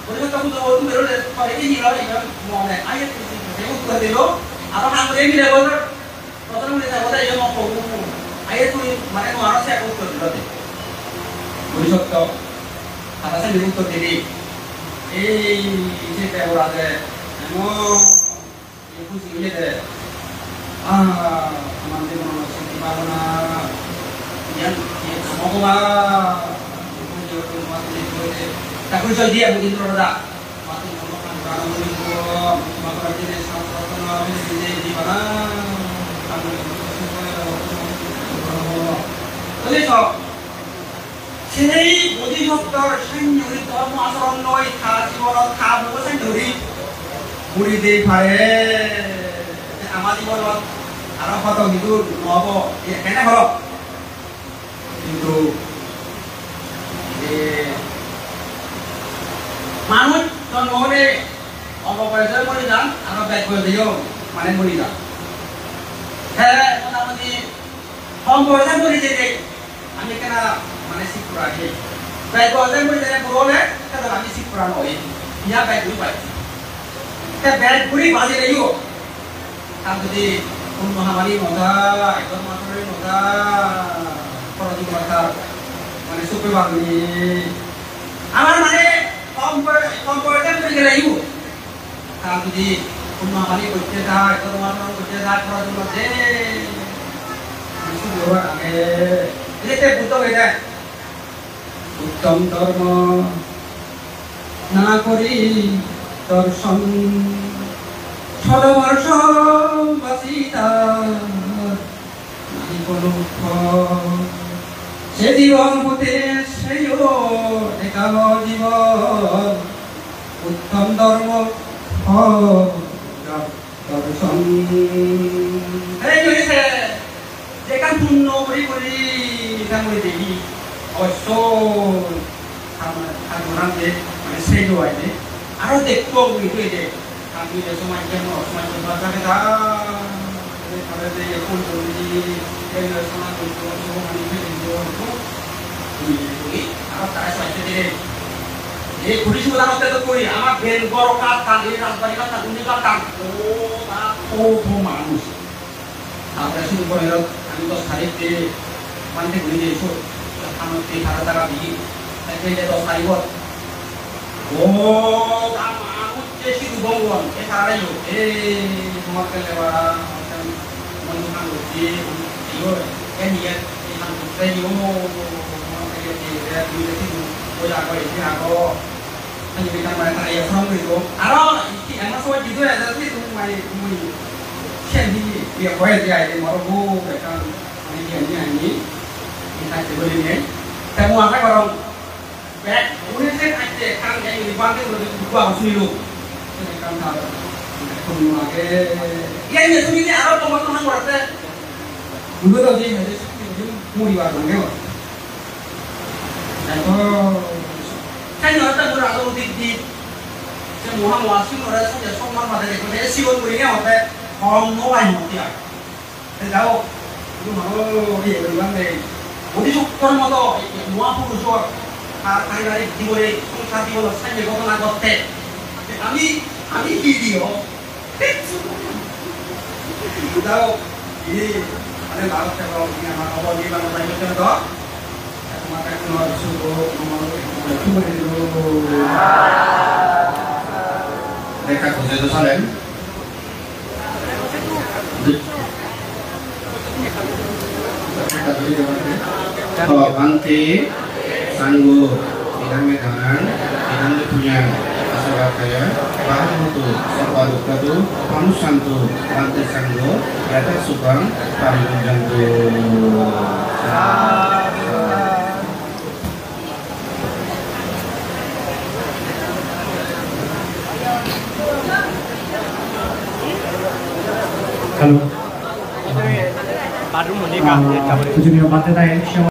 পরিষদ তো তুই বেরোলে পরে কি নিল এই মনে আই এই উত্তর দিল আর আমরা মিলে বলে প্রথম মিলে বলে এই মক আই তুই মানে আর সে উত্তর দিল পরিষদ তো আর সে উত্তর দিলি এই যে ওরা যে খুশি হয়ে যায় আমাদের মনে শান্তি পাবো না ভগবা তারপরে চল দিয়ে বুঝিন দাদা সেই বোধিসত্ত্বৰ সৈন্যৰি ধৰ্ম আচৰণ লৈ খা জীৱনত খা বহু সৈন্যৰি বুঢ়ী দেই পাৰে আমাৰ জীৱনত আৰু কত কিন্তু নহব কেনে হওক কিন্তু মানুহ জন্ম হলে অপপৰিচয় মৰি যাম আৰু বেগ কৰি দিও মানে মৰি যাম হ্যাঁ মোটামুটি সম্পৰ্কে মৰি যেতে আমি কেনা মানে শিক্ষা আগে বেগ কৰি মৰি যেতে পুৰলে আমি শিক্ষা নহয় ইয়া বেগ দুই পাই ব্যাগ ঘুরি বাজে নেইও তার যদি কোন মহামারী মজা একদম মাত্রের মজা পরাধীন কথা মানে সুপে বাগনি আমার মানে কম্পারেটিভ করে গেলাইও তার যদি কোন মহামারী করতে যায় একদম মাত্র করতে যায় পরাধীন মধ্যে শুরু হওয়ার আগে এতে বুদ্ধ হয়ে যায় উত্তম ধর্ম না করি দর্শন সদবর্ষ বাসিতা নাহি কোনো সে জীবন হতে সেই একাল জীবন উত্তম ধর্ম দর্শন এই হয়েছে যেখান পূর্ণ করি করি এখান করে দেখি অবশ্য ঠাকুরানকে মানে সেই দোয়াইলে আরো দেখবো উইকে যে আমি যে সময় কেন সময় বাজারে তাহলে যে কোন জরুরি এই সময় করতে আমি আর তারা সাইতে দে এই পুলিশ গুলা মতে তো করি আমার বেল বড় কাজ কাল এই রাজবাড়ি কাজ উনি কাজ ও তা ও মানুষ আমরা শুরু করে আমি তো সারিতে মানতে ঘুরে দিয়েছো আমাকে সারা টাকা দিয়ে তাকে তো সারিব ও মানুষ চেষ্টি ভগবান এ সারাইও এ তোমাকে লেবারা মন খান হচ্ছে ইও এ নিয়ে এখান থেকে ইও তোমাকে যে দুই দিন ওই আগে এসে আগো আমি বিকাল মানে তাই ফর্ম করিব আর কি এমন সময় দিতে আছে তুমি মানে তুমি সেদি বিয়ে হয়ে যায় মরবো বেকার মানে কি আনি খাইতে বলি নিয়ে তাই মু আশা করম ব্যাগ উনি যে খাইতে খান যাই বাঁধে বলে দুটো আসুনি লোক কারণ না কোন আগে এই যে তুমি যে আরো তোমার মনে করতে দুটো তো যে মুড়ি বার লাগে দেখো তাই নটা পুরো আলো দিক দিক যে মহান ওয়াসি ওরা সঙ্গে সম্মান বাদে দেখো যে জীবন করি না হতে কম নয় মতে আর যাও তুমি ভালো এই বলবানে অধিশক্তর মতো মহাপুরুষ আর পারিবারিক জীবনে সংসার জীবন সাইনে ঘটনা ঘটতে আমি আমি কি দিও যাও এই আরে ভারত থেকে আমার খবর দিয়ে বাংলা বাইরে চলে দাও তোমাকে কোনো শুভ দেখা খুঁজে তো চলেন Bante sanggup bidang medangan bidang punya asal kaya bahan itu serba dukkatu panusantu bante sanggup yata subang parijantu Halo. Baru mau nikah, pujungnya baterai